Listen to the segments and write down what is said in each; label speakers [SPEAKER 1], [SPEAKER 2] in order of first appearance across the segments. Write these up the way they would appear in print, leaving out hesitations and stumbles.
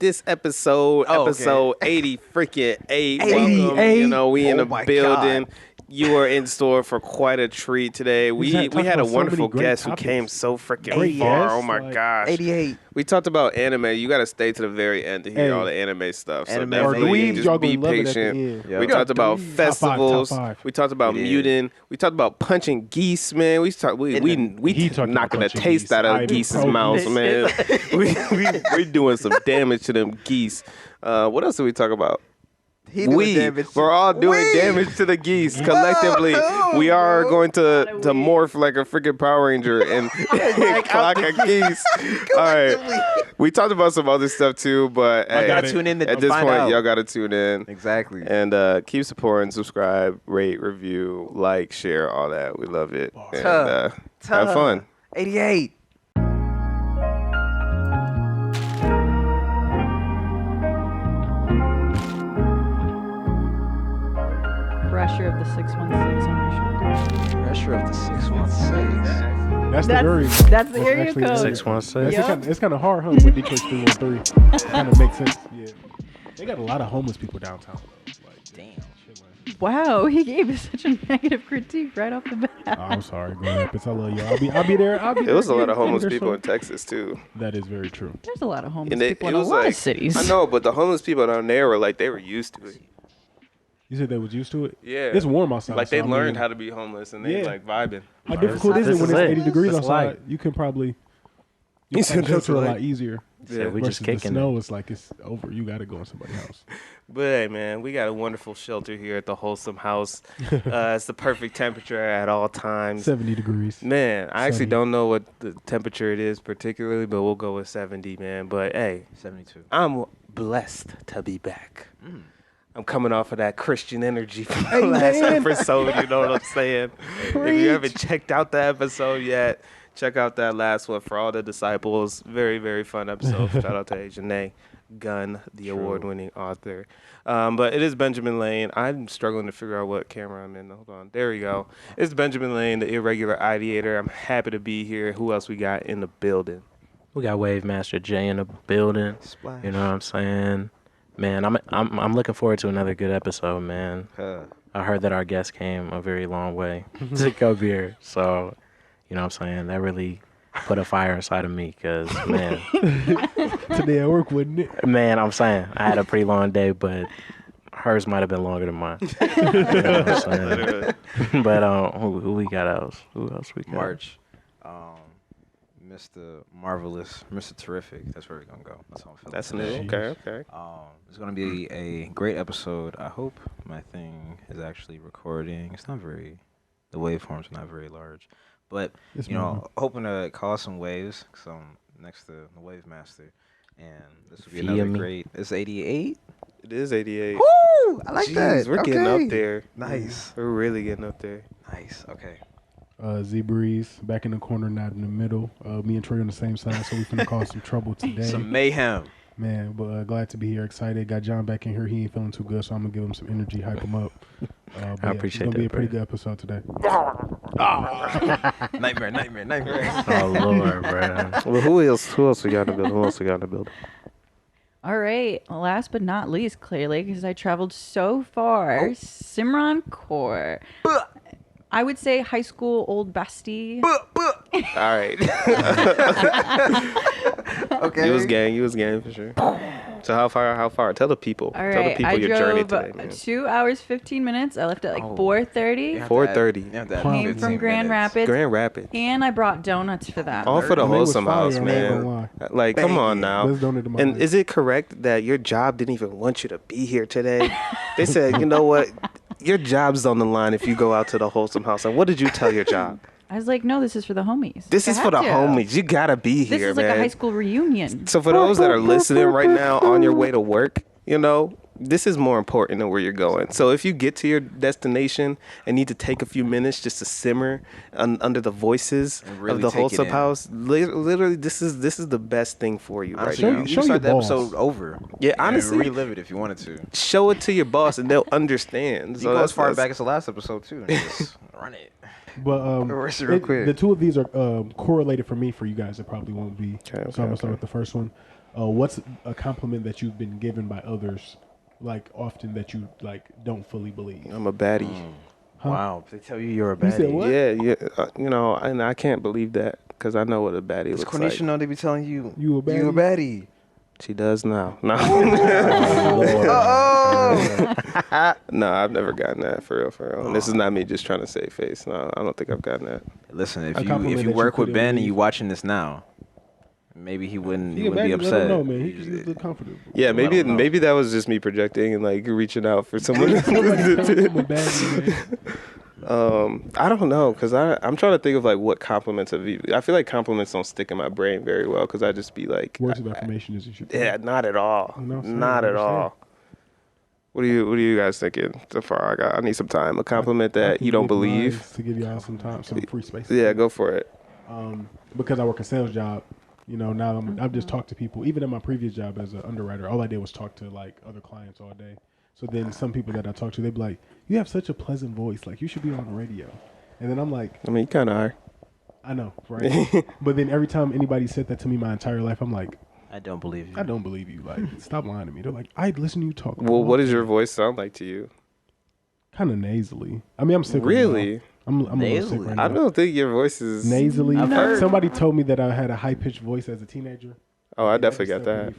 [SPEAKER 1] this episode, episode 80 freaking 8. Welcome. You know, we in the building. God. You are in store for quite a treat today. We had a wonderful guest who came so freaking far. Oh my gosh.
[SPEAKER 2] 88.
[SPEAKER 1] We talked about anime. You got to stay to the very end to hear all the anime stuff. So definitely just be patient. We talked about festivals. Top five. We talked about muting. We talked about punching geese, man. We knocking the taste out of geese's mouth, man. we doing some damage to them geese. What else did we talk about? We're all doing damage to the geese collectively. We are going to morph like a freaking Power Ranger and clock a geese. All right. We talked about some other stuff too, but
[SPEAKER 2] I gotta tune in
[SPEAKER 1] at this point, y'all got to tune in.
[SPEAKER 2] Exactly.
[SPEAKER 1] And keep supporting, subscribe, rate, review, like, share, all that. We love it. And have fun.
[SPEAKER 2] 88.
[SPEAKER 3] Pressure of the 616 on my shoulder.
[SPEAKER 2] Pressure of the 616.
[SPEAKER 4] That's the area code.
[SPEAKER 3] That's the area code.
[SPEAKER 1] 616.
[SPEAKER 4] It's kind of hard, huh? With Detroit 313. It kind of makes sense. Yeah. They got a lot of homeless people downtown. Like,
[SPEAKER 2] damn.
[SPEAKER 3] Wow, he gave us such a negative critique right off the bat.
[SPEAKER 4] Oh, I'm sorry, Grand Rapids. I love you. I'll be there.
[SPEAKER 1] There was a lot of homeless people in Texas too.
[SPEAKER 4] That is very true.
[SPEAKER 3] There's a lot of homeless people in a lot of cities.
[SPEAKER 1] I know, but the homeless people down there were like they were used to it.
[SPEAKER 4] You said they was used to it?
[SPEAKER 1] Yeah.
[SPEAKER 4] It's warm outside.
[SPEAKER 1] Like they learned how to be homeless and they like vibing.
[SPEAKER 4] How difficult is it when it's 80 degrees outside? You can probably shelter a lot easier.
[SPEAKER 5] Yeah, we just kicking
[SPEAKER 4] the snow. It's like it's over. You got to go in somebody's house.
[SPEAKER 1] But hey, man, we got a wonderful shelter here at the Wholesome house. It's the perfect temperature at all times.
[SPEAKER 4] 70 degrees.
[SPEAKER 1] Man, I actually don't know what the temperature it is particularly, but we'll go with 70, man. But hey,
[SPEAKER 2] 72.
[SPEAKER 1] I'm blessed to be back. I'm coming off of that Christian energy from the last episode, you know what I'm saying? If you haven't checked out the episode yet, check out that last one for all the disciples. Very, very fun episode. Shout out to Janae Gunn, the award-winning author. But it is Benjamin Lane. I'm struggling to figure out what camera I'm in. Hold on. There we go. It's Benjamin Lane, the irregular ideator. I'm happy to be here. Who else we got in the building?
[SPEAKER 5] We got Wave Master Jay in the building.
[SPEAKER 2] Splash.
[SPEAKER 5] You know what I'm saying? Man, I'm looking forward to another good episode, man. I heard that our guest came a very long way to come here. So, you know what I'm saying? That really put a fire inside of me because, man.
[SPEAKER 4] Today at work, wouldn't it?
[SPEAKER 5] Man, I'm saying. I had a pretty long day, but hers might have been longer than mine. You know what I'm saying? But who we got else? Who else we got?
[SPEAKER 2] March. Mr. Marvelous, Mr. Terrific. That's where we're going to go. That's how I'm feeling.
[SPEAKER 1] That's new. Okay.
[SPEAKER 2] It's going to be a great episode. I hope my thing is actually recording. It's not very, the waveforms are not very large. But, hoping to cause some waves because I'm next to the Wave Master. And this will be another great, it's 88?
[SPEAKER 1] It is 88.
[SPEAKER 2] Woo! I like that.
[SPEAKER 1] We're getting up there.
[SPEAKER 2] Nice.
[SPEAKER 1] We're really getting up there.
[SPEAKER 2] Nice. Okay.
[SPEAKER 4] Z-Breeze back in the corner, not in the middle. Me and Trey on the same side, so we finna cause some trouble today.
[SPEAKER 2] Some mayhem.
[SPEAKER 4] Man, but glad to be here, excited. Got John back in here. He ain't feeling too good, so I'm going to give him some energy, hype him up.
[SPEAKER 5] I appreciate that.
[SPEAKER 4] It's going to be a pretty good episode today.
[SPEAKER 2] Nightmare.
[SPEAKER 5] Oh, Lord, bro.
[SPEAKER 1] Well, who else we got in the building?
[SPEAKER 3] All right. Last but not least, clearly, because I traveled so far, Simran Kour. I would say high school old bestie.
[SPEAKER 1] All right.
[SPEAKER 2] Okay.
[SPEAKER 1] You was gang for sure. So how far? Tell the people.
[SPEAKER 3] All right.
[SPEAKER 1] Tell the people your journey today, man.
[SPEAKER 3] 2 hours, 15 minutes. I left at 4:30.
[SPEAKER 1] 4:30.
[SPEAKER 3] Came from Grand Rapids. And I brought donuts for them.
[SPEAKER 1] All for the Wholesome house, man. Like, come on now. And is it correct that your job didn't even want you to be here today? They said, you know what? Your job's on the line if you go out to the Wholesome house. And what did you tell your job?
[SPEAKER 3] I was like, no, this is for the homies.
[SPEAKER 1] This is for the homies. You gotta be here, man.
[SPEAKER 3] This is like a high school reunion.
[SPEAKER 1] So for those that are listening right now on your way to work, this is more important than where you're going. So if you get to your destination and need to take a few minutes just to simmer under the voices of the Wholesome house, literally, this is the best thing for you right now.
[SPEAKER 2] You start the episode over.
[SPEAKER 1] Yeah, honestly,
[SPEAKER 2] relive it if you wanted to.
[SPEAKER 1] Show it to your boss and they'll understand.
[SPEAKER 2] You go as far back as the last episode too, and just run it.
[SPEAKER 4] But the two of these are correlated for me. For you guys, it probably won't be. So I'm gonna start with the first one. what's a compliment that you've been given by others, like often that you like don't fully believe?
[SPEAKER 1] I'm a baddie.
[SPEAKER 2] Huh? Wow, they tell you you're a baddie.
[SPEAKER 4] You said what?
[SPEAKER 1] Yeah. You know, and I can't believe that because I know what a baddie looks like.
[SPEAKER 2] Cornisha know they be telling you
[SPEAKER 4] you a baddie.
[SPEAKER 2] You a baddie.
[SPEAKER 1] She does now. No. No, I've never gotten that for real. And this is not me just trying to save face. No, I don't think I've gotten that.
[SPEAKER 2] Listen, if you work with Ben and you watching this now, maybe he wouldn't be upset.
[SPEAKER 4] No, man. He just look comfortable.
[SPEAKER 1] Yeah, maybe that was just me projecting and like reaching out for someone. I don't know, because I'm trying to think of like what compliments have you. I feel like compliments don't stick in my brain very well because I just be like
[SPEAKER 4] words of affirmation is your
[SPEAKER 1] yeah, not at all. Not at all. What are you guys thinking so far? I need some time. A compliment that you don't believe.
[SPEAKER 4] To give y'all some time, some free space.
[SPEAKER 1] Yeah, go for it.
[SPEAKER 4] Because I work a sales job, you know, now I've just talked to people. Even in my previous job as an underwriter, all I did was talk to like other clients all day. So then some people that I talk to, they'd be like, you have such a pleasant voice. Like, you should be on the radio. And then I'm like...
[SPEAKER 1] I mean, you kind of are.
[SPEAKER 4] I know, right? But then every time anybody said that to me my entire life, I'm like...
[SPEAKER 2] I don't believe you.
[SPEAKER 4] I don't believe you. Like, stop lying to me. They're like, I listen to you talk.
[SPEAKER 1] Well, what does your voice sound like to you?
[SPEAKER 4] Kind of nasally. I mean, I'm sick
[SPEAKER 1] really?
[SPEAKER 4] right now. I'm a little sick right now.
[SPEAKER 1] I don't think your voice is...
[SPEAKER 4] Nasally? Somebody told me that I had a high-pitched voice as a teenager.
[SPEAKER 1] Oh, I definitely got that.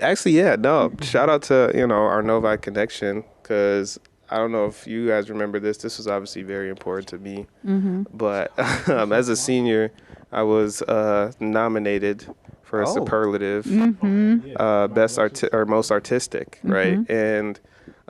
[SPEAKER 1] Actually, yeah, no. Shout out to, our Novi connection, because I don't know if you guys remember this. This was obviously very important to me. Mm-hmm. But as a senior, I was nominated for a superlative, best or most artistic, right? And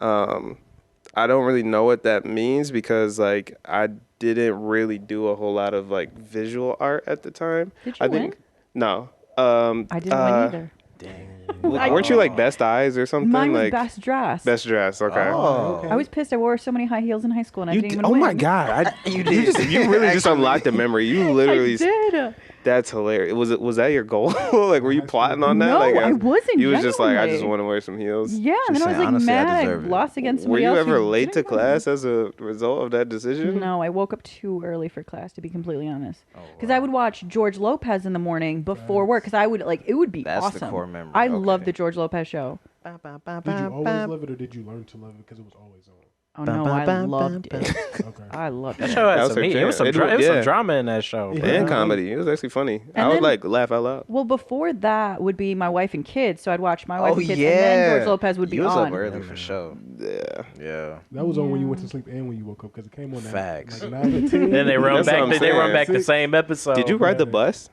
[SPEAKER 1] I don't really know what that means because, like, I didn't really do a whole lot of, like, visual art at the time.
[SPEAKER 3] Did you win?
[SPEAKER 1] No.
[SPEAKER 3] I didn't win either.
[SPEAKER 2] Dang.
[SPEAKER 1] Weren't you like best eyes or something?
[SPEAKER 3] Mine was
[SPEAKER 1] like
[SPEAKER 3] best dress.
[SPEAKER 1] Best dress. Okay.
[SPEAKER 3] I was pissed. I wore so many high heels in high school, and I didn't even
[SPEAKER 1] win.
[SPEAKER 3] win.
[SPEAKER 1] My god! You did. You really just unlocked a memory. You literally.
[SPEAKER 3] I did.
[SPEAKER 1] That's hilarious. Was that your goal? Like, were you plotting on that?
[SPEAKER 3] No,
[SPEAKER 1] like,
[SPEAKER 3] I wasn't.
[SPEAKER 1] You was just like, I just want to wear some heels.
[SPEAKER 3] Yeah, and then I was like
[SPEAKER 2] honestly,
[SPEAKER 3] mad. I lost against somebody else.
[SPEAKER 1] Were you ever late to class as a result of that decision?
[SPEAKER 3] No, I woke up too early for class, to be completely honest. Because I would watch George Lopez in the morning before work. Because I would it would be
[SPEAKER 2] That's
[SPEAKER 3] awesome.
[SPEAKER 2] The core memory.
[SPEAKER 3] I love the George Lopez show.
[SPEAKER 4] Did you always love it, or did you learn to love it because it was always on?
[SPEAKER 3] Oh no, I loved it. Okay. I loved it.
[SPEAKER 5] That show had some heat. It was some drama in that show.
[SPEAKER 1] And comedy. It was actually funny. I would like laugh out loud.
[SPEAKER 3] Well, before that would be My Wife and Kids, so I'd watch My Wife and Kids, and then George Lopez would be on.
[SPEAKER 2] You was up early for sure.
[SPEAKER 1] Yeah.
[SPEAKER 4] That was on when you went to sleep and when you woke up because it came on.
[SPEAKER 2] Facts.
[SPEAKER 4] Like 9 to 10.
[SPEAKER 5] Then they run back. They run back the same episode.
[SPEAKER 1] Did you ride the bus?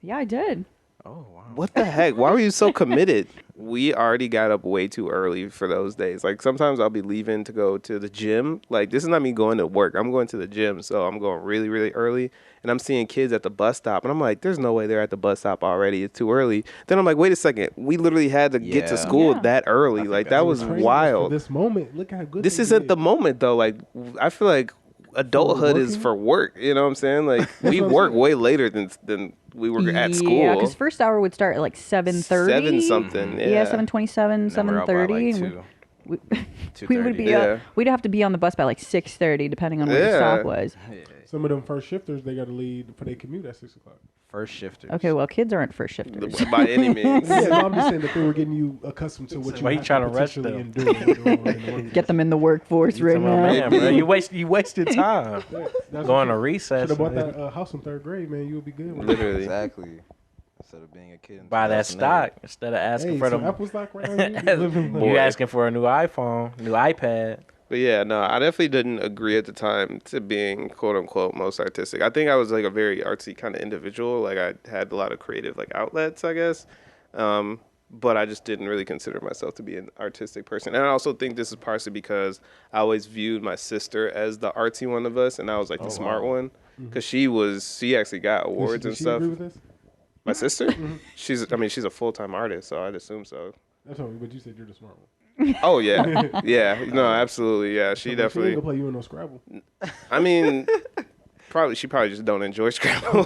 [SPEAKER 3] Yeah, I did.
[SPEAKER 2] Oh wow.
[SPEAKER 1] What the heck? Why were you so committed? We already got up way too early for those days. Like, sometimes I'll be leaving to go to the gym. Like, this is not me going to work. I'm going to the gym, so I'm going really, really early. And I'm seeing kids at the bus stop, and I'm like, there's no way they're at the bus stop already. It's too early. Then I'm like, wait a second. We literally had to get to school that early. Like, that was wild.
[SPEAKER 4] This moment, look how good.
[SPEAKER 1] This isn't the moment, though. Like, I feel like adulthood is for work. You know what I'm saying? Like, we work way later than we were at school.
[SPEAKER 3] Yeah, because first hour would start at like 7:30.
[SPEAKER 1] 7 something. Yeah,
[SPEAKER 3] 7:27, 7:30. We would be we'd have to be on the bus by like 6:30, depending on where the stop was.
[SPEAKER 4] Some of them first shifters, they got to leave for their commute at 6 o'clock.
[SPEAKER 2] First shifters.
[SPEAKER 3] Okay, well, kids aren't first shifters
[SPEAKER 1] by any means.
[SPEAKER 4] Yeah, no, I'm just saying that they were getting you accustomed to what you have
[SPEAKER 5] trying
[SPEAKER 4] to potentially endure.
[SPEAKER 3] Get them in the workforce right now.
[SPEAKER 5] Man, bro, you wasted time going to recess.
[SPEAKER 4] Should have bought that house in 3rd grade, man. You would be good.
[SPEAKER 1] Literally.
[SPEAKER 2] Exactly. Instead of being a kid.
[SPEAKER 5] Buy that stock instead of asking for the
[SPEAKER 4] Apple stock right now.
[SPEAKER 5] You asking for a new iPhone, new iPad.
[SPEAKER 1] But yeah, no, I definitely didn't agree at the time to being quote unquote most artistic. I think I was like a very artsy kind of individual. Like, I had a lot of creative like outlets, I guess. But I just didn't really consider myself to be an artistic person. And I also think this is partially because I always viewed my sister as the artsy one of us, and I was like the smart one. Because she actually got awards and stuff.
[SPEAKER 4] Agree with this?
[SPEAKER 1] My sister? She's a full-time artist, so I'd assume so.
[SPEAKER 4] That's all, but you said you're the smart one.
[SPEAKER 1] Oh yeah, yeah, no, absolutely, yeah. She definitely.
[SPEAKER 4] She ain't gonna play you in no Scrabble.
[SPEAKER 1] I mean, she probably just don't enjoy Scrabble.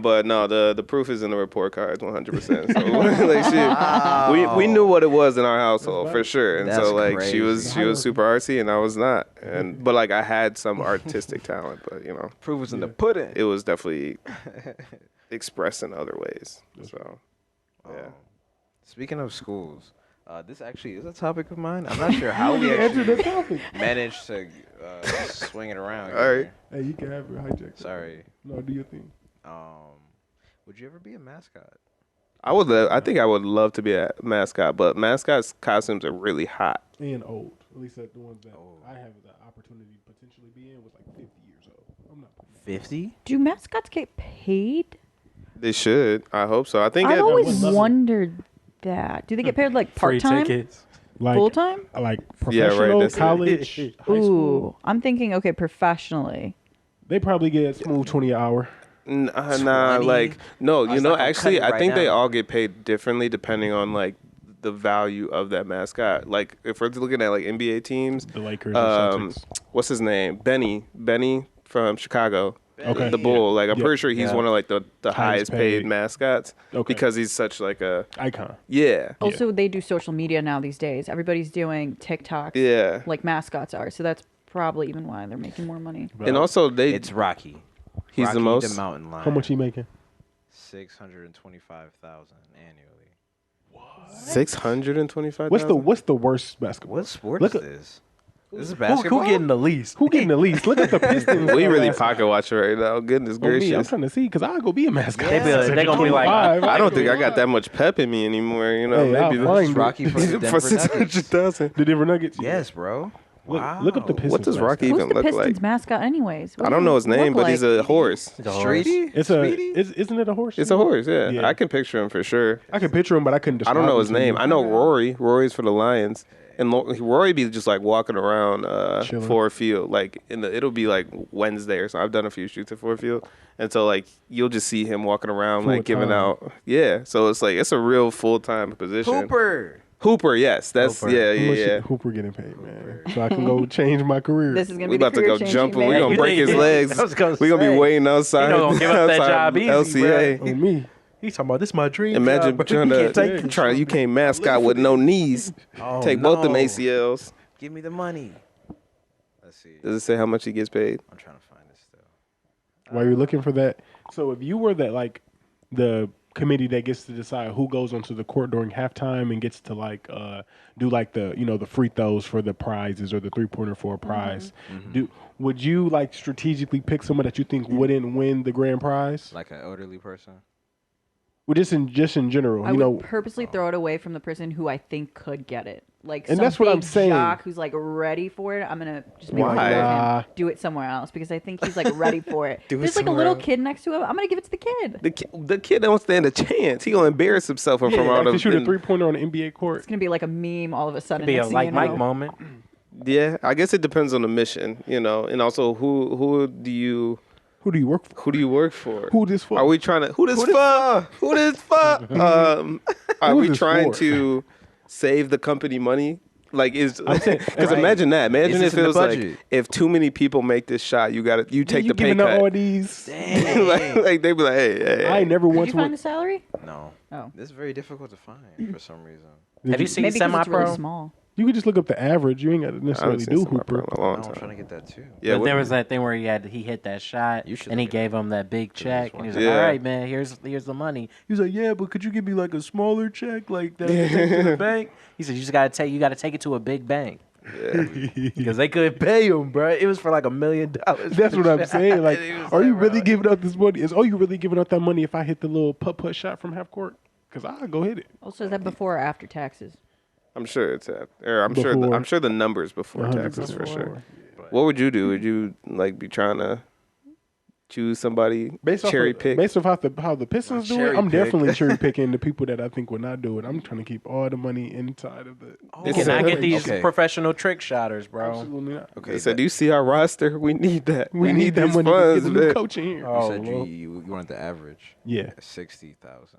[SPEAKER 1] But no, the proof is in the report cards, 100%. So like we knew what it was in our household for sure, and so like crazy. she was super artsy and I was not, but like I had some artistic talent, but
[SPEAKER 2] proof was in the pudding.
[SPEAKER 1] It was definitely expressed in other ways. So. Yeah.
[SPEAKER 2] Speaking of schools, this actually is a topic of mine. I'm not sure how we actually managed to swing it around.
[SPEAKER 1] All right.
[SPEAKER 4] Hey, you can have your hijack.
[SPEAKER 2] Sorry.
[SPEAKER 4] No, do your thing.
[SPEAKER 2] Would you ever be a mascot?
[SPEAKER 1] I would. I think I would love to be a mascot, but mascots' costumes are really hot
[SPEAKER 4] and old. At least the ones that I have the opportunity to potentially be in was like 50 years old. I'm not
[SPEAKER 2] 50.
[SPEAKER 3] Do mascots get paid?
[SPEAKER 1] They should. I hope so. I think
[SPEAKER 3] I've always wondered that. Do they get paid like part time,
[SPEAKER 4] like
[SPEAKER 3] full time,
[SPEAKER 4] like professional, college, high school?
[SPEAKER 3] I'm thinking okay,
[SPEAKER 4] they probably get smooth 20 an hour.
[SPEAKER 1] Nah, like no. You know, actually, I think they all get paid differently depending on like the value of that mascot. Like if we're looking at like NBA teams,
[SPEAKER 4] the Lakers, Celtics.
[SPEAKER 1] What's his name? Benny from Chicago.
[SPEAKER 4] Okay.
[SPEAKER 1] The Bull. Like I'm pretty sure he's one of like the highest paid mascots because he's such like a
[SPEAKER 4] icon.
[SPEAKER 1] Yeah.
[SPEAKER 3] Also, they do social media now these days. Everybody's doing TikToks.
[SPEAKER 1] Yeah.
[SPEAKER 3] Like mascots are. So that's probably even why they're making more money.
[SPEAKER 1] And also
[SPEAKER 2] it's Rocky.
[SPEAKER 1] He's
[SPEAKER 2] Rocky
[SPEAKER 1] the most.
[SPEAKER 2] The mountain lion.
[SPEAKER 4] How much he making?
[SPEAKER 2] $625,000 annually.
[SPEAKER 1] What? $625,000.
[SPEAKER 4] What's the worst basketball?
[SPEAKER 2] What sport is this? This is basketball.
[SPEAKER 5] Who getting the least?
[SPEAKER 4] Who getting the least? Look at the Pistons.
[SPEAKER 1] We really pocket watching right now. Goodness gracious.
[SPEAKER 4] I'm trying to see because I'll go be a mascot.
[SPEAKER 5] Yeah. They're gonna be like,
[SPEAKER 1] I don't think I got that much pep in me anymore. You know,
[SPEAKER 4] hey,
[SPEAKER 1] maybe
[SPEAKER 2] this Rocky for the Denver
[SPEAKER 1] $600,000.
[SPEAKER 4] The Denver Nuggets.
[SPEAKER 2] Yes, bro.
[SPEAKER 4] Wow. Look up the Pistons.
[SPEAKER 1] What does Rocky even
[SPEAKER 3] look like?
[SPEAKER 1] Who's
[SPEAKER 3] the Pistons mascot anyways?
[SPEAKER 1] I don't know his name, but he's a horse.
[SPEAKER 2] Streety?
[SPEAKER 4] Isn't it a horse?
[SPEAKER 1] It's a horse, yeah. I can picture him for sure.
[SPEAKER 4] I can picture him, but I couldn't describe
[SPEAKER 1] I don't know his
[SPEAKER 4] him
[SPEAKER 1] name. I know Rory. Rory's for the Lions. And Rory be just like walking around Ford Field. Like it'll be like Wednesday or something. I've done a few shoots at Ford Field. And so like you'll just see him walking around like giving out. Yeah. So it's like it's a real full-time position. Hooper, yes. That's yeah.
[SPEAKER 4] Hooper getting paid, man. So I can go change my career.
[SPEAKER 3] This is gonna
[SPEAKER 1] we
[SPEAKER 3] be
[SPEAKER 1] about to go jumping. We gonna break his legs.
[SPEAKER 5] We
[SPEAKER 1] gonna be waiting outside.
[SPEAKER 5] You gonna give up that job easy,
[SPEAKER 1] LCA.
[SPEAKER 4] On me.
[SPEAKER 5] He's talking about this is my dream.
[SPEAKER 1] Imagine you can't mascot with no knees. Take both them ACLs.
[SPEAKER 2] Give me the money. Let's see.
[SPEAKER 1] Does it say how much he gets paid?
[SPEAKER 2] I'm trying to find this still.
[SPEAKER 4] While you're looking for that, so if you were the committee that gets to decide who goes onto the court during halftime and gets to do like the free throws for the prizes or the 3-pointer for a prize, would you like strategically pick someone that you think wouldn't win the grand prize?
[SPEAKER 2] Like an elderly person?
[SPEAKER 4] Well, just in general,
[SPEAKER 3] I would purposely throw it away from the person who I think could get it. Like, and
[SPEAKER 4] that's what I'm saying.
[SPEAKER 3] Jock who's like ready for it. I'm gonna just make him do it somewhere else because I think he's like ready for it. There's like a little kid next to him. I'm gonna give it to the kid.
[SPEAKER 1] The kid don't stand a chance. He gonna embarrass himself in front of
[SPEAKER 4] to shoot a 3-pointer on an NBA court.
[SPEAKER 3] It's gonna be like a meme all of a sudden.
[SPEAKER 5] Be a like Mike moment.
[SPEAKER 1] Yeah, I guess it depends on the mission, and also who do you
[SPEAKER 4] work for?
[SPEAKER 1] Who do you work for?
[SPEAKER 4] Who this for?
[SPEAKER 1] Are we trying to? Who this for? Who this for? Are we trying to save the company money? Like because imagine that. Imagine if it was like if too many people make this shot, you take the pay cut.
[SPEAKER 4] All these.
[SPEAKER 1] like they be like, hey.
[SPEAKER 4] I ain't never once.
[SPEAKER 3] Did you find the salary?
[SPEAKER 2] No.
[SPEAKER 3] Oh,
[SPEAKER 2] this is very difficult to find for some reason.
[SPEAKER 5] Have you seen
[SPEAKER 3] maybe
[SPEAKER 5] semi-pro?
[SPEAKER 3] Really small.
[SPEAKER 4] You could just look up the average. You ain't got to necessarily do Hooper.
[SPEAKER 2] I'm trying to get that too.
[SPEAKER 5] Yeah, but there was that thing where he hit that shot and he gave him that big check and he was like, "All right, man, here's the money." He was like, "Yeah, but could you give me like a smaller check like that to take to the bank?" He said, "You gotta take it to a big bank." Yeah. Because they couldn't pay him, bro. It was for like $1 million.
[SPEAKER 4] That's what I'm saying. Like, are you really giving up this money? Are you really giving up that money if I hit the little putt shot from half court? Because I'll go hit it.
[SPEAKER 3] Also, is that before or after taxes?
[SPEAKER 1] I'm sure it's I'm sure the numbers before taxes for sure. What would you do? Would you like be trying to choose somebody cherry pick?
[SPEAKER 4] Based off how the Pistons do it, I'm definitely cherry picking the people that I think would not do it. I'm trying to keep all the money inside of the.
[SPEAKER 5] Can I get these professional trick shotters, bro?
[SPEAKER 4] Absolutely not.
[SPEAKER 1] Okay, so do you see our roster? We need that.
[SPEAKER 4] We need that money
[SPEAKER 1] funds,
[SPEAKER 4] to get the new coach in here.
[SPEAKER 2] You said you wanted the average.
[SPEAKER 4] Yeah,
[SPEAKER 2] 60,000.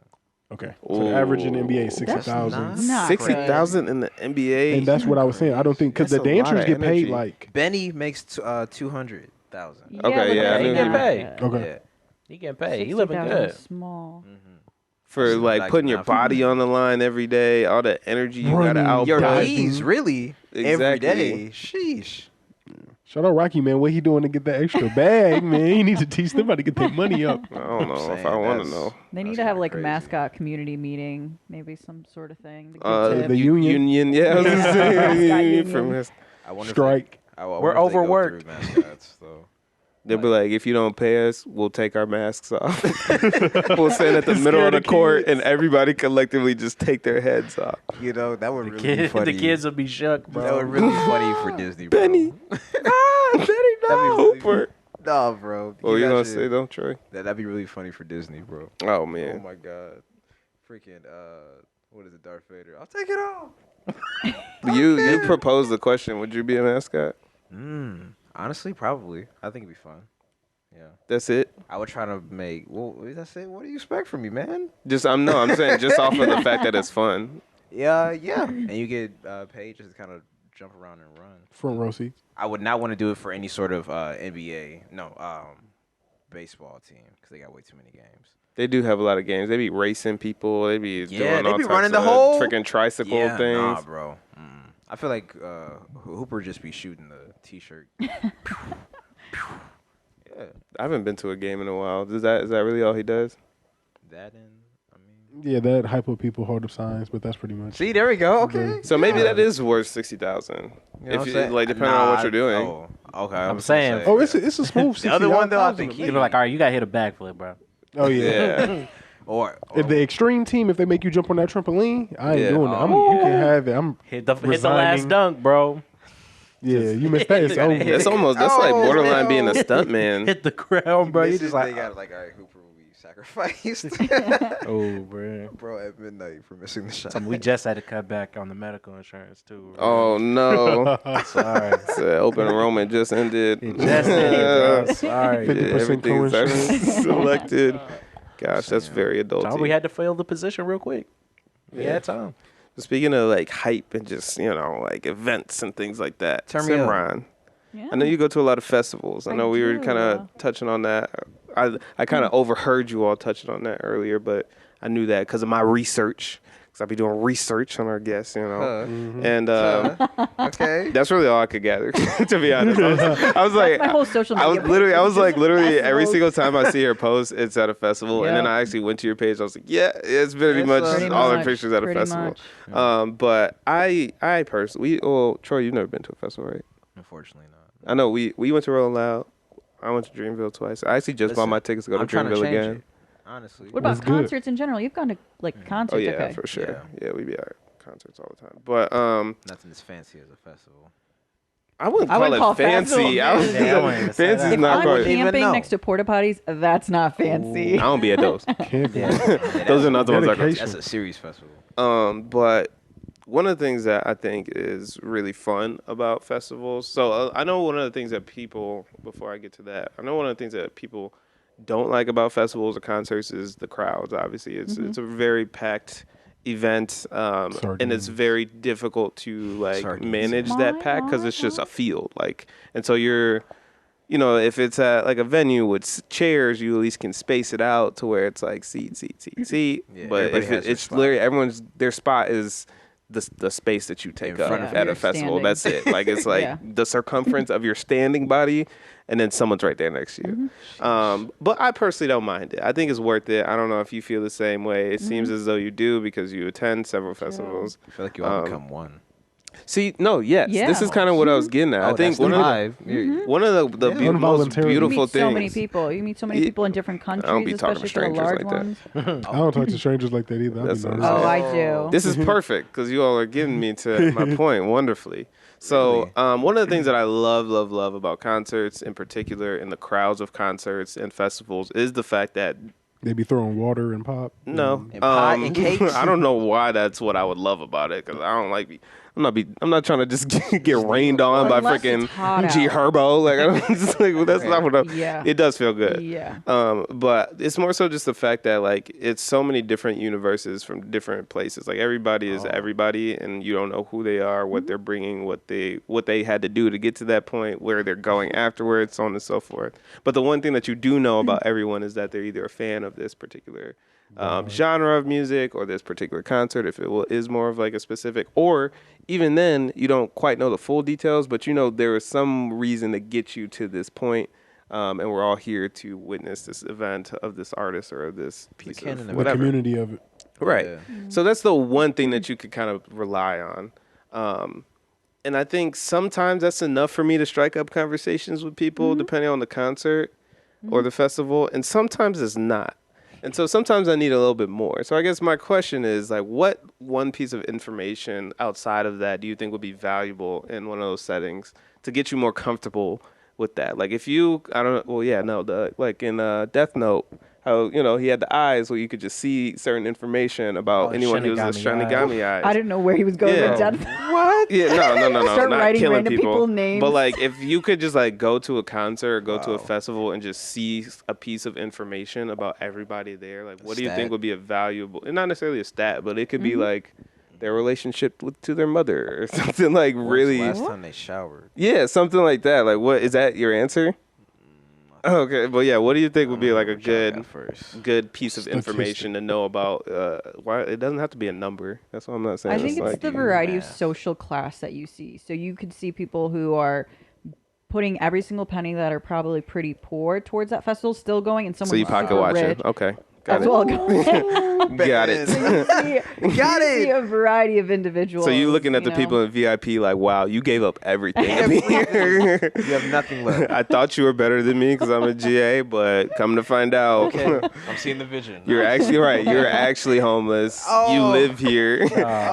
[SPEAKER 4] Okay, so the average in the NBA is 60,000.
[SPEAKER 1] 60,000 in the NBA,
[SPEAKER 4] and that's what I was saying. I don't think because the dancers get paid like
[SPEAKER 2] Benny makes 200,000.
[SPEAKER 3] Yeah,
[SPEAKER 1] okay,
[SPEAKER 5] he getting paid.
[SPEAKER 4] Okay,
[SPEAKER 2] yeah.
[SPEAKER 5] He getting paid. He living good.
[SPEAKER 3] Small.
[SPEAKER 1] For like putting your body on the line every day, all the energy you gotta output.
[SPEAKER 2] Your knees, really,
[SPEAKER 1] exactly.
[SPEAKER 2] every day. Sheesh.
[SPEAKER 4] Shout out Rocky, man. What he doing to get that extra bag, man? He needs to teach them how to get their money up.
[SPEAKER 1] I don't know if I want to know.
[SPEAKER 3] They need to have like a mascot community meeting, maybe some sort of thing.
[SPEAKER 4] The union.
[SPEAKER 1] Yeah, I was gonna say
[SPEAKER 4] strike.
[SPEAKER 2] We're overworked. Mascots, so.
[SPEAKER 1] They'll be like, if you don't pay us, we'll take our masks off. We'll stand at the middle of the court, and everybody collectively just take their heads off.
[SPEAKER 2] You know, that would really be funny.
[SPEAKER 5] The kids will be shook, bro.
[SPEAKER 2] That would really be funny for Disney, bro.
[SPEAKER 1] Benny, no, Hooper.
[SPEAKER 2] Nah, bro.
[SPEAKER 1] What you gonna say though, Troy?
[SPEAKER 2] That'd be really funny for Disney, bro.
[SPEAKER 1] Oh man.
[SPEAKER 2] Oh my God. Freaking what is it, Darth Vader? I'll take it off.
[SPEAKER 1] You proposed the question. Would you be a mascot?
[SPEAKER 2] Honestly, probably. I think it'd be fun. Yeah.
[SPEAKER 1] That's it?
[SPEAKER 2] I would try to make. Well, that's it. What do you expect from me, man?
[SPEAKER 1] I'm saying just off of the fact that it's fun.
[SPEAKER 2] Yeah. And you get paid just to kind of jump around and run.
[SPEAKER 4] Front row seats.
[SPEAKER 2] I would not want to do it for any sort of NBA, baseball team because they got way too many games.
[SPEAKER 1] They do have a lot of games. They be racing people. They be doing all types
[SPEAKER 2] running the
[SPEAKER 1] of
[SPEAKER 2] whole
[SPEAKER 1] freaking tricycle things.
[SPEAKER 2] Nah, bro. I feel like Hooper just be shooting the T-shirt. Yeah.
[SPEAKER 1] I haven't been to a game in a while. Is that really all he does?
[SPEAKER 4] Yeah, that hype up people, hold up signs, but that's pretty much.
[SPEAKER 2] See, there we go. Okay.
[SPEAKER 1] So maybe that is worth $60,000. If you, like, depending on what you're doing.
[SPEAKER 2] Oh, okay.
[SPEAKER 5] I'm saying.
[SPEAKER 4] It's a smooth $60,000.
[SPEAKER 2] The other one though, I think
[SPEAKER 5] you're like, all right, you gotta hit a backflip, bro.
[SPEAKER 4] Oh yeah.
[SPEAKER 2] Or
[SPEAKER 4] if the extreme team, if they make you jump on that trampoline, I ain't doing it. You can have it.
[SPEAKER 5] Hit the last dunk, bro.
[SPEAKER 4] Yeah, you missed that. It's over.
[SPEAKER 1] That's like borderline being a stunt man.
[SPEAKER 5] Hit the ground, bro. You just like,
[SPEAKER 2] they got like, all right, Hooper will be sacrificed.
[SPEAKER 5] Oh, bro.
[SPEAKER 2] Bro, at midnight for missing the shot.
[SPEAKER 5] We just had to cut back on the medical insurance too. Bro.
[SPEAKER 1] Oh no!
[SPEAKER 5] Sorry.
[SPEAKER 1] Open enrollment just ended.
[SPEAKER 5] It just ended, bro. Sorry.
[SPEAKER 4] 50% co-insurance
[SPEAKER 1] selected. Gosh, that's very adulty.
[SPEAKER 5] So we had to fill the position real quick. We had time.
[SPEAKER 1] Speaking of like hype and just like events and things like that, Simran,
[SPEAKER 3] Yeah.
[SPEAKER 1] I know you go to a lot of festivals. I know we were kind of touching on that. I kind of overheard you all touching on that earlier, but I knew that because of my research. Because I be doing research on our guests, and
[SPEAKER 2] okay,
[SPEAKER 1] that's really all I could gather. To be honest, I was like,
[SPEAKER 3] my whole social media.
[SPEAKER 1] I was like literally every single time I see her post, it's at a festival, and then I actually went to your page. I was like, yeah, it's pretty much all the pictures at a festival. But I personally, Troy, you've never been to a festival, right?
[SPEAKER 2] Unfortunately not.
[SPEAKER 1] I know we went to Rolling Loud. I went to Dreamville twice. I actually just bought my tickets to go to Dreamville again.
[SPEAKER 2] Honestly.
[SPEAKER 3] What about concerts in general? You've gone to like concerts.
[SPEAKER 1] Oh yeah,
[SPEAKER 3] okay.
[SPEAKER 1] for sure. Yeah, we be at concerts all the time. But
[SPEAKER 2] nothing as fancy as a festival.
[SPEAKER 1] I wouldn't call it fancy. Fancy's not
[SPEAKER 3] quite. If I'm camping next to porta potties, that's not fancy.
[SPEAKER 1] I don't be at those. Those are not the ones I go to.
[SPEAKER 2] That's a serious festival.
[SPEAKER 1] But one of the things that I think is really fun about festivals. So I know one of the things that people, before I get to that, I know one of the things that people don't like about festivals or concerts is the crowds. Obviously, it's a very packed event, and it's very difficult to manage that pack because it's just a field. And so you're, if it's at like a venue with chairs, you at least can space it out to where it's like seat.
[SPEAKER 2] Yeah,
[SPEAKER 1] but if it's literally their spot is the space that you take up at a festival. Standing. That's it. Like it's like the circumference of your standing body, and then someone's right there next to you. But I personally don't mind it. I think it's worth it. I don't know if you feel the same way. It seems as though you do because you attend several festivals.
[SPEAKER 2] I feel like you all become one.
[SPEAKER 1] See, this is kind of what I was getting at. I think one of the most beautiful things.
[SPEAKER 3] So many people. You meet so many people in different countries.
[SPEAKER 1] I don't be talking to strangers like that.
[SPEAKER 4] I don't talk to strangers like that either.
[SPEAKER 3] I do.
[SPEAKER 1] This is perfect because you all are getting me to my point wonderfully. So one of the things that I love about concerts, in particular in the crowds of concerts and festivals, is the fact that
[SPEAKER 4] they be throwing water and pop.
[SPEAKER 1] No,
[SPEAKER 2] and pie and cakes.
[SPEAKER 1] I don't know why that's what I would love about it because I don't like. I'm not trying to just get rained on by freaking G Herbo. That's not what. It does feel good.
[SPEAKER 3] Yeah.
[SPEAKER 1] But it's more so just the fact that it's so many different universes from different places. Like everybody is everybody, and you don't know who they are, what they're bringing, what they had to do to get to that point, where they're going afterwards, so on and so forth. But the one thing that you do know about everyone is that they're either a fan of this particular genre of music or this particular concert, if it is more of like a specific, or even then you don't quite know the full details, but you know there is some reason to get you to this point, and we're all here to witness this event of this artist or of this piece of whatever.
[SPEAKER 4] The community of it.
[SPEAKER 1] Right. Yeah. So that's the one thing that you could kind of rely on. And I think sometimes that's enough for me to strike up conversations with people depending on the concert or the festival, and sometimes it's not. And so sometimes I need a little bit more. So I guess my question is, like, what one piece of information outside of that do you think would be valuable in one of those settings to get you more comfortable with that? Like if you, I don't know, well, yeah, no, like in Death Note, how, you know, he had the eyes where you could just see certain information about anyone who was a Shinigami eyes.
[SPEAKER 3] I didn't know where he was going with Death Note.
[SPEAKER 1] What? Yeah, no.
[SPEAKER 3] Start
[SPEAKER 1] not
[SPEAKER 3] writing
[SPEAKER 1] killing
[SPEAKER 3] random
[SPEAKER 1] people
[SPEAKER 3] names.
[SPEAKER 1] But like if you could just like go to a concert or go to a festival and just see a piece of information about everybody there, like what do you think would be a valuable, and not necessarily a stat, but it could be like their relationship to their mother or something like really.
[SPEAKER 2] Last time they showered.
[SPEAKER 1] Yeah, something like that. Like what is that your answer? Okay, but yeah, what do you think would be like a good piece of information to know about? Why it doesn't have to be a number. That's what I'm not saying.
[SPEAKER 3] I think it's
[SPEAKER 1] like,
[SPEAKER 3] the variety of social class that you see. So you could see people who are putting every single penny that are probably pretty poor towards that festival still going, and someone
[SPEAKER 1] so you pocket watching.
[SPEAKER 3] Rich.
[SPEAKER 1] Okay.
[SPEAKER 3] Got it. Well
[SPEAKER 1] Got it.
[SPEAKER 3] Got it. See a variety of individuals.
[SPEAKER 1] So you looking at the people in VIP like, wow, you gave up everything to be here.
[SPEAKER 2] You have nothing left.
[SPEAKER 1] I thought you were better than me because I'm a GA, but come to find out,
[SPEAKER 2] I'm seeing the vision.
[SPEAKER 1] You're actually right. You're actually homeless. Oh. You live here.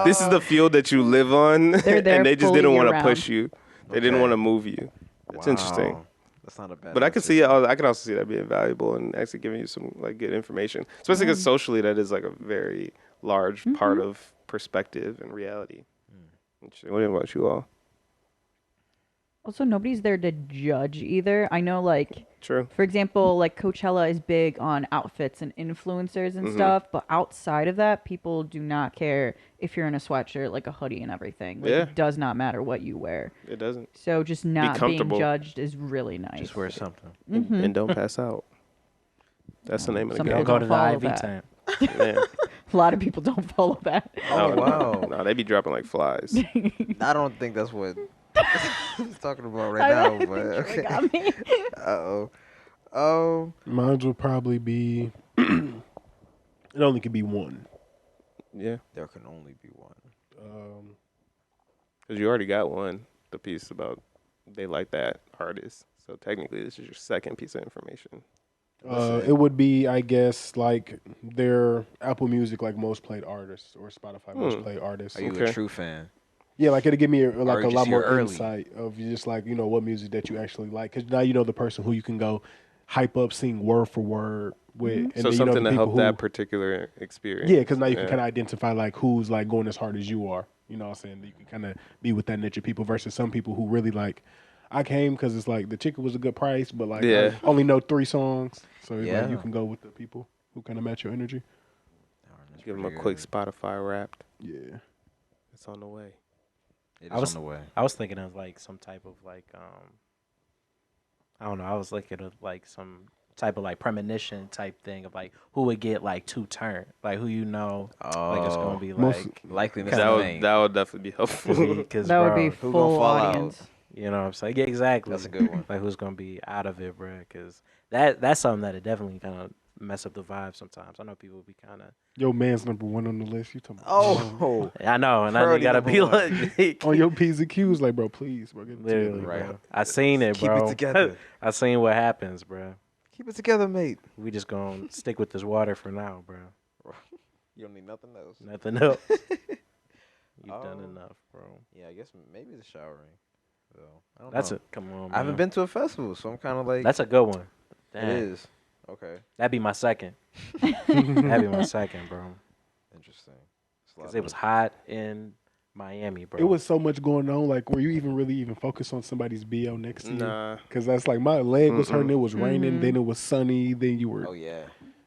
[SPEAKER 1] This is the field that you live on, and they just didn't want to push you. They didn't want to move you. It's interesting.
[SPEAKER 2] That's not a bad.
[SPEAKER 1] But I could see it. I could also see that being valuable and actually giving you some like good information, especially because socially that is like a very large part of perspective and reality. What about you all?
[SPEAKER 3] Also, nobody's there to judge either. I know, like,
[SPEAKER 1] true.
[SPEAKER 3] For example, like Coachella is big on outfits and influencers and stuff, but outside of that, people do not care if you're in a sweatshirt, like a hoodie and everything. Like, it does not matter what you wear.
[SPEAKER 1] It doesn't.
[SPEAKER 3] So just not being judged is really nice.
[SPEAKER 2] Just wear something.
[SPEAKER 1] And don't pass out. That's the name of the game.
[SPEAKER 5] Don't go to the IV tent.
[SPEAKER 1] Yeah.
[SPEAKER 3] A lot of people don't follow that.
[SPEAKER 2] Oh, wow.
[SPEAKER 1] No, they be dropping like flies.
[SPEAKER 2] I don't think that's what he's talking about right now. But okay.
[SPEAKER 3] Got me.
[SPEAKER 4] Mine will probably be. It only could be one.
[SPEAKER 1] Yeah.
[SPEAKER 2] There can only be one.
[SPEAKER 1] Because you already got one. The piece about they like that artist. So technically, this is your second piece of information.
[SPEAKER 4] It would be, I guess, like their Apple Music, like most played artists, or Spotify most played artists.
[SPEAKER 2] Are you a true fan?
[SPEAKER 4] Yeah, like it'll give me a lot more insight of just like, you know, what music that you actually like. Because now you know the person who you can go hype up, sing word for word with. And
[SPEAKER 1] so
[SPEAKER 4] then,
[SPEAKER 1] something to help that particular experience.
[SPEAKER 4] Yeah, because now you can kind of identify like who's like going as hard as you are. You know what I'm saying? You can kind of be with that niche of people versus some people who really like, I came because it's like the chicken was a good price, but like I only know 3 songs. So it's like you can go with the people who kind of match your energy.
[SPEAKER 1] Give them a quick Spotify Wrapped.
[SPEAKER 4] Yeah.
[SPEAKER 1] It's on the way.
[SPEAKER 2] On the way.
[SPEAKER 5] I was thinking of like some type of like I don't know. I was looking at like some type of like premonition type thing of like who would get like 2 turn, like who you know, like it's gonna be like
[SPEAKER 2] likeliness.
[SPEAKER 1] That would definitely be helpful.
[SPEAKER 5] Because
[SPEAKER 3] that would be full audience.
[SPEAKER 5] You know what I'm saying? Yeah, exactly.
[SPEAKER 2] That's a good one.
[SPEAKER 5] Like who's gonna be out of it, bro? Because that's something that it definitely kind of mess up the vibe sometimes. I know people be kind of.
[SPEAKER 4] Yo, man's #1 on the list. You talking?
[SPEAKER 5] I know, and I gotta be like
[SPEAKER 4] on your P's and Q's, like, bro, please, bro, get it
[SPEAKER 5] literally,
[SPEAKER 4] together,
[SPEAKER 5] bro. I seen it, bro.
[SPEAKER 2] Keep it together.
[SPEAKER 5] I seen what happens, bro.
[SPEAKER 2] Keep it together, mate.
[SPEAKER 5] We just gonna stick with this water for now, bro.
[SPEAKER 2] You don't need nothing else.
[SPEAKER 5] Nothing else. You've done enough, bro.
[SPEAKER 2] Yeah, I guess maybe the showering. So, I don't know.
[SPEAKER 5] Come on, man.
[SPEAKER 2] I haven't been to a festival, so I'm kind of like.
[SPEAKER 5] That's a good one. Damn.
[SPEAKER 2] It is. Okay.
[SPEAKER 5] That'd be my second. That'd be my second, bro.
[SPEAKER 2] Interesting.
[SPEAKER 5] Because it was hot in Miami, bro.
[SPEAKER 4] It was so much going on. Like, were you even focused on somebody's BO next to you?
[SPEAKER 1] Nah.
[SPEAKER 4] Because that's like my leg was hurting. It was raining. Then it was sunny. Then you were.
[SPEAKER 2] Oh yeah.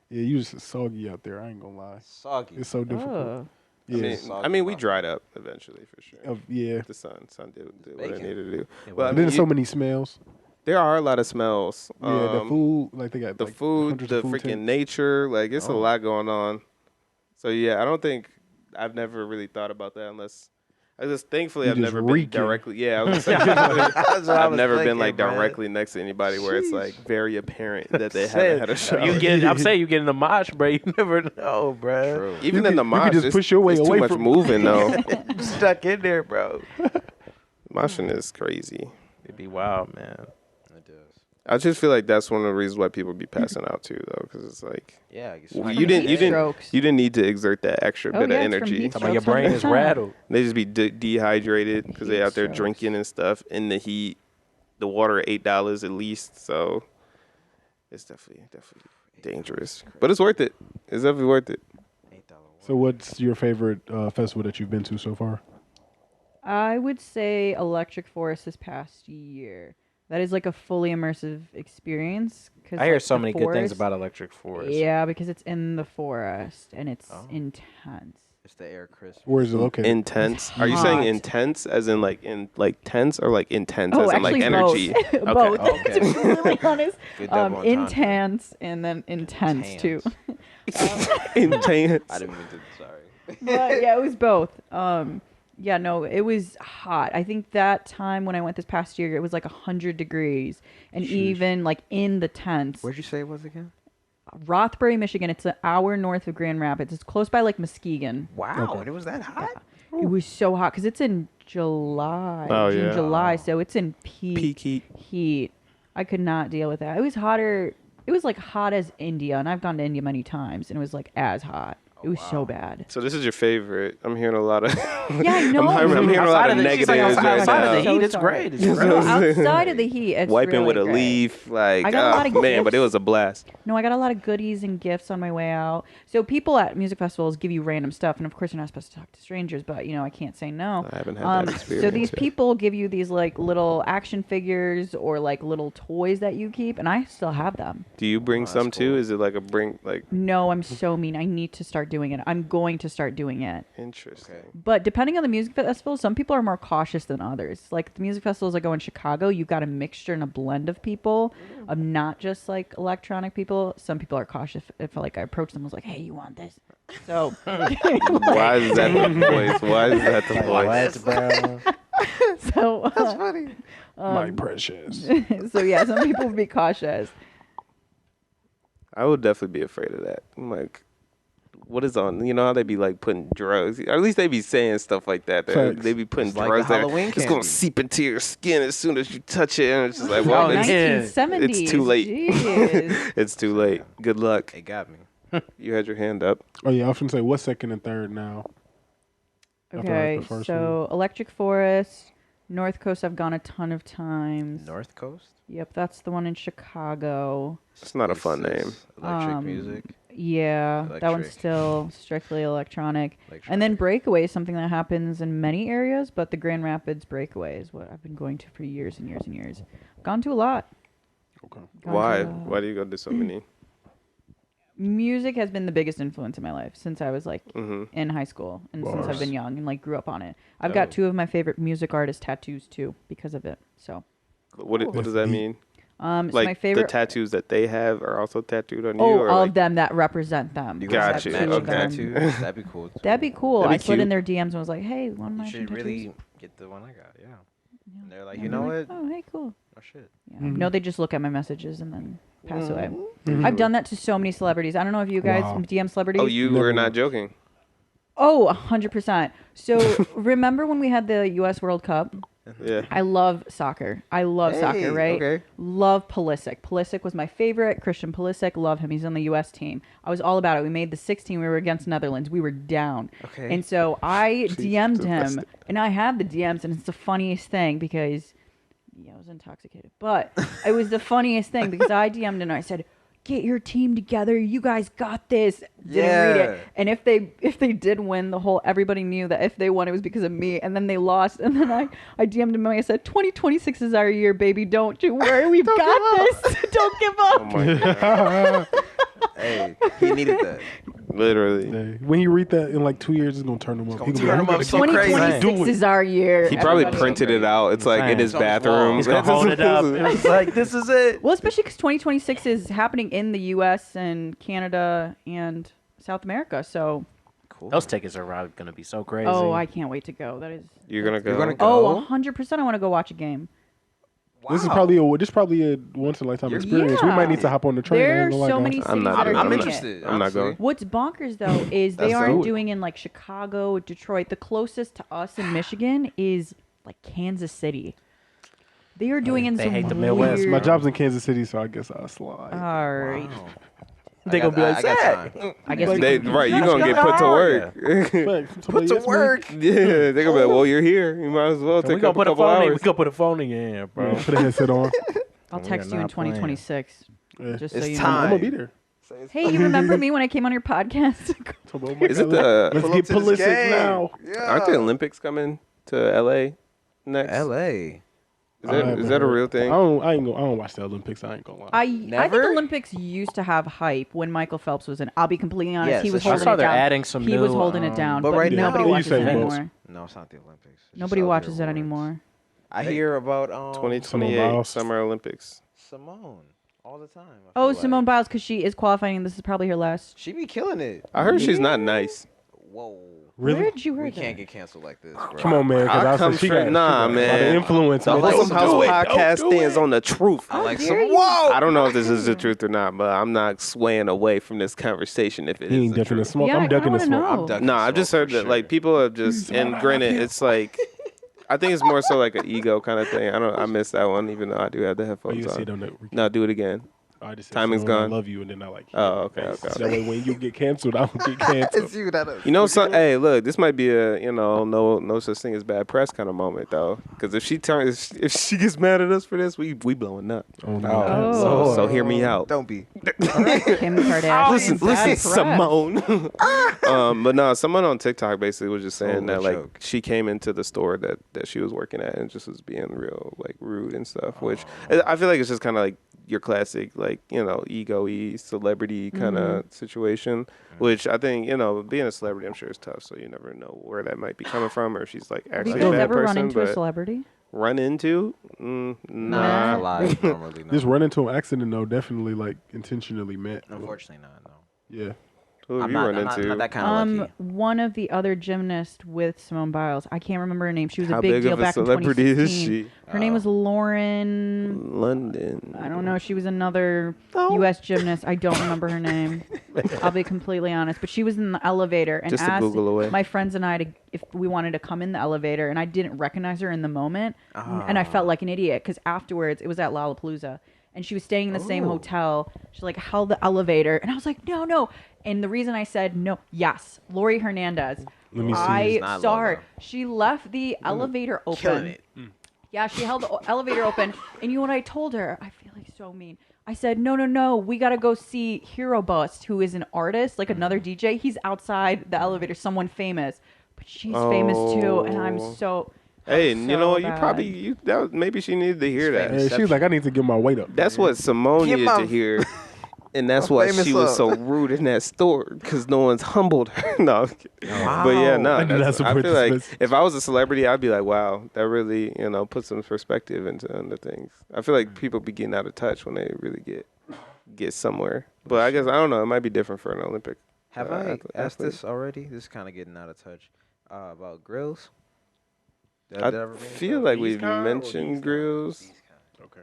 [SPEAKER 4] Yeah, you just soggy out there. I ain't gonna lie.
[SPEAKER 2] Soggy.
[SPEAKER 4] It's so difficult. Yeah.
[SPEAKER 1] I mean, we dried up eventually for sure.
[SPEAKER 4] Yeah.
[SPEAKER 1] The sun did what it needed to do.
[SPEAKER 4] But then so many smells.
[SPEAKER 1] There are a lot of smells.
[SPEAKER 4] The food, like they got
[SPEAKER 1] the
[SPEAKER 4] like
[SPEAKER 1] food,
[SPEAKER 4] hundreds
[SPEAKER 1] the
[SPEAKER 4] of food
[SPEAKER 1] freaking
[SPEAKER 4] tents.
[SPEAKER 1] nature. Like it's a lot going on. So yeah, I don't think I've never really thought about that unless. Thankfully, I've never been directly. Yeah, I was saying, I've never been like directly next to anybody where it's like very apparent that they haven't had a shower.
[SPEAKER 5] I'm saying you get in the mosh, bro. You never know, bro.
[SPEAKER 1] True. Even in the mosh,
[SPEAKER 4] you just push your way
[SPEAKER 1] it's
[SPEAKER 4] away
[SPEAKER 1] too much
[SPEAKER 4] from
[SPEAKER 1] moving though.
[SPEAKER 5] Stuck in there, bro.
[SPEAKER 1] Moshing is crazy.
[SPEAKER 5] It'd be wild, man.
[SPEAKER 2] It does.
[SPEAKER 1] I just feel like that's one of the reasons why people be passing out too, though, because it's like you didn't need to exert that extra bit of energy.
[SPEAKER 5] Your brain is rattled.
[SPEAKER 1] They just be dehydrated because they out there drinking and stuff in the heat. The water $8 at least, so it's definitely dangerous, but it's worth it. It's definitely worth it.
[SPEAKER 4] So, what's your favorite festival that you've been to so far?
[SPEAKER 3] I would say Electric Forest this past year. That is like a fully immersive experience.
[SPEAKER 5] I hear so many good things about Electric Forest.
[SPEAKER 3] Yeah, because it's in the forest and it's intense.
[SPEAKER 2] It's the air crisp.
[SPEAKER 4] Where is it located?
[SPEAKER 1] Intense. Are you saying intense as in like tense or like intense as in like energy?
[SPEAKER 3] Both. Both. Okay. To be really honest, intense and then intense too.
[SPEAKER 1] Intense.
[SPEAKER 2] I didn't mean to. Sorry.
[SPEAKER 3] But yeah, it was both. Yeah, no, it was hot. I think that time when I went this past year, it was like 100 degrees. And even like in the tents.
[SPEAKER 2] Where'd you say it was again?
[SPEAKER 3] Rothbury, Michigan. It's an hour north of Grand Rapids. It's close by like Muskegon.
[SPEAKER 2] Wow, and it was that hot?
[SPEAKER 3] Yeah. It was so hot because it's in July.
[SPEAKER 1] June,
[SPEAKER 3] July, so it's in peak
[SPEAKER 1] heat.
[SPEAKER 3] I could not deal with that. It was hotter. It was like hot as India, and I've gone to India many times, and it was like as hot. It was so bad.
[SPEAKER 1] So this is your favorite. I'm hearing a lot of.
[SPEAKER 3] Yeah, I know.
[SPEAKER 1] I'm hearing a lot of negatives right
[SPEAKER 5] outside
[SPEAKER 1] now.
[SPEAKER 5] of the heat, it's great. It's great.
[SPEAKER 3] Outside of the heat, it's
[SPEAKER 1] wiping
[SPEAKER 3] really
[SPEAKER 1] with a
[SPEAKER 3] great.
[SPEAKER 1] leaf, like
[SPEAKER 3] I got a lot of
[SPEAKER 1] man,
[SPEAKER 3] gifts.
[SPEAKER 1] but it was a blast.
[SPEAKER 3] No, I got a lot of goodies and gifts on my way out. So people at music festivals give you random stuff, and of course you're not supposed to talk to strangers, but you know I can't say no.
[SPEAKER 1] I haven't had that experience.
[SPEAKER 3] So these people give you these like little action figures or like little toys that you keep, and I still have them.
[SPEAKER 1] Do you bring some too? Is it like a bring like?
[SPEAKER 3] No, I'm so mean. I need to start doing it. I'm going to start doing it.
[SPEAKER 1] Interesting. Okay.
[SPEAKER 3] But depending on the music festival, some people are more cautious than others. Like the music festivals I go in Chicago, you've got a mixture and a blend of people, of not just like electronic people. Some people are cautious if like I approach them, I was like, "Hey, you want this?" So
[SPEAKER 1] why is that the voice? Why is that the voice?
[SPEAKER 3] So
[SPEAKER 2] that's funny.
[SPEAKER 4] My precious.
[SPEAKER 3] So yeah, some people would be cautious.
[SPEAKER 1] I would definitely be afraid of that. I'm like, what is on? You know how they be like putting drugs, or at least they be saying stuff like that. They be putting drugs there. It's gonna seep into your skin as soon as you touch it, and it's just like, well,
[SPEAKER 3] 1970s.
[SPEAKER 1] It's too late. It's too late. Good luck.
[SPEAKER 2] It got me.
[SPEAKER 1] You had your hand up.
[SPEAKER 4] Oh yeah, I was gonna say what's second and third now.
[SPEAKER 3] Okay, so Electric Forest, North Coast. I've gone a ton of times.
[SPEAKER 2] North Coast.
[SPEAKER 3] Yep, that's the one in Chicago.
[SPEAKER 1] It's not a fun name.
[SPEAKER 2] Electric music.
[SPEAKER 3] Yeah, that one's still strictly electronic. And then Breakaway is something that happens in many areas, but the Grand Rapids Breakaway is what I've been going to for years and years and years. Gone to a lot.
[SPEAKER 4] Okay.
[SPEAKER 1] Why? Why do you go to so many?
[SPEAKER 3] Music has been the biggest influence in my life since I was like in high school and since I've been young and like grew up on it. I've got two of my favorite music artist tattoos too because of it. So.
[SPEAKER 1] What does that mean?
[SPEAKER 3] Like
[SPEAKER 1] my
[SPEAKER 3] favorite,
[SPEAKER 1] the tattoos that they have are also tattooed on you?
[SPEAKER 3] Oh,
[SPEAKER 1] or
[SPEAKER 3] all
[SPEAKER 1] like,
[SPEAKER 3] of them that represent them.
[SPEAKER 2] You
[SPEAKER 1] got you.
[SPEAKER 2] Okay. That'd be cool.
[SPEAKER 3] That'd be cool.
[SPEAKER 1] That'd be
[SPEAKER 3] I slid
[SPEAKER 1] cute.
[SPEAKER 3] in their DMs and was like, hey, one of my
[SPEAKER 2] You should
[SPEAKER 3] tattoos.
[SPEAKER 2] really get the one I got, yeah. And they're like, you know what?
[SPEAKER 3] Oh, hey, cool.
[SPEAKER 2] Oh, shit.
[SPEAKER 3] Yeah. No, they just look at my messages and then pass away. I've done that to so many celebrities. I don't know if you guys DM celebrities.
[SPEAKER 1] Oh, you were not joking.
[SPEAKER 3] Oh, 100%. So remember when we had the U.S. World Cup?
[SPEAKER 1] Yeah.
[SPEAKER 3] I love soccer. I love soccer, right?
[SPEAKER 2] Okay.
[SPEAKER 3] Love Pulisic. Pulisic was my favorite. Christian Pulisic. Love him. He's on the U.S. team. I was all about it. We made the 16. We were against Netherlands. We were down.
[SPEAKER 2] Okay.
[SPEAKER 3] And so I DM'd him. And I have the DMs. And it's the funniest thing because, yeah, I was intoxicated. But it was the funniest thing because I DM'd him and I said, get your team together. You guys got this. Didn't read it. And if they did win, everybody knew that if they won, it was because of me. And then they lost. And then I DM'd him and I said, 2026 is our year, baby. Don't you worry. We've got this. Don't give up.
[SPEAKER 1] Oh my God.
[SPEAKER 2] Hey, he needed that.
[SPEAKER 1] Literally.
[SPEAKER 4] When you read that in like 2 years, it's gonna turn him up.
[SPEAKER 2] He's gonna turn him up so crazy.
[SPEAKER 3] 2026 is our year.
[SPEAKER 1] He probably printed it out. It's like in his bathroom.
[SPEAKER 5] He's gonna hold it up. It's like, this is it.
[SPEAKER 3] Well, especially because 2026 is happening in the U.S. and Canada and South America. So
[SPEAKER 5] cool. Those tickets are gonna be so crazy.
[SPEAKER 3] Oh, I can't wait to go.
[SPEAKER 1] You're gonna go.
[SPEAKER 3] Oh, 100%. I want to go watch a game.
[SPEAKER 4] Wow. This is probably a once in a lifetime experience. We might need to hop on the train.
[SPEAKER 3] There are so many cities that are doing
[SPEAKER 2] interested.
[SPEAKER 1] I'm not going.
[SPEAKER 3] What's bonkers though is they aren't doing in like Chicago, Detroit. The closest to us in Michigan is like Kansas City. They are doing in some
[SPEAKER 5] hate the
[SPEAKER 3] weird...
[SPEAKER 5] Midwest.
[SPEAKER 4] My job's in Kansas City, so I guess I'll slide.
[SPEAKER 3] All right.
[SPEAKER 2] Wow.
[SPEAKER 5] They gonna be like,
[SPEAKER 3] I guess
[SPEAKER 1] right. You gonna get put to work.
[SPEAKER 2] Put to work.
[SPEAKER 1] Yeah, they gonna be like, well, you're here. You might as well take a couple hours.
[SPEAKER 5] We gonna put a phone in your hand, bro.
[SPEAKER 4] Put a headset on.
[SPEAKER 3] I'll text you in 2026. Just so you know.
[SPEAKER 4] I'm gonna be there.
[SPEAKER 3] Hey, you remember me when I came on your podcast?
[SPEAKER 1] Is it the?
[SPEAKER 4] Let's get ballistic now.
[SPEAKER 1] Yeah. Aren't the Olympics coming to LA next?
[SPEAKER 2] LA.
[SPEAKER 1] Is that a real thing?
[SPEAKER 4] I don't watch the Olympics. I ain't gonna lie.
[SPEAKER 3] I think the Olympics used to have hype when Michael Phelps was in. I'll be completely honest.
[SPEAKER 2] Yes,
[SPEAKER 3] he was
[SPEAKER 2] I
[SPEAKER 3] holding
[SPEAKER 2] saw
[SPEAKER 3] it
[SPEAKER 5] they're
[SPEAKER 3] down.
[SPEAKER 5] adding some
[SPEAKER 3] he
[SPEAKER 5] new,
[SPEAKER 3] was holding it down,
[SPEAKER 2] but right now
[SPEAKER 3] nobody watches it anymore.
[SPEAKER 2] No, it's not the Olympics.
[SPEAKER 3] Nobody watches it anymore.
[SPEAKER 2] I hear about
[SPEAKER 1] 2028 Summer Olympics.
[SPEAKER 2] Simone all the time.
[SPEAKER 3] Oh, Simone Biles, because she is qualifying. This is probably her last.
[SPEAKER 2] She be killing it.
[SPEAKER 1] I heard she's not nice.
[SPEAKER 2] Whoa.
[SPEAKER 4] Really?
[SPEAKER 3] Where did you hear
[SPEAKER 2] We
[SPEAKER 3] that?
[SPEAKER 2] can't get canceled like this, bro.
[SPEAKER 4] Come on, man.
[SPEAKER 1] Nah, man.
[SPEAKER 4] Influence.
[SPEAKER 1] The Wholesome House podcast stands on the truth.
[SPEAKER 2] I like
[SPEAKER 3] dare
[SPEAKER 2] some.
[SPEAKER 3] you?
[SPEAKER 2] Whoa.
[SPEAKER 1] I don't know if this is the truth or not, but I'm not swaying away from this conversation if it
[SPEAKER 4] He
[SPEAKER 1] is
[SPEAKER 4] ain't
[SPEAKER 1] the
[SPEAKER 4] ducking the
[SPEAKER 1] truth.
[SPEAKER 4] smoke.
[SPEAKER 3] Yeah,
[SPEAKER 4] I'm
[SPEAKER 3] I
[SPEAKER 4] ducking the
[SPEAKER 3] kinda
[SPEAKER 4] smoke.
[SPEAKER 3] wanna know.
[SPEAKER 2] I'm ducking
[SPEAKER 1] Nah, I've just heard that like people have just, and granted, it's like, I think it's more so like an ego kind of thing. I missed that one, even though I do have the headphones on. No, do it again.
[SPEAKER 4] I just said,
[SPEAKER 1] Timing's gone.
[SPEAKER 4] I love you, and then I like.
[SPEAKER 1] Oh, okay.
[SPEAKER 4] That way, when you get canceled, I don't get canceled.
[SPEAKER 2] It's you that.
[SPEAKER 1] You know, hey, look, this might be a no such thing as bad press kind of moment though, because if she gets mad at us for this, we blowing up.
[SPEAKER 4] Oh no!
[SPEAKER 1] So hear me out.
[SPEAKER 2] Don't be.
[SPEAKER 3] Kim Kardashian.
[SPEAKER 1] Listen, Simone. But no, someone on TikTok basically was just saying that like she came into the store that she was working at and just was being real like rude and stuff, which I feel like it's just kind of like your classic like ego-y celebrity kind of situation, which I think being a celebrity I'm sure is tough, so you never know where that might be coming from, or if she's like actually a bad
[SPEAKER 3] ever
[SPEAKER 1] person.
[SPEAKER 3] Run into a celebrity?
[SPEAKER 1] Run into? Nah.
[SPEAKER 2] Alive, normally not.
[SPEAKER 4] Just run into an accident though, definitely like intentionally meant.
[SPEAKER 2] Unfortunately not. No.
[SPEAKER 4] Yeah.
[SPEAKER 1] Who have you run into?
[SPEAKER 2] Not that kind of lucky.
[SPEAKER 3] One of the other gymnasts with Simone Biles. I can't remember her name. She was
[SPEAKER 1] How
[SPEAKER 3] a big
[SPEAKER 1] big
[SPEAKER 3] deal
[SPEAKER 1] of a
[SPEAKER 3] back in
[SPEAKER 1] celebrity
[SPEAKER 3] 2016.
[SPEAKER 1] is she?
[SPEAKER 3] Her name was Lauren.
[SPEAKER 1] London.
[SPEAKER 3] I don't know. She was another U.S. gymnast. I don't remember her name. I'll be completely honest. But she was in the elevator and
[SPEAKER 1] Just to
[SPEAKER 3] asked
[SPEAKER 1] Google away.
[SPEAKER 3] my friends and I if we wanted to come in the elevator, and I didn't recognize her in the moment, and I felt like an idiot because afterwards it was at Lollapalooza. And she was staying in the same hotel. She's like, held the elevator. And I was like, no. And the reason I said no, yes, Lori Hernandez.
[SPEAKER 4] Let me see.
[SPEAKER 3] I saw her. She left the elevator open.
[SPEAKER 2] Killing it.
[SPEAKER 3] Yeah, she held the elevator open. And you know what I told her? I feel like so mean. I said, no. We got to go see Hero Bust, who is an artist, like another DJ. He's outside the elevator, someone famous. But she's famous too. And I'm so...
[SPEAKER 1] Hey, and you know what?
[SPEAKER 3] bad.
[SPEAKER 1] Maybe she needed to hear that.
[SPEAKER 4] Hey, she was like, I need to get my weight up.
[SPEAKER 1] That's what Simone needed to hear. And that's why she was so rude in that store, because no one's humbled her. No,
[SPEAKER 2] Wow.
[SPEAKER 1] but yeah, no.
[SPEAKER 4] I
[SPEAKER 1] feel like if I was a celebrity, I'd be like, wow, that really, puts some perspective into other things. I feel like people be getting out of touch when they really get somewhere. But I guess, I don't know, it might be different for an Olympic.
[SPEAKER 2] Have I asked this already? This is kind of getting out of touch. About grills.
[SPEAKER 1] I feel like we've mentioned grills.
[SPEAKER 4] Okay.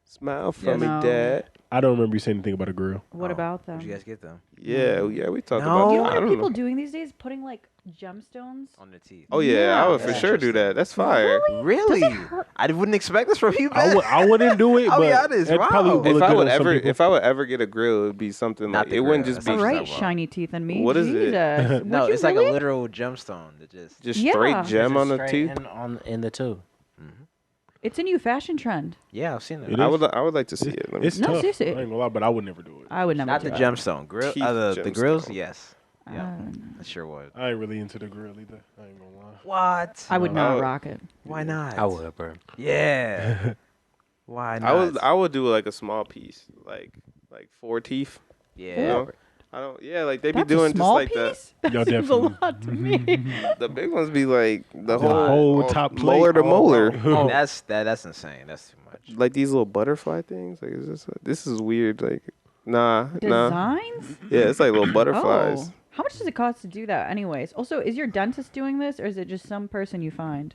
[SPEAKER 1] Smile for me,
[SPEAKER 3] No.
[SPEAKER 1] Dad.
[SPEAKER 4] I don't remember you saying anything about a grill.
[SPEAKER 3] What about them?
[SPEAKER 2] Did you guys get them?
[SPEAKER 1] Yeah, we talked
[SPEAKER 2] No.
[SPEAKER 1] about
[SPEAKER 3] You
[SPEAKER 1] that.
[SPEAKER 3] know
[SPEAKER 1] I
[SPEAKER 3] what are
[SPEAKER 1] don't
[SPEAKER 3] people
[SPEAKER 1] know.
[SPEAKER 3] doing these days? Putting like gemstones?
[SPEAKER 2] On the teeth.
[SPEAKER 1] Oh yeah, I would for
[SPEAKER 2] Yeah.
[SPEAKER 1] sure do that. That's fire.
[SPEAKER 2] Really?
[SPEAKER 3] Does it hurt?
[SPEAKER 2] I wouldn't expect this from you, man.
[SPEAKER 4] I wouldn't do it,
[SPEAKER 2] I'll
[SPEAKER 4] but
[SPEAKER 2] be honest,
[SPEAKER 4] it
[SPEAKER 2] wow.
[SPEAKER 4] probably would
[SPEAKER 1] If
[SPEAKER 4] look
[SPEAKER 1] I
[SPEAKER 4] good
[SPEAKER 1] would
[SPEAKER 4] on some people.
[SPEAKER 1] if I would ever get a grill, it would be something
[SPEAKER 2] Not
[SPEAKER 1] like
[SPEAKER 2] the
[SPEAKER 1] it wouldn't
[SPEAKER 2] grill.
[SPEAKER 1] just
[SPEAKER 2] That's
[SPEAKER 1] be
[SPEAKER 3] All
[SPEAKER 2] not
[SPEAKER 3] right,
[SPEAKER 2] well.
[SPEAKER 3] shiny teeth and me.
[SPEAKER 1] What is it?
[SPEAKER 3] Jesus.
[SPEAKER 2] No,
[SPEAKER 3] Would you
[SPEAKER 2] it's like
[SPEAKER 3] really?
[SPEAKER 2] a literal gemstone that just.
[SPEAKER 3] Yeah.
[SPEAKER 1] straight gem on the teeth.
[SPEAKER 5] In the two.
[SPEAKER 3] It's a new fashion trend.
[SPEAKER 2] Yeah, I've seen it.
[SPEAKER 4] It
[SPEAKER 1] I
[SPEAKER 4] is?
[SPEAKER 1] would like to see it. Let me
[SPEAKER 4] It's
[SPEAKER 1] see.
[SPEAKER 3] No,
[SPEAKER 4] tough.
[SPEAKER 3] seriously.
[SPEAKER 4] I ain't gonna lie, but I would never do it.
[SPEAKER 3] I would never
[SPEAKER 2] Not
[SPEAKER 3] do
[SPEAKER 2] the
[SPEAKER 3] that.
[SPEAKER 2] gemstone. Grill.
[SPEAKER 1] Teeth
[SPEAKER 2] The grills,
[SPEAKER 1] gemstone.
[SPEAKER 2] yes. Yeah, I sure would.
[SPEAKER 4] I ain't really into the grill either. I ain't gonna lie.
[SPEAKER 2] What?
[SPEAKER 3] I would not rock it.
[SPEAKER 2] Why not?
[SPEAKER 5] I would, bro.
[SPEAKER 2] Yeah. Why not?
[SPEAKER 1] I would do like a small piece, like 4 teeth.
[SPEAKER 2] Yeah.
[SPEAKER 1] You know? I don't. Yeah, like they be
[SPEAKER 3] That's
[SPEAKER 1] doing
[SPEAKER 3] a small
[SPEAKER 1] just like
[SPEAKER 3] piece?
[SPEAKER 1] that.
[SPEAKER 3] That seems a lot to me.
[SPEAKER 1] The big ones be like the
[SPEAKER 4] whole top plate.
[SPEAKER 1] molar to molar.
[SPEAKER 2] That's insane. That's too much.
[SPEAKER 1] Like these little butterfly things. Like this is weird. Like nah.
[SPEAKER 3] Designs?
[SPEAKER 1] Yeah, it's like little butterflies.
[SPEAKER 3] Oh. How much does it cost to do that anyways? Also, is your dentist doing this or is it just some person you find?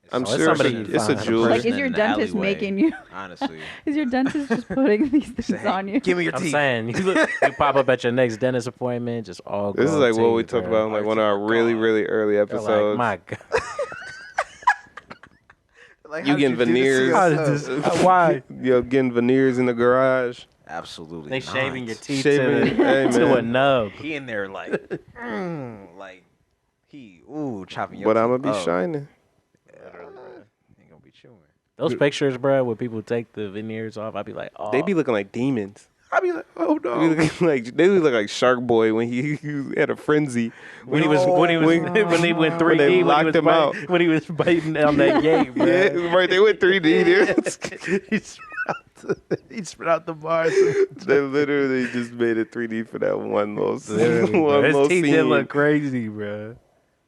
[SPEAKER 1] I'm sure it's a jeweler.
[SPEAKER 3] Like, is your dentist making you?
[SPEAKER 2] Honestly,
[SPEAKER 3] is your dentist just putting these things on you?
[SPEAKER 2] Give me your teeth.
[SPEAKER 5] I'm saying you pop up at your next dentist appointment, just all.
[SPEAKER 1] This is like what we talked about in like one of our really early episodes.
[SPEAKER 5] Like, my God.
[SPEAKER 1] Like, you getting veneers?
[SPEAKER 5] Why?
[SPEAKER 1] Yo, getting veneers in the garage.
[SPEAKER 2] Absolutely.
[SPEAKER 5] They
[SPEAKER 2] not.
[SPEAKER 5] shaving your teeth
[SPEAKER 1] hey,
[SPEAKER 5] to a nub.
[SPEAKER 2] He in there like chopping your
[SPEAKER 1] But
[SPEAKER 2] teeth.
[SPEAKER 1] I'm gonna be shining.
[SPEAKER 2] Ain't gonna be chewing.
[SPEAKER 5] Those pictures, bro, where people take the veneers off, I'd be like, oh.
[SPEAKER 1] They be looking like demons. I'd be like, oh no. They look like Shark Boy when he had a frenzy.
[SPEAKER 5] When he went 3D,
[SPEAKER 1] they locked him out.
[SPEAKER 5] When he was biting on that game, bro.
[SPEAKER 1] Yeah, right. They went 3D.
[SPEAKER 5] He spread out the bars.
[SPEAKER 1] They literally just made it 3D for that one little
[SPEAKER 5] His
[SPEAKER 1] little
[SPEAKER 5] teeth
[SPEAKER 1] scene.
[SPEAKER 5] did look crazy, bro.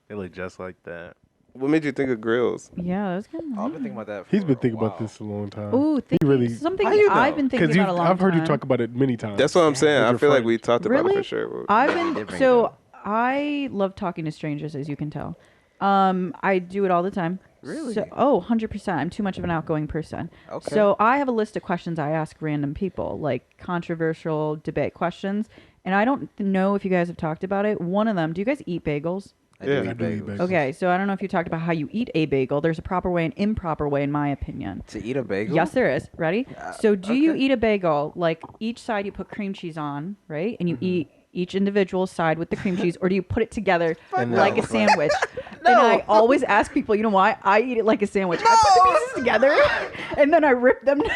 [SPEAKER 5] They look just like that.
[SPEAKER 1] What made you think of grills?
[SPEAKER 3] Yeah, that was good.
[SPEAKER 2] I've been thinking about that.
[SPEAKER 4] He's been thinking about this a long time.
[SPEAKER 3] Ooh, something I've been thinking about a long time.
[SPEAKER 4] I've heard you talk about it many times.
[SPEAKER 1] That's what I'm saying. I feel like we talked about
[SPEAKER 3] Really?
[SPEAKER 1] it for sure.
[SPEAKER 3] I love talking to strangers, as you can tell. I do it all the time.
[SPEAKER 2] Really?
[SPEAKER 3] 100%. I'm too much of an outgoing person.
[SPEAKER 2] Okay.
[SPEAKER 3] So I have a list of questions I ask random people, like controversial debate questions. And I don't know if you guys have talked about it. One of them, do you guys eat bagels?
[SPEAKER 2] I do eat bagels.
[SPEAKER 3] Okay, so I don't know if you talked about how you eat a bagel. There's a proper way and improper way, in my opinion.
[SPEAKER 2] To eat a bagel?
[SPEAKER 3] Yes, there is. Ready? So do you eat a bagel, like each side you put cream cheese on, right? And you eat each individual side with the cream cheese, or do you put it together like a sandwich? And I always ask people, you know why? I eat it like a sandwich. I put the pieces together, and then I rip them in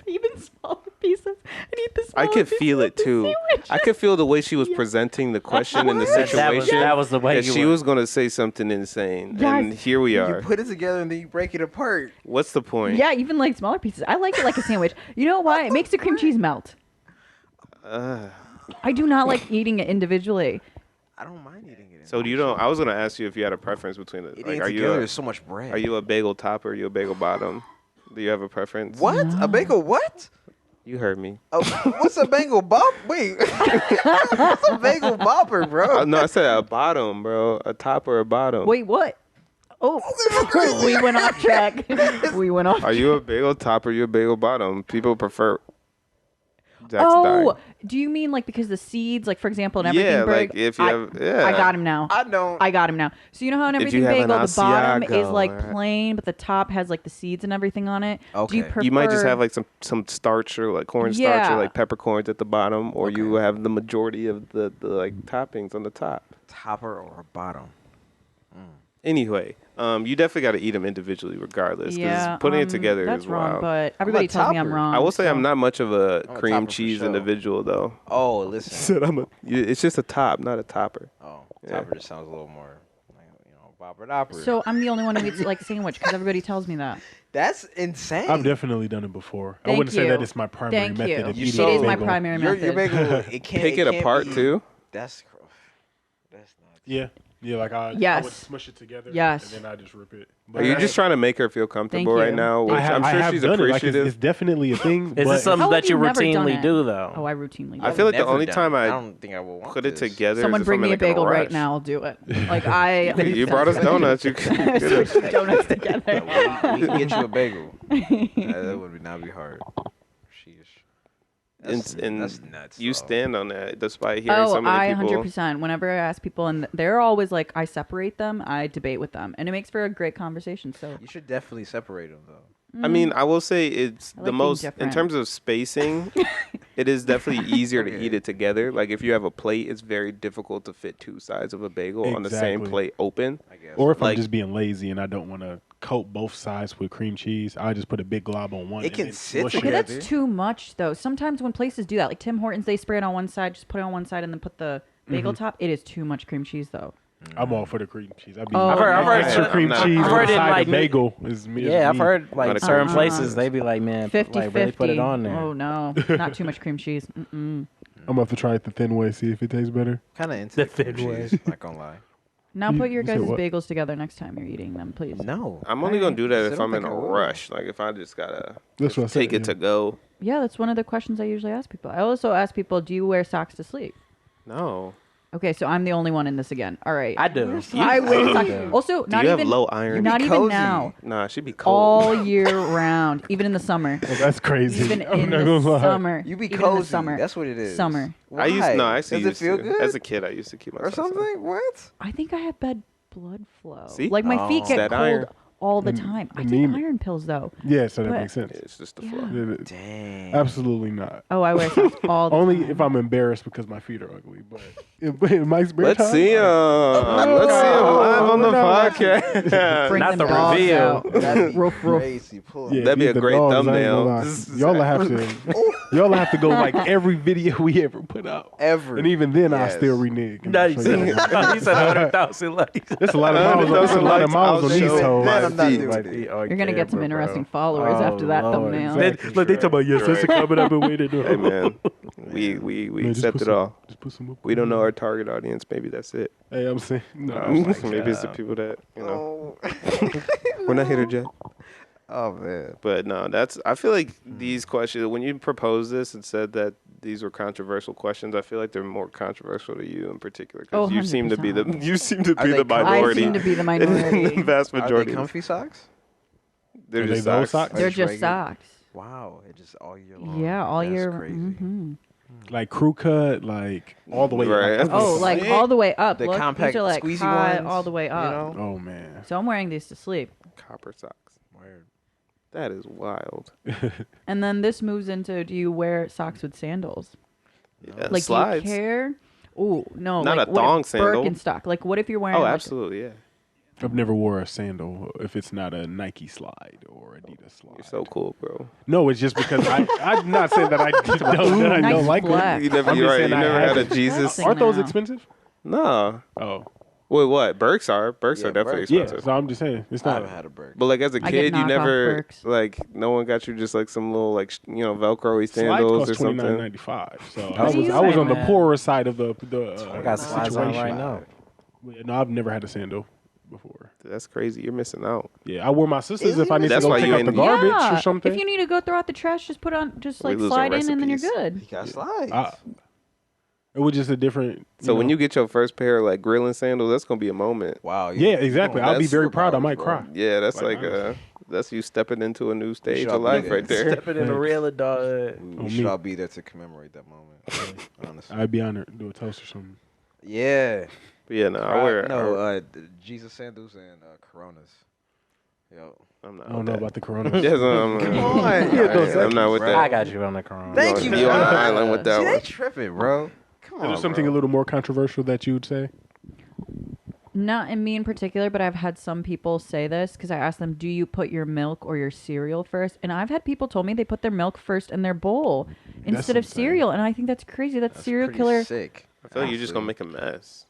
[SPEAKER 3] even smaller pieces and eat the smaller
[SPEAKER 1] I could
[SPEAKER 3] pieces
[SPEAKER 1] feel it
[SPEAKER 3] with the
[SPEAKER 1] too.
[SPEAKER 3] sandwich.
[SPEAKER 1] I could feel the way she was presenting the question and the situation.
[SPEAKER 5] That was the way
[SPEAKER 1] that she was going to say something insane.
[SPEAKER 3] Yes.
[SPEAKER 1] And here we are.
[SPEAKER 2] You put it together and then you break it apart.
[SPEAKER 1] What's the point?
[SPEAKER 3] Yeah, even like smaller pieces. I like it like a sandwich. You know why? It makes the cream cheese melt. I do not like eating it individually.
[SPEAKER 2] I don't mind eating it.
[SPEAKER 1] So you don't? I was gonna ask you if you had a preference between the.
[SPEAKER 2] Eating together is so much bread.
[SPEAKER 1] Are you a bagel top or are you a bagel bottom? Do you have a preference?
[SPEAKER 2] What? A bagel what?
[SPEAKER 1] You heard me.
[SPEAKER 2] What's a bagel bop? Wait. What's a bagel bopper, bro?
[SPEAKER 1] No, I said a bottom, bro. A top or a bottom.
[SPEAKER 3] Wait, what? Oh, we went off track. We went off.
[SPEAKER 1] Are you a bagel top or you a bagel bottom? People prefer.
[SPEAKER 3] Jack's do you mean like because the seeds, like for example, in everything?
[SPEAKER 1] Yeah,
[SPEAKER 3] like
[SPEAKER 1] if you have. Yeah.
[SPEAKER 3] I got him now. I got him now. So you know how in everything bagel, the bottom is like plain, but the top has like the seeds and everything on it.
[SPEAKER 2] Okay.
[SPEAKER 3] Do you prefer?
[SPEAKER 1] You might just have like some starch or like corn starch or like peppercorns at the bottom, or you have the majority of the like toppings on the top.
[SPEAKER 2] Topper or bottom.
[SPEAKER 1] Anyway, you definitely got to eat them individually, regardless.
[SPEAKER 3] Yeah,
[SPEAKER 1] putting it together
[SPEAKER 3] that's
[SPEAKER 1] is
[SPEAKER 3] wrong,
[SPEAKER 1] wild.
[SPEAKER 3] but everybody tells me I'm wrong.
[SPEAKER 1] I will say I'm not much of a
[SPEAKER 2] I'm
[SPEAKER 1] cream
[SPEAKER 2] a
[SPEAKER 1] cheese individual, though.
[SPEAKER 2] Oh, listen.
[SPEAKER 1] Said it's just a top, not a topper.
[SPEAKER 2] Oh, topper just sounds a little more, bopper dopper.
[SPEAKER 3] So I'm the only one who eats it like a sandwich because everybody tells me that.
[SPEAKER 2] That's insane.
[SPEAKER 4] I've definitely done it before. I wouldn't say that it's my primary method of eating.
[SPEAKER 3] It is my primary method.
[SPEAKER 2] Your bagel, it can't
[SPEAKER 1] pick it apart too.
[SPEAKER 2] That's not.
[SPEAKER 4] Yeah, like I would smush it together.
[SPEAKER 3] Yes.
[SPEAKER 4] And then I just rip it.
[SPEAKER 1] Are you just trying to make her feel comfortable right now? Which I'm sure she's appreciative.
[SPEAKER 4] It's definitely a thing.
[SPEAKER 5] Is this something that you routinely do though?
[SPEAKER 3] Oh, I routinely do.
[SPEAKER 1] I feel like the only time I
[SPEAKER 2] don't think I will
[SPEAKER 1] put it together.
[SPEAKER 3] Someone
[SPEAKER 1] is
[SPEAKER 3] bring me a bagel
[SPEAKER 1] rush.
[SPEAKER 3] right now. I'll do it. Like I.
[SPEAKER 1] You brought us donuts. You can get it.
[SPEAKER 3] Donuts together.
[SPEAKER 2] We can get you a bagel. That would not be hard. That's nuts.
[SPEAKER 1] You stand on that despite hearing so many people.
[SPEAKER 3] 100%. Whenever I ask people, and they're always like, I separate them, I debate with them, and it makes for a great conversation. So
[SPEAKER 2] you should definitely separate them, though.
[SPEAKER 1] I mean, I will say it's
[SPEAKER 3] like
[SPEAKER 1] the most in terms of spacing. It is definitely easier to eat it together. Like if you have a plate, it's very difficult to fit two sides of a bagel on the same plate open.
[SPEAKER 2] I guess.
[SPEAKER 4] Or if I'm just being lazy and I don't want to coat both sides with cream cheese, I just put a big glob on one.
[SPEAKER 2] It can sit
[SPEAKER 3] okay,
[SPEAKER 2] together.
[SPEAKER 3] that's too much though. Sometimes when places do that, like Tim Hortons, they spray it on one side, just put it on one side, and then put the bagel top. It is too much cream cheese though.
[SPEAKER 4] I'm all for the cream cheese.
[SPEAKER 5] I've heard
[SPEAKER 4] extra cream cheese on the side of bagel.
[SPEAKER 5] I've heard like certain places they be like, man,
[SPEAKER 3] 50-50.
[SPEAKER 5] like really put it on there.
[SPEAKER 3] Oh no, not too much cream cheese.
[SPEAKER 4] I'm about to try it the thin way, see if it tastes better.
[SPEAKER 2] Kind of into
[SPEAKER 5] The
[SPEAKER 2] the cream
[SPEAKER 5] thin way.
[SPEAKER 2] cheese, not gonna lie.
[SPEAKER 3] Now put your
[SPEAKER 4] you said
[SPEAKER 3] guys'
[SPEAKER 4] what?
[SPEAKER 3] bagels together next time you're eating them, please.
[SPEAKER 2] No.
[SPEAKER 1] I'm only gonna do that
[SPEAKER 2] Sit
[SPEAKER 1] if
[SPEAKER 2] up
[SPEAKER 1] I'm in
[SPEAKER 2] like
[SPEAKER 1] a
[SPEAKER 2] a woman.
[SPEAKER 1] rush. Like if I just gotta
[SPEAKER 4] That's what I said,
[SPEAKER 1] take it to go.
[SPEAKER 3] Yeah, that's one of the questions I usually ask people. I also ask people, do you wear socks to sleep?
[SPEAKER 1] No.
[SPEAKER 3] Okay, so I'm the only one in this again. All right.
[SPEAKER 5] I do.
[SPEAKER 3] I wear socks. Also,
[SPEAKER 1] Do
[SPEAKER 3] not
[SPEAKER 1] you
[SPEAKER 3] even
[SPEAKER 1] have low iron?
[SPEAKER 3] not
[SPEAKER 2] be
[SPEAKER 3] even
[SPEAKER 2] cozy.
[SPEAKER 3] now.
[SPEAKER 1] Nah, she'd be cold.
[SPEAKER 3] All year round, even in the summer.
[SPEAKER 4] Oh, that's crazy.
[SPEAKER 3] Even
[SPEAKER 4] I'm
[SPEAKER 3] in
[SPEAKER 4] not
[SPEAKER 3] the
[SPEAKER 4] gonna lie.
[SPEAKER 3] summer.
[SPEAKER 2] You be
[SPEAKER 3] even in the
[SPEAKER 2] cozy.
[SPEAKER 3] summer.
[SPEAKER 2] That's what it is.
[SPEAKER 3] Summer.
[SPEAKER 2] Why?
[SPEAKER 1] I used
[SPEAKER 2] Does it feel
[SPEAKER 1] to.
[SPEAKER 2] good?
[SPEAKER 1] As a kid, I used to keep my
[SPEAKER 2] or
[SPEAKER 1] socks on.
[SPEAKER 2] something? What?
[SPEAKER 3] I think I have bad blood flow.
[SPEAKER 1] See?
[SPEAKER 3] Like my feet
[SPEAKER 2] Oh.
[SPEAKER 3] get
[SPEAKER 1] That
[SPEAKER 3] cold
[SPEAKER 1] iron.
[SPEAKER 3] all the time. I take
[SPEAKER 4] anemia.
[SPEAKER 3] iron pills though.
[SPEAKER 4] Yeah, so that
[SPEAKER 3] But-
[SPEAKER 4] makes sense.
[SPEAKER 1] It's just the
[SPEAKER 3] Yeah.
[SPEAKER 1] flow.
[SPEAKER 2] Dang.
[SPEAKER 4] Absolutely not.
[SPEAKER 3] Oh, I wear socks all the
[SPEAKER 4] Only
[SPEAKER 3] time.
[SPEAKER 4] if I'm embarrassed because my feet are ugly. But in Mike's spare
[SPEAKER 1] Let's
[SPEAKER 4] time,
[SPEAKER 1] see him. Let's see him live on the
[SPEAKER 4] No.
[SPEAKER 1] podcast.
[SPEAKER 3] Bring
[SPEAKER 5] Not
[SPEAKER 3] them
[SPEAKER 5] the
[SPEAKER 3] dogs
[SPEAKER 5] reveal.
[SPEAKER 3] out.
[SPEAKER 2] That'd be
[SPEAKER 3] Roof, roof.
[SPEAKER 2] crazy. Pull
[SPEAKER 4] Yeah,
[SPEAKER 2] up.
[SPEAKER 1] That'd be
[SPEAKER 4] these
[SPEAKER 1] a
[SPEAKER 4] the
[SPEAKER 1] great
[SPEAKER 4] dogs, I ain't
[SPEAKER 1] thumbnail.
[SPEAKER 4] gonna lie.
[SPEAKER 1] This is-
[SPEAKER 4] Y'all have to. Y'all have to go like every video we ever put out.
[SPEAKER 2] Ever.
[SPEAKER 4] And even then, I
[SPEAKER 2] Yes.
[SPEAKER 4] still renege.
[SPEAKER 5] No, you said 100,000 likes.
[SPEAKER 4] It's a lot of miles. It's a lot of miles on these
[SPEAKER 1] Show
[SPEAKER 4] toes.
[SPEAKER 2] Then I'm not
[SPEAKER 1] feet.
[SPEAKER 2] doing
[SPEAKER 5] My
[SPEAKER 2] it.
[SPEAKER 5] feet on
[SPEAKER 3] You're gonna get some
[SPEAKER 5] camera,
[SPEAKER 3] interesting
[SPEAKER 5] bro.
[SPEAKER 3] followers
[SPEAKER 5] Oh,
[SPEAKER 3] after that
[SPEAKER 5] Lord.
[SPEAKER 3] thumbnail.
[SPEAKER 4] Exactly.
[SPEAKER 5] Look, they talk about yes, that's coming up and waiting.
[SPEAKER 1] Hey man, we
[SPEAKER 4] Man, just
[SPEAKER 1] accept
[SPEAKER 4] put
[SPEAKER 1] it
[SPEAKER 4] some-
[SPEAKER 1] all.
[SPEAKER 4] Just put some.
[SPEAKER 1] We don't know our target audience. Maybe that's it.
[SPEAKER 4] Hey, I'm saying. No,
[SPEAKER 1] Maybe it's the people that
[SPEAKER 2] Oh.
[SPEAKER 1] We're not here to judge.
[SPEAKER 2] Oh man.
[SPEAKER 1] But no, I feel like these questions, when you proposed this and said that these were controversial questions, I feel like they're more controversial to you in particular because
[SPEAKER 3] Oh,
[SPEAKER 1] you seem to be the
[SPEAKER 3] 100%.
[SPEAKER 2] Are they
[SPEAKER 1] the
[SPEAKER 2] comfy?
[SPEAKER 1] minority.
[SPEAKER 3] I seem to be the
[SPEAKER 1] in
[SPEAKER 3] minority.
[SPEAKER 1] the vast
[SPEAKER 2] Are they
[SPEAKER 1] majority.
[SPEAKER 2] comfy socks?
[SPEAKER 1] They're
[SPEAKER 4] Are
[SPEAKER 1] just
[SPEAKER 4] they those
[SPEAKER 1] socks.
[SPEAKER 4] socks?
[SPEAKER 3] They're
[SPEAKER 2] just
[SPEAKER 3] just
[SPEAKER 2] regular?
[SPEAKER 3] socks.
[SPEAKER 2] Wow. It just all year long.
[SPEAKER 3] Yeah, all
[SPEAKER 2] That's
[SPEAKER 3] year.
[SPEAKER 2] crazy.
[SPEAKER 3] Mhm.
[SPEAKER 4] like crew cut, like all the way.
[SPEAKER 1] Right.
[SPEAKER 4] Like,
[SPEAKER 3] Oh, like all the way up.
[SPEAKER 2] The
[SPEAKER 3] Look,
[SPEAKER 2] compact
[SPEAKER 3] these are like
[SPEAKER 2] squeezy
[SPEAKER 3] high
[SPEAKER 2] ones,
[SPEAKER 3] all the way
[SPEAKER 2] you
[SPEAKER 3] up.
[SPEAKER 2] know?
[SPEAKER 4] Oh man.
[SPEAKER 3] So I'm wearing these to sleep.
[SPEAKER 1] Copper socks.
[SPEAKER 2] Weird.
[SPEAKER 1] That is wild.
[SPEAKER 3] And then this moves into, do you wear socks with sandals?
[SPEAKER 1] Yeah,
[SPEAKER 3] Like,
[SPEAKER 1] slides.
[SPEAKER 3] do you care? Oh, no.
[SPEAKER 1] Not
[SPEAKER 3] like,
[SPEAKER 1] a
[SPEAKER 3] what if
[SPEAKER 1] thong sandal.
[SPEAKER 3] Birkenstock. Like, what if you're wearing
[SPEAKER 1] Oh,
[SPEAKER 3] like,
[SPEAKER 1] absolutely, yeah.
[SPEAKER 4] I've never wore a sandal if it's not a Nike slide or Adidas slide.
[SPEAKER 1] You're so cool, bro.
[SPEAKER 4] No, it's just because I'm not saying that I don't
[SPEAKER 3] Nice
[SPEAKER 4] like
[SPEAKER 3] flex.
[SPEAKER 4] them.
[SPEAKER 1] You never,
[SPEAKER 4] I'm
[SPEAKER 1] you're
[SPEAKER 4] just
[SPEAKER 1] right. You
[SPEAKER 4] saying I
[SPEAKER 1] never had a
[SPEAKER 4] haven't.
[SPEAKER 1] Jesus.
[SPEAKER 3] Flexing
[SPEAKER 4] Aren't those
[SPEAKER 3] now.
[SPEAKER 4] expensive?
[SPEAKER 1] No.
[SPEAKER 4] Oh,
[SPEAKER 1] Wait, what? Berks are. Berks
[SPEAKER 2] Yeah,
[SPEAKER 1] are definitely
[SPEAKER 2] Berks.
[SPEAKER 4] yeah.
[SPEAKER 1] expensive.
[SPEAKER 4] So I'm just saying it's
[SPEAKER 2] I
[SPEAKER 4] not.
[SPEAKER 2] haven't had a burger.
[SPEAKER 1] But like as a
[SPEAKER 3] I get
[SPEAKER 1] kid, you
[SPEAKER 3] knockoff
[SPEAKER 1] never
[SPEAKER 3] Berks.
[SPEAKER 1] like no one got you just like some little like Velcro-y
[SPEAKER 4] Slides
[SPEAKER 1] sandals or
[SPEAKER 4] cost
[SPEAKER 1] something.
[SPEAKER 4] $29.95. So
[SPEAKER 5] How
[SPEAKER 4] I
[SPEAKER 5] do
[SPEAKER 4] was
[SPEAKER 5] you
[SPEAKER 4] I was on the
[SPEAKER 5] man?
[SPEAKER 4] poorer side of the
[SPEAKER 5] I got slides on
[SPEAKER 4] situation.
[SPEAKER 5] right now.
[SPEAKER 4] No, I've never had a sandal before.
[SPEAKER 1] That's crazy. You're missing out.
[SPEAKER 4] Yeah, I wore my sisters
[SPEAKER 2] Is
[SPEAKER 4] if
[SPEAKER 2] it?
[SPEAKER 4] I need
[SPEAKER 1] That's
[SPEAKER 4] to go
[SPEAKER 1] why
[SPEAKER 4] take
[SPEAKER 1] you
[SPEAKER 4] out the
[SPEAKER 1] ain't-
[SPEAKER 4] garbage
[SPEAKER 3] Yeah.
[SPEAKER 4] or something.
[SPEAKER 3] If you need to go throw out the trash, just put on, just
[SPEAKER 1] We
[SPEAKER 3] like
[SPEAKER 1] losing
[SPEAKER 3] slide in and then you're
[SPEAKER 1] recipes.
[SPEAKER 3] good.
[SPEAKER 2] You got slides.
[SPEAKER 4] It was just a different.
[SPEAKER 1] So when
[SPEAKER 4] know.
[SPEAKER 1] you get your first pair of like grilling sandals, that's gonna be a moment.
[SPEAKER 2] Wow.
[SPEAKER 4] Yeah, exactly. I'll be
[SPEAKER 1] That's
[SPEAKER 4] very proud. I
[SPEAKER 2] superpowers,
[SPEAKER 4] might
[SPEAKER 2] bro.
[SPEAKER 4] cry.
[SPEAKER 1] Yeah, that's
[SPEAKER 4] Like,
[SPEAKER 1] like that's you stepping into a new stage
[SPEAKER 2] should
[SPEAKER 1] of
[SPEAKER 2] all be
[SPEAKER 1] life
[SPEAKER 2] there.
[SPEAKER 1] right there.
[SPEAKER 5] Stepping in a real adult.
[SPEAKER 2] We
[SPEAKER 4] On
[SPEAKER 2] should
[SPEAKER 4] me.
[SPEAKER 2] all be there to commemorate that moment. Honestly.
[SPEAKER 4] I'd be honored. Do a toast or something.
[SPEAKER 2] Yeah.
[SPEAKER 1] But yeah, no, I wear.
[SPEAKER 2] Jesus sandals and Coronas. Yo.
[SPEAKER 1] I'm not.
[SPEAKER 4] I don't
[SPEAKER 1] with
[SPEAKER 4] know
[SPEAKER 1] that.
[SPEAKER 4] about the corona.
[SPEAKER 1] Yes,
[SPEAKER 2] Come on.
[SPEAKER 1] I'm not with
[SPEAKER 2] Bro.
[SPEAKER 5] I
[SPEAKER 1] that.
[SPEAKER 5] got you on the Corona.
[SPEAKER 2] Thank you,
[SPEAKER 1] You on the
[SPEAKER 2] bro.
[SPEAKER 1] island with that
[SPEAKER 2] See,
[SPEAKER 1] one.
[SPEAKER 2] they tripping, bro. Come on.
[SPEAKER 4] Is there something a little more controversial that you would say?
[SPEAKER 3] Not in me in particular, but I've had some people say this because I asked them, do you put your milk or your cereal first? And I've had people told me they put their milk first in their bowl instead of
[SPEAKER 4] insane.
[SPEAKER 3] cereal. And I think that's crazy. That's serial
[SPEAKER 2] pretty
[SPEAKER 3] killer.
[SPEAKER 2] Sick.
[SPEAKER 1] I feel like you're just gonna make a mess.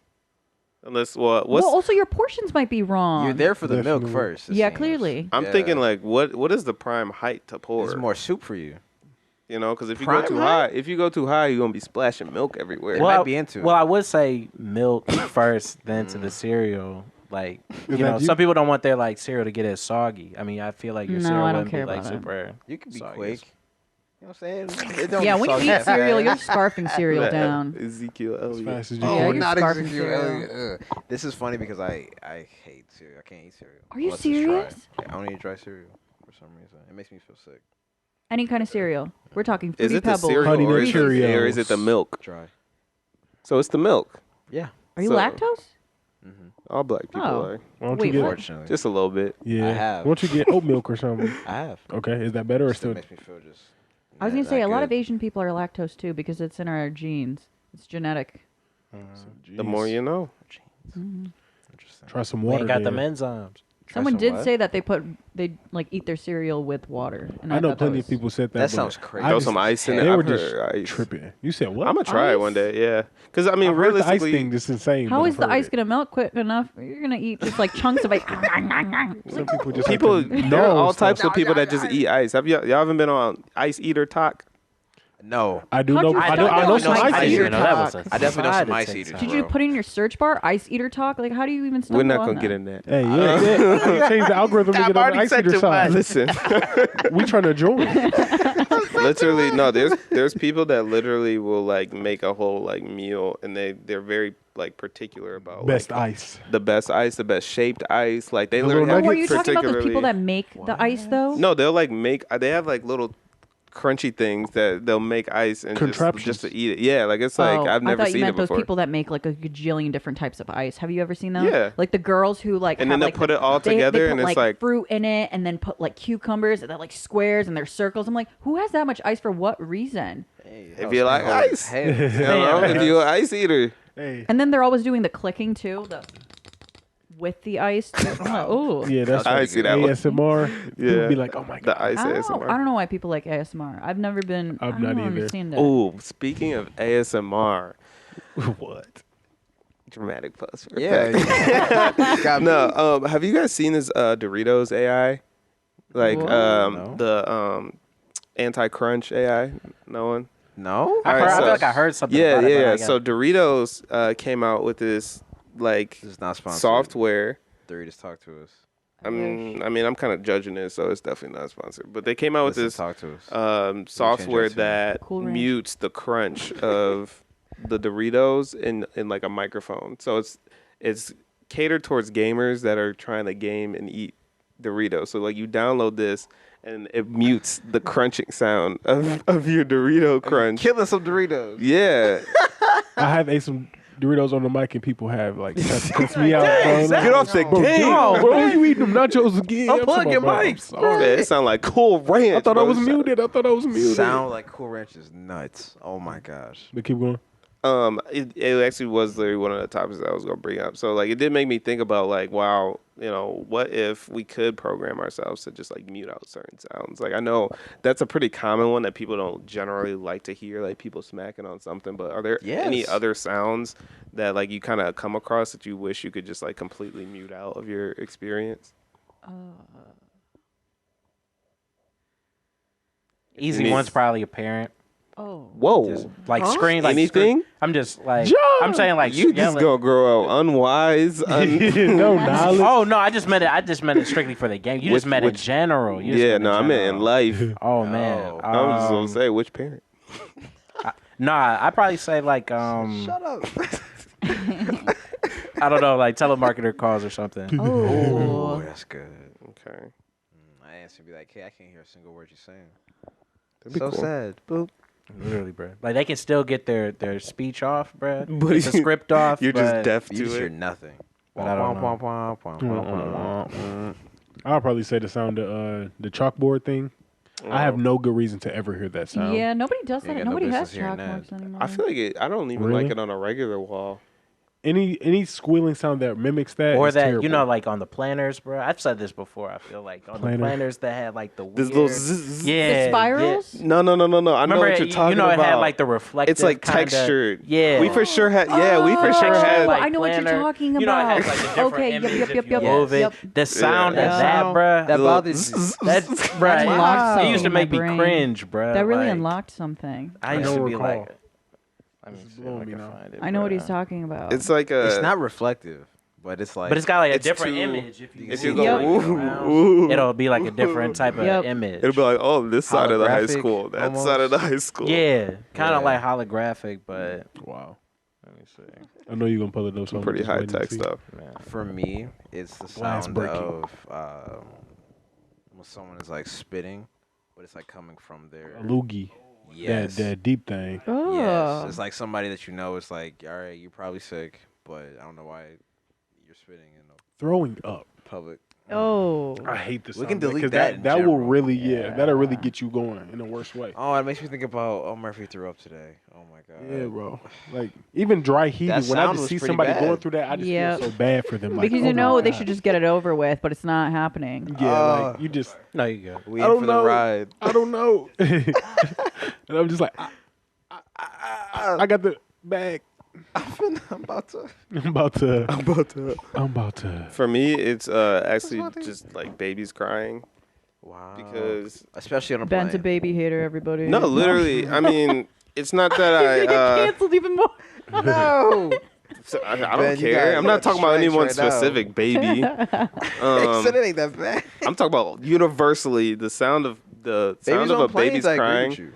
[SPEAKER 1] Unless what's
[SPEAKER 3] Well, also your portions might be wrong.
[SPEAKER 2] You're there for the milk
[SPEAKER 4] Definitely.
[SPEAKER 2] first. it
[SPEAKER 3] Yeah,
[SPEAKER 2] seems.
[SPEAKER 3] clearly.
[SPEAKER 1] I'm
[SPEAKER 2] Yeah.
[SPEAKER 1] thinking like what is the prime height to pour?
[SPEAKER 2] There's more soup for you.
[SPEAKER 1] You know, because if you
[SPEAKER 2] Prime
[SPEAKER 1] go too
[SPEAKER 2] height?
[SPEAKER 1] high, you're gonna be splashing milk everywhere.
[SPEAKER 2] They might be into it.
[SPEAKER 5] Well, I would say milk first, then to the cereal. Like, you
[SPEAKER 4] that
[SPEAKER 5] know,
[SPEAKER 4] you?
[SPEAKER 5] some people don't want their like cereal to get as soggy. I mean, I feel like your
[SPEAKER 3] No,
[SPEAKER 5] cereal
[SPEAKER 3] I don't
[SPEAKER 5] wouldn't be
[SPEAKER 3] care
[SPEAKER 5] like
[SPEAKER 3] about it.
[SPEAKER 5] super.
[SPEAKER 2] You can be
[SPEAKER 5] soggy.
[SPEAKER 2] quick. You know what I'm saying? It don't
[SPEAKER 3] Yeah,
[SPEAKER 2] be
[SPEAKER 3] when you
[SPEAKER 2] soggy
[SPEAKER 3] eat cereal,
[SPEAKER 2] fast.
[SPEAKER 3] you're scarfing cereal
[SPEAKER 1] That
[SPEAKER 3] down.
[SPEAKER 1] Ezekiel
[SPEAKER 4] As
[SPEAKER 1] Elliott.
[SPEAKER 4] fast as you
[SPEAKER 3] Yeah,
[SPEAKER 2] Oh,
[SPEAKER 3] you're
[SPEAKER 2] not
[SPEAKER 3] scarfing
[SPEAKER 2] Ezekiel
[SPEAKER 3] cereal.
[SPEAKER 2] Elliott. This is funny because I hate cereal. I can't eat cereal.
[SPEAKER 3] Are you
[SPEAKER 2] unless it's dry.
[SPEAKER 3] serious?
[SPEAKER 2] I don't eat dry cereal for some reason. It makes me feel sick.
[SPEAKER 3] Any kind of cereal. We're talking
[SPEAKER 1] Is
[SPEAKER 3] Fruity
[SPEAKER 1] it the
[SPEAKER 3] Pebbles.
[SPEAKER 1] cereal
[SPEAKER 4] Honey
[SPEAKER 1] or
[SPEAKER 4] Nut
[SPEAKER 1] is, or is it the
[SPEAKER 4] Cheerios.
[SPEAKER 1] milk?
[SPEAKER 2] Dry.
[SPEAKER 1] So it's the milk.
[SPEAKER 2] Yeah.
[SPEAKER 3] Are you
[SPEAKER 1] So-
[SPEAKER 3] lactose?
[SPEAKER 1] All black people
[SPEAKER 3] Oh.
[SPEAKER 1] are.
[SPEAKER 4] Why don't
[SPEAKER 3] Wait,
[SPEAKER 4] you get?
[SPEAKER 3] what?
[SPEAKER 2] Fortunately.
[SPEAKER 1] Just a little bit.
[SPEAKER 4] Yeah.
[SPEAKER 2] I have.
[SPEAKER 4] Why don't you get oat milk or something?
[SPEAKER 2] I have.
[SPEAKER 4] Okay, is that better or
[SPEAKER 2] Still
[SPEAKER 4] still?
[SPEAKER 2] makes me feel just.
[SPEAKER 3] I was going
[SPEAKER 2] not
[SPEAKER 3] to say, a lot of
[SPEAKER 2] good.
[SPEAKER 3] Asian people are lactose too because it's in our genes. It's genetic.
[SPEAKER 1] The more you know.
[SPEAKER 2] Interesting.
[SPEAKER 4] Try some
[SPEAKER 5] We
[SPEAKER 4] water.
[SPEAKER 5] ain't got them
[SPEAKER 4] there.
[SPEAKER 5] enzymes.
[SPEAKER 3] Someone
[SPEAKER 2] some
[SPEAKER 3] did
[SPEAKER 2] what?
[SPEAKER 3] say that they like eat their cereal with water. And
[SPEAKER 4] I know
[SPEAKER 3] thought that
[SPEAKER 4] plenty
[SPEAKER 3] was-
[SPEAKER 4] of people said that.
[SPEAKER 2] That
[SPEAKER 4] but
[SPEAKER 2] sounds crazy.
[SPEAKER 4] I
[SPEAKER 1] Throw
[SPEAKER 4] just-
[SPEAKER 1] some ice in it.
[SPEAKER 4] They were
[SPEAKER 1] I've
[SPEAKER 4] just
[SPEAKER 1] heard ice.
[SPEAKER 4] tripping. You said what?
[SPEAKER 1] I'm gonna try it
[SPEAKER 3] Ice?
[SPEAKER 1] one day. Yeah, because I mean,
[SPEAKER 4] I've heard the ice
[SPEAKER 1] realistically,
[SPEAKER 4] thing just insane.
[SPEAKER 3] How
[SPEAKER 4] but
[SPEAKER 3] is
[SPEAKER 4] I've
[SPEAKER 3] the
[SPEAKER 4] heard
[SPEAKER 3] ice
[SPEAKER 4] it.
[SPEAKER 3] going to melt quick enough? You're going to eat just like chunks of ice.
[SPEAKER 4] Some people just
[SPEAKER 1] people
[SPEAKER 4] like to
[SPEAKER 1] there are
[SPEAKER 4] know
[SPEAKER 1] all
[SPEAKER 4] stuff.
[SPEAKER 1] types of people that just eat ice. Have y'all haven't been on Ice Eater Talk?
[SPEAKER 2] No,
[SPEAKER 4] I do know. I know some ice eater talk.
[SPEAKER 2] I definitely know some ice eaters.
[SPEAKER 3] Did you put in your search bar ice eater talk? Like, how do you even?
[SPEAKER 1] We're not gonna get in that.
[SPEAKER 4] Hey, yeah. Change the algorithm to get on the ice eater side.
[SPEAKER 1] Listen,
[SPEAKER 4] we trying to join.
[SPEAKER 1] Literally, no. There's people that literally will like make a whole like meal, and they're very like particular about
[SPEAKER 4] best
[SPEAKER 1] like,
[SPEAKER 4] ice,
[SPEAKER 1] the best shaped ice. Like they
[SPEAKER 3] Oh,
[SPEAKER 1] literally.
[SPEAKER 3] are you talking about those people that make the ice though?
[SPEAKER 1] No, they'll like make. They have like little crunchy things that they'll make ice and just to eat it. Yeah, like it's like I've never seen it before.
[SPEAKER 3] Those people that make like a gajillion different types of ice. Have you ever seen them?
[SPEAKER 1] Yeah.
[SPEAKER 3] Like the girls who like
[SPEAKER 1] and then they'll put it all together
[SPEAKER 3] they
[SPEAKER 1] and
[SPEAKER 3] put,
[SPEAKER 1] it's like
[SPEAKER 3] fruit in it and then put like cucumbers and they're like squares and they're circles. I'm like, who has that much ice for what reason?
[SPEAKER 1] Hey, if you like ice, if you're an ice eater.
[SPEAKER 4] Hey.
[SPEAKER 3] And then they're always doing the clicking too. With the ice. Oh,
[SPEAKER 4] yeah, that's
[SPEAKER 1] I see that
[SPEAKER 4] ASMR.
[SPEAKER 1] Yeah,
[SPEAKER 4] people be like, oh my god,
[SPEAKER 1] the ice ASMR.
[SPEAKER 3] I don't know why people like ASMR. I've never been. I don't understand it.
[SPEAKER 1] Oh, speaking of ASMR, what? Dramatic pause.
[SPEAKER 2] Yeah.
[SPEAKER 1] No. Have you guys seen this Doritos AI? Like the anti-crunch AI? No one.
[SPEAKER 2] No.
[SPEAKER 5] I feel like I heard something.
[SPEAKER 1] Yeah,
[SPEAKER 5] about
[SPEAKER 1] yeah.
[SPEAKER 5] It,
[SPEAKER 1] So Doritos came out with this. Like
[SPEAKER 2] this is not sponsored.
[SPEAKER 1] Software.
[SPEAKER 2] Doritos talk to us.
[SPEAKER 1] I mean, I'm kind of judging it, so it's definitely not sponsored. But they came out with this
[SPEAKER 2] talk to us.
[SPEAKER 1] software that mutes the crunch of the Doritos in like a microphone. So it's catered towards gamers that are trying to game and eat Doritos. So like you download this and it mutes the crunching sound of your Dorito crunch.
[SPEAKER 2] Killing some Doritos.
[SPEAKER 1] Yeah.
[SPEAKER 4] I have ate some Doritos on the mic and people have like cuts me out. Bro.
[SPEAKER 1] Get off the game,
[SPEAKER 4] bro. You eating them nachos again?
[SPEAKER 1] Unplug your mics. It sound like Cool Ranch.
[SPEAKER 4] I thought I was muted.
[SPEAKER 2] Sound like Cool Ranch is nuts. Oh my gosh.
[SPEAKER 4] But keep going.
[SPEAKER 1] It actually was literally one of the topics that I was gonna bring up. So like it did make me think about like, wow, what if we could program ourselves to just like mute out certain sounds? Like I know that's a pretty common one that people don't generally like to hear, like people smacking on something. But are there any other sounds that like you kind of come across that you wish you could just like completely mute out of your experience?
[SPEAKER 5] Easy one's probably a parent.
[SPEAKER 3] Oh.
[SPEAKER 1] Whoa.
[SPEAKER 5] Just, like screen like
[SPEAKER 1] anything?
[SPEAKER 5] I'm just like I'm saying like
[SPEAKER 1] you just gonna grow up unwise,
[SPEAKER 4] no knowledge.
[SPEAKER 5] Oh no, I just meant it strictly for the game. You just meant in general.
[SPEAKER 1] I meant in life.
[SPEAKER 5] Oh man.
[SPEAKER 1] I was just gonna say which parent.
[SPEAKER 5] I'd probably say like
[SPEAKER 2] Shut up.
[SPEAKER 5] I don't know, like telemarketer calls or something.
[SPEAKER 3] Oh,
[SPEAKER 2] that's good.
[SPEAKER 1] Okay.
[SPEAKER 2] I answer be like, hey, I can't hear a single word you're saying.
[SPEAKER 1] That'd be
[SPEAKER 2] So
[SPEAKER 1] cool.
[SPEAKER 2] sad. Boop.
[SPEAKER 5] Literally, bro. Like they can still get their speech off, bro.
[SPEAKER 1] But
[SPEAKER 5] Get the script off.
[SPEAKER 1] You're just deaf
[SPEAKER 2] You
[SPEAKER 1] to
[SPEAKER 2] just hear
[SPEAKER 1] it.
[SPEAKER 2] nothing.
[SPEAKER 5] But I don't know.
[SPEAKER 4] I'll probably say the sound of the chalkboard thing. I have no good reason to ever hear that sound.
[SPEAKER 3] yeah. Nobody does
[SPEAKER 2] You
[SPEAKER 3] that.
[SPEAKER 2] got no
[SPEAKER 3] Nobody has
[SPEAKER 2] business hearing
[SPEAKER 3] chalkboards
[SPEAKER 2] that.
[SPEAKER 3] anymore.
[SPEAKER 1] I feel like I don't even
[SPEAKER 4] Really?
[SPEAKER 1] like it on a regular wall.
[SPEAKER 4] Any squealing sound that mimics that,
[SPEAKER 5] Or
[SPEAKER 4] is
[SPEAKER 5] that
[SPEAKER 4] terrible.
[SPEAKER 5] like on the planners, bro. I've said this before. I feel like on the planners that had like the weird,
[SPEAKER 1] This little zzz.
[SPEAKER 5] yeah,
[SPEAKER 3] the spirals.
[SPEAKER 1] No. I know
[SPEAKER 5] Remember,
[SPEAKER 1] what you're talking about.
[SPEAKER 5] it had like the reflective.
[SPEAKER 1] It's like
[SPEAKER 5] kinda,
[SPEAKER 1] textured.
[SPEAKER 5] Yeah,
[SPEAKER 1] We for sure had. Yeah, we for sure
[SPEAKER 5] textured,
[SPEAKER 1] had.
[SPEAKER 5] like,
[SPEAKER 3] I know what you're
[SPEAKER 5] planner.
[SPEAKER 3] talking
[SPEAKER 5] You know, it
[SPEAKER 3] about.
[SPEAKER 5] has like a different
[SPEAKER 3] Okay,
[SPEAKER 5] image
[SPEAKER 3] yep,
[SPEAKER 5] if
[SPEAKER 3] yep,
[SPEAKER 5] you move
[SPEAKER 3] yep.
[SPEAKER 5] it. The sound
[SPEAKER 1] Yeah.
[SPEAKER 5] of that, bruh.
[SPEAKER 2] That
[SPEAKER 1] bothers
[SPEAKER 5] That's right.
[SPEAKER 3] unlocked
[SPEAKER 5] It used to
[SPEAKER 3] something in my
[SPEAKER 5] make me
[SPEAKER 3] brain.
[SPEAKER 5] cringe, bruh.
[SPEAKER 3] That really
[SPEAKER 5] like,
[SPEAKER 3] unlocked something.
[SPEAKER 5] I used to be
[SPEAKER 4] recall.
[SPEAKER 5] like, let me see if I can find it.
[SPEAKER 3] I know what he's
[SPEAKER 5] bruh.
[SPEAKER 3] talking about.
[SPEAKER 1] It's like a.
[SPEAKER 2] It's not reflective, but it's like.
[SPEAKER 5] But it's got like a
[SPEAKER 1] It's
[SPEAKER 5] different
[SPEAKER 1] too-
[SPEAKER 5] image. If you
[SPEAKER 1] go,
[SPEAKER 5] move it
[SPEAKER 1] ooh,
[SPEAKER 5] around,
[SPEAKER 1] ooh.
[SPEAKER 5] it'll be like a different type of
[SPEAKER 3] Yep.
[SPEAKER 5] image.
[SPEAKER 1] It'll be like, oh, this side of the high
[SPEAKER 2] Holographic,
[SPEAKER 1] school, that
[SPEAKER 2] almost.
[SPEAKER 1] side of the high school.
[SPEAKER 5] Yeah, kind of
[SPEAKER 2] Yeah.
[SPEAKER 5] like holographic, but
[SPEAKER 4] Wow.
[SPEAKER 5] let me see.
[SPEAKER 4] I know you're going to pull it up.
[SPEAKER 1] Some pretty high tech stuff.
[SPEAKER 5] Man.
[SPEAKER 2] For me, it's the
[SPEAKER 4] Glass
[SPEAKER 2] sound
[SPEAKER 4] breaking.
[SPEAKER 2] of when someone is like spitting, but it's like coming from their.
[SPEAKER 4] A loogie.
[SPEAKER 2] Yes.
[SPEAKER 4] That deep thing.
[SPEAKER 3] oh.
[SPEAKER 2] Yes. It's like somebody that you know. It's like, all right, you're probably sick, but I don't know why you're spitting in the
[SPEAKER 4] Throwing up.
[SPEAKER 2] public.
[SPEAKER 3] Oh.
[SPEAKER 4] I hate the sound.
[SPEAKER 2] We can
[SPEAKER 4] of that,
[SPEAKER 2] delete
[SPEAKER 4] 'cause
[SPEAKER 2] that in
[SPEAKER 4] That will
[SPEAKER 2] general.
[SPEAKER 4] really, that'll really get you going in the worst way.
[SPEAKER 2] Oh, it makes me think about Murphy threw up today. Oh my god.
[SPEAKER 4] Yeah, bro. Like even dry heating.
[SPEAKER 2] That
[SPEAKER 4] When I
[SPEAKER 2] sound
[SPEAKER 4] just
[SPEAKER 2] was
[SPEAKER 4] see
[SPEAKER 2] pretty
[SPEAKER 4] somebody
[SPEAKER 2] bad.
[SPEAKER 4] going through that, I just
[SPEAKER 3] Yep.
[SPEAKER 4] feel so bad for them. Like,
[SPEAKER 3] Because
[SPEAKER 4] oh
[SPEAKER 3] you
[SPEAKER 4] my
[SPEAKER 3] know they
[SPEAKER 4] God.
[SPEAKER 3] should just get it over with, but it's not happening.
[SPEAKER 4] Yeah, like you just.
[SPEAKER 5] No, you go.
[SPEAKER 2] We
[SPEAKER 4] I
[SPEAKER 2] in
[SPEAKER 4] don't
[SPEAKER 2] for
[SPEAKER 4] know.
[SPEAKER 2] the ride.
[SPEAKER 4] I don't know. And I'm just like, I got the bag.
[SPEAKER 2] I'm about to.
[SPEAKER 4] I'm about to.
[SPEAKER 1] For me, it's actually just like babies crying.
[SPEAKER 2] Wow.
[SPEAKER 1] Because
[SPEAKER 2] especially on a
[SPEAKER 3] Ben's
[SPEAKER 2] plane.
[SPEAKER 3] a baby hater, everybody.
[SPEAKER 1] No, literally. I mean, it's not that I
[SPEAKER 3] canceled even more.
[SPEAKER 2] No.
[SPEAKER 1] So I
[SPEAKER 2] Ben,
[SPEAKER 1] don't care. I'm not talking about anyone specific, baby.
[SPEAKER 2] Except it ain't that bad.
[SPEAKER 1] I'm talking about universally the sound of a baby's crying.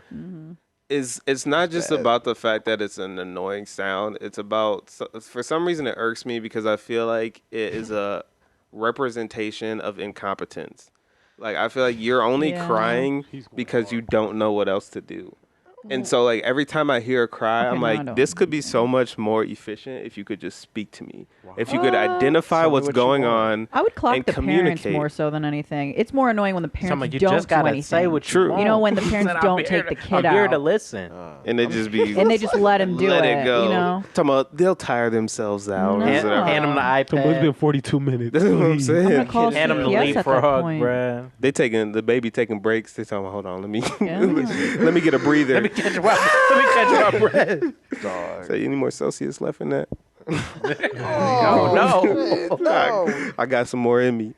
[SPEAKER 1] It's not just about the fact that it's an annoying sound. It's about, for some reason it irks me because I feel like it is a representation of incompetence. Like I feel like you're only crying because you don't know what else to do. And so, like, every time I hear a cry, I'm like, this could be so much more efficient if you could just speak to me. Wow. If you could identify what's going on.
[SPEAKER 3] I would clock the parents more so than anything. It's more annoying when the parents don't do anything.
[SPEAKER 5] Say what you want.
[SPEAKER 3] You know, when the parents don't take the kid out.
[SPEAKER 5] I'm here to listen.
[SPEAKER 1] And they just be...
[SPEAKER 3] and they just let him do
[SPEAKER 1] let
[SPEAKER 3] it,
[SPEAKER 1] go.
[SPEAKER 3] You know?
[SPEAKER 1] Talking about, they'll tire themselves out.
[SPEAKER 3] No.
[SPEAKER 5] Hand them the iPad.
[SPEAKER 4] It's been 42 minutes.
[SPEAKER 1] That's what I'm saying.
[SPEAKER 3] I'm call
[SPEAKER 5] Hand them the leapfrog, bruh.
[SPEAKER 1] The baby taking breaks. They talking about, hold on, let me get a breather.
[SPEAKER 5] Let me catch my breath.
[SPEAKER 1] So you need more Celsius left in that?
[SPEAKER 2] No.
[SPEAKER 1] I got some more in me.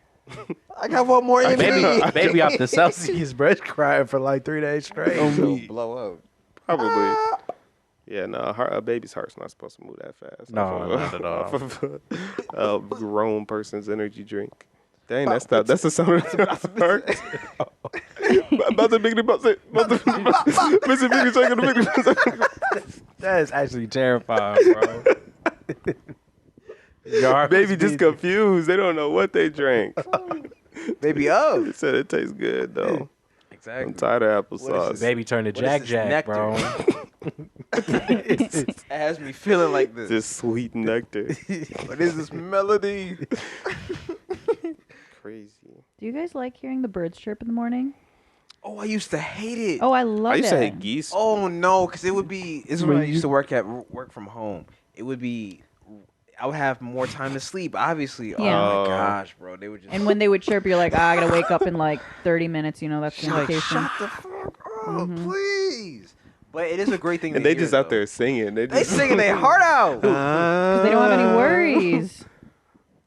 [SPEAKER 2] I got one more in me.
[SPEAKER 5] Maybe off the Celsius breast crying for like 3 days straight.
[SPEAKER 2] So blow up.
[SPEAKER 1] Probably. Yeah, no, a baby's heart's not supposed to move that fast.
[SPEAKER 5] No, not at all.
[SPEAKER 1] Off of a grown person's energy drink. Dang, that's the sound of the heart.
[SPEAKER 5] That is actually terrifying, bro.
[SPEAKER 1] Baby just confused. They don't know what they drank.
[SPEAKER 2] Baby up.
[SPEAKER 1] They said it tastes good, though.
[SPEAKER 2] Exactly.
[SPEAKER 1] I'm tired of applesauce.
[SPEAKER 5] Baby turned to Jack, bro.
[SPEAKER 2] It has me feeling like this.
[SPEAKER 1] This sweet nectar.
[SPEAKER 2] What is this melody?
[SPEAKER 1] Crazy.
[SPEAKER 3] Do you guys like hearing the birds chirp in the morning?
[SPEAKER 2] Oh, I used to hate it.
[SPEAKER 3] Oh, I love it.
[SPEAKER 1] I used to hate geese.
[SPEAKER 2] Oh, no, because it would be... This is when I used to work from home. It would be... I would have more time to sleep, obviously.
[SPEAKER 3] Yeah.
[SPEAKER 2] Oh, my gosh, bro. They would just...
[SPEAKER 3] And when they would chirp, you're like, I got to wake up in like 30 minutes. You know, that's the indication.
[SPEAKER 2] Shut the fuck up, please. But it is a great thing
[SPEAKER 1] and
[SPEAKER 2] to
[SPEAKER 1] they
[SPEAKER 2] hear,
[SPEAKER 1] just
[SPEAKER 2] though.
[SPEAKER 1] out there singing.
[SPEAKER 2] They singing their heart out.
[SPEAKER 3] Because they don't have any worries.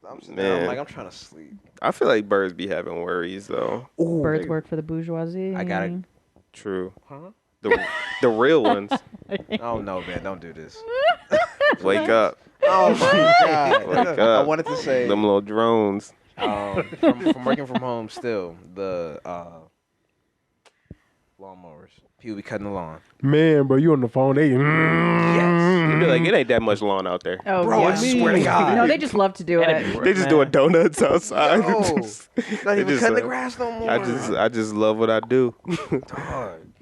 [SPEAKER 2] I'm trying to sleep.
[SPEAKER 1] I feel like birds be having worries, though.
[SPEAKER 3] Ooh, birds work for the bourgeoisie.
[SPEAKER 2] I got it.
[SPEAKER 1] True. Huh? The real ones.
[SPEAKER 2] Oh, no, man. Don't do this.
[SPEAKER 1] Wake up.
[SPEAKER 2] Oh, my God.
[SPEAKER 1] Wake up.
[SPEAKER 2] I wanted to say...
[SPEAKER 1] Them little drones.
[SPEAKER 2] From working from home still, the lawnmowers. People be cutting the lawn.
[SPEAKER 4] Man, bro, you on the phone. They
[SPEAKER 1] Yes. You be like, it ain't that much lawn out there.
[SPEAKER 3] Oh,
[SPEAKER 2] bro, I swear to God.
[SPEAKER 3] No, they just love to do it.
[SPEAKER 1] They just doing donuts outside.
[SPEAKER 2] Not even cutting the grass no more.
[SPEAKER 1] I just love what I do.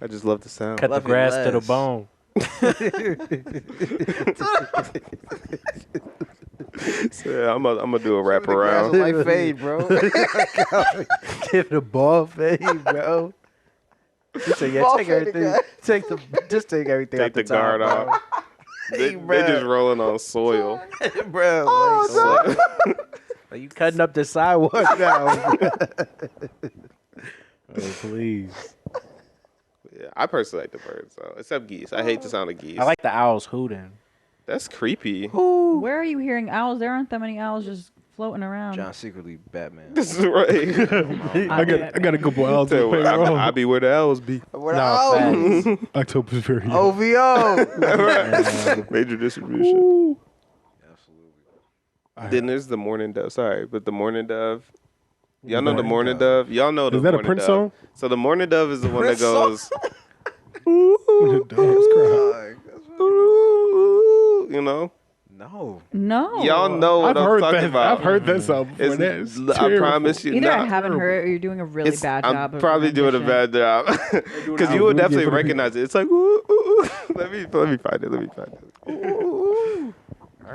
[SPEAKER 1] I just love the sound.
[SPEAKER 5] Cut the grass to the bone.
[SPEAKER 1] So, yeah, I'm gonna do a wrap around.
[SPEAKER 2] Like fade, bro.
[SPEAKER 5] Give it a ball fade, bro. You say, yeah, take everything. Take everything.
[SPEAKER 1] Take the guard off. They just rolling on soil,
[SPEAKER 2] bro.
[SPEAKER 5] Are you cutting up the sidewalk now? Oh, please.
[SPEAKER 1] Yeah, I personally like the birds, though, except geese. I hate the sound of geese.
[SPEAKER 5] I like the owls hooting.
[SPEAKER 1] That's creepy.
[SPEAKER 3] Where are you hearing owls? There aren't that many owls just floating around.
[SPEAKER 2] John's secretly Batman.
[SPEAKER 1] This is right.
[SPEAKER 4] I got a couple owls.
[SPEAKER 1] I be where the owls be.
[SPEAKER 2] Where the owls?
[SPEAKER 4] October's very
[SPEAKER 2] OVO.
[SPEAKER 1] Major distribution. Absolutely. Then there's the mourning dove. Sorry, but the mourning dove. Y'all know the mourning dove? Y'all know the
[SPEAKER 4] Is that a
[SPEAKER 1] mourning
[SPEAKER 4] Prince
[SPEAKER 1] dove.
[SPEAKER 4] song?
[SPEAKER 1] So the mourning dove is the one that
[SPEAKER 2] Prince
[SPEAKER 1] goes...
[SPEAKER 4] The dogs cry.
[SPEAKER 1] You know?
[SPEAKER 2] No.
[SPEAKER 1] Y'all know what I'm talking about.
[SPEAKER 4] I've heard that song before.
[SPEAKER 1] I promise you.
[SPEAKER 3] Either I haven't heard it or you're doing a really bad job.
[SPEAKER 1] I'm probably doing a bad job. Because you would definitely recognize it. It's like, ooh, ooh, ooh. Let me find it.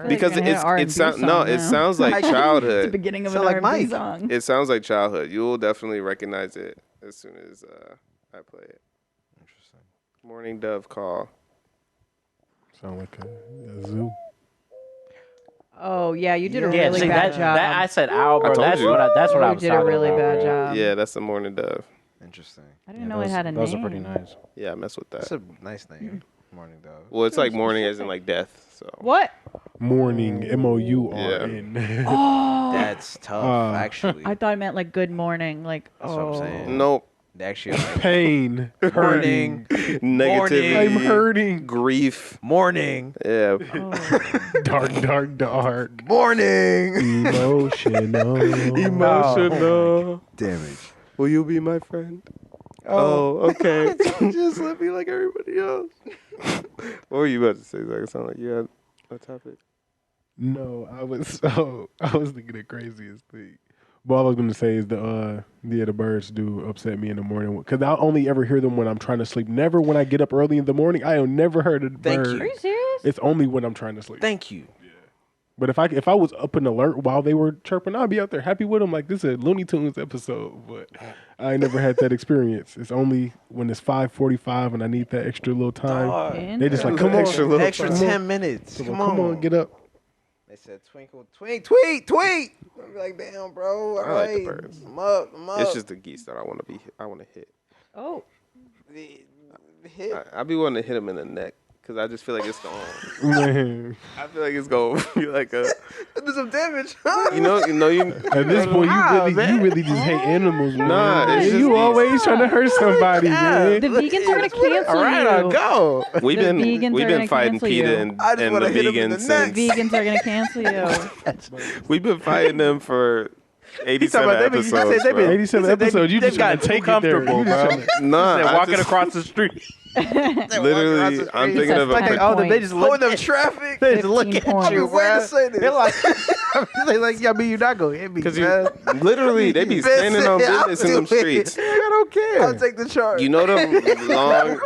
[SPEAKER 1] Because it sounds like childhood.
[SPEAKER 3] It's the beginning of an
[SPEAKER 2] like
[SPEAKER 3] R&B
[SPEAKER 2] Mike.
[SPEAKER 3] song.
[SPEAKER 1] It sounds like childhood. You will definitely recognize it as soon as I play it.
[SPEAKER 2] Interesting.
[SPEAKER 1] Morning dove call.
[SPEAKER 4] Sound like a zoo.
[SPEAKER 3] Oh yeah, you did a really
[SPEAKER 5] see,
[SPEAKER 3] bad job.
[SPEAKER 5] I said owl, bro. That's
[SPEAKER 1] you.
[SPEAKER 5] what I was talking about.
[SPEAKER 3] You did a really bad
[SPEAKER 5] bro.
[SPEAKER 3] job.
[SPEAKER 1] Yeah, that's the morning dove.
[SPEAKER 2] Interesting.
[SPEAKER 3] I didn't know it had a name.
[SPEAKER 5] Those are pretty nice.
[SPEAKER 1] Yeah, I mess with that.
[SPEAKER 2] That's a nice name. morning though.
[SPEAKER 1] Well, it's like morning as in like death. So
[SPEAKER 3] What?
[SPEAKER 4] Morning, MOURN.
[SPEAKER 3] Oh,
[SPEAKER 2] That's tough, actually.
[SPEAKER 3] I thought it meant like good morning. Like,
[SPEAKER 2] That's what I'm saying.
[SPEAKER 1] nope.
[SPEAKER 2] They actually like
[SPEAKER 4] Pain,
[SPEAKER 2] morning,
[SPEAKER 1] Negativity.
[SPEAKER 4] I'm hurting.
[SPEAKER 1] Grief.
[SPEAKER 2] morning,
[SPEAKER 1] Yeah.
[SPEAKER 4] Dark.
[SPEAKER 2] morning.
[SPEAKER 4] Emotional.
[SPEAKER 2] Damage.
[SPEAKER 1] Will you be my friend? Oh, okay.
[SPEAKER 2] Just let me like everybody else.
[SPEAKER 1] What were you about to say, Zach? It sounded like you had a topic.
[SPEAKER 4] No, I was thinking the craziest thing. But all I was going to say is the birds do upset me in the morning because I only ever hear them when I'm trying to sleep. Never when I get up early in the morning. I have never heard a bird.
[SPEAKER 2] Thank you.
[SPEAKER 3] are you serious?
[SPEAKER 4] It's only when I'm trying to sleep.
[SPEAKER 2] Thank you.
[SPEAKER 4] But if I was up and alert while they were chirping, I'd be out there happy with them. Like this is a Looney Tunes episode, but I never had that experience. It's only when it's 5:45 and I need that extra little time. They just like come on,
[SPEAKER 2] extra 10 minutes. Come on,
[SPEAKER 4] get up.
[SPEAKER 2] They said twinkle, tweet. I'm like, damn, bro. All
[SPEAKER 1] I like the
[SPEAKER 2] right,
[SPEAKER 1] birds.
[SPEAKER 2] I'm up.
[SPEAKER 1] It's just the geese that I want to hit.
[SPEAKER 3] Oh,
[SPEAKER 2] Hit.
[SPEAKER 1] I be wanting to hit them in the neck because I just feel like it's going.
[SPEAKER 4] Man.
[SPEAKER 1] I feel like it's going to be like a.
[SPEAKER 2] Do some damage.
[SPEAKER 1] You know.
[SPEAKER 4] At this point, you really just hate animals, man.
[SPEAKER 1] Nah, it's just
[SPEAKER 4] you
[SPEAKER 1] geese.
[SPEAKER 4] always trying to hurt somebody, man.
[SPEAKER 3] the vegans are gonna cancel
[SPEAKER 2] All right,
[SPEAKER 3] you.
[SPEAKER 2] I'll go.
[SPEAKER 1] We've
[SPEAKER 3] The
[SPEAKER 1] been
[SPEAKER 3] vegans are gonna
[SPEAKER 1] fighting
[SPEAKER 3] cancel
[SPEAKER 1] PETA
[SPEAKER 3] you.
[SPEAKER 1] and
[SPEAKER 2] I just
[SPEAKER 1] the
[SPEAKER 2] wanna hit 'em in the
[SPEAKER 1] vegans
[SPEAKER 2] neck.
[SPEAKER 1] since
[SPEAKER 3] Vegans are gonna cancel you.
[SPEAKER 1] we've been fighting them for 87
[SPEAKER 2] about they been-
[SPEAKER 1] episodes.
[SPEAKER 2] I said they been-
[SPEAKER 1] bro.
[SPEAKER 4] 87 episodes, you just trying to take it there. You just trying to-
[SPEAKER 1] Nah, I
[SPEAKER 5] walking
[SPEAKER 1] just-
[SPEAKER 5] across the street.
[SPEAKER 1] Literally, I'm thinking of a.
[SPEAKER 3] Like,
[SPEAKER 2] all them, they
[SPEAKER 3] points.
[SPEAKER 2] just look at traffic.
[SPEAKER 5] They just look
[SPEAKER 3] 15
[SPEAKER 5] at
[SPEAKER 3] points.
[SPEAKER 5] you,
[SPEAKER 2] I've been waiting
[SPEAKER 5] bro.
[SPEAKER 2] to say this.
[SPEAKER 5] They're like, they're like, yeah, I mean, you're not gonna hit me,
[SPEAKER 1] Because
[SPEAKER 5] man.
[SPEAKER 1] literally, they be standing on business in them streets.
[SPEAKER 5] I don't care.
[SPEAKER 2] I'll take the charge.
[SPEAKER 1] You know them long.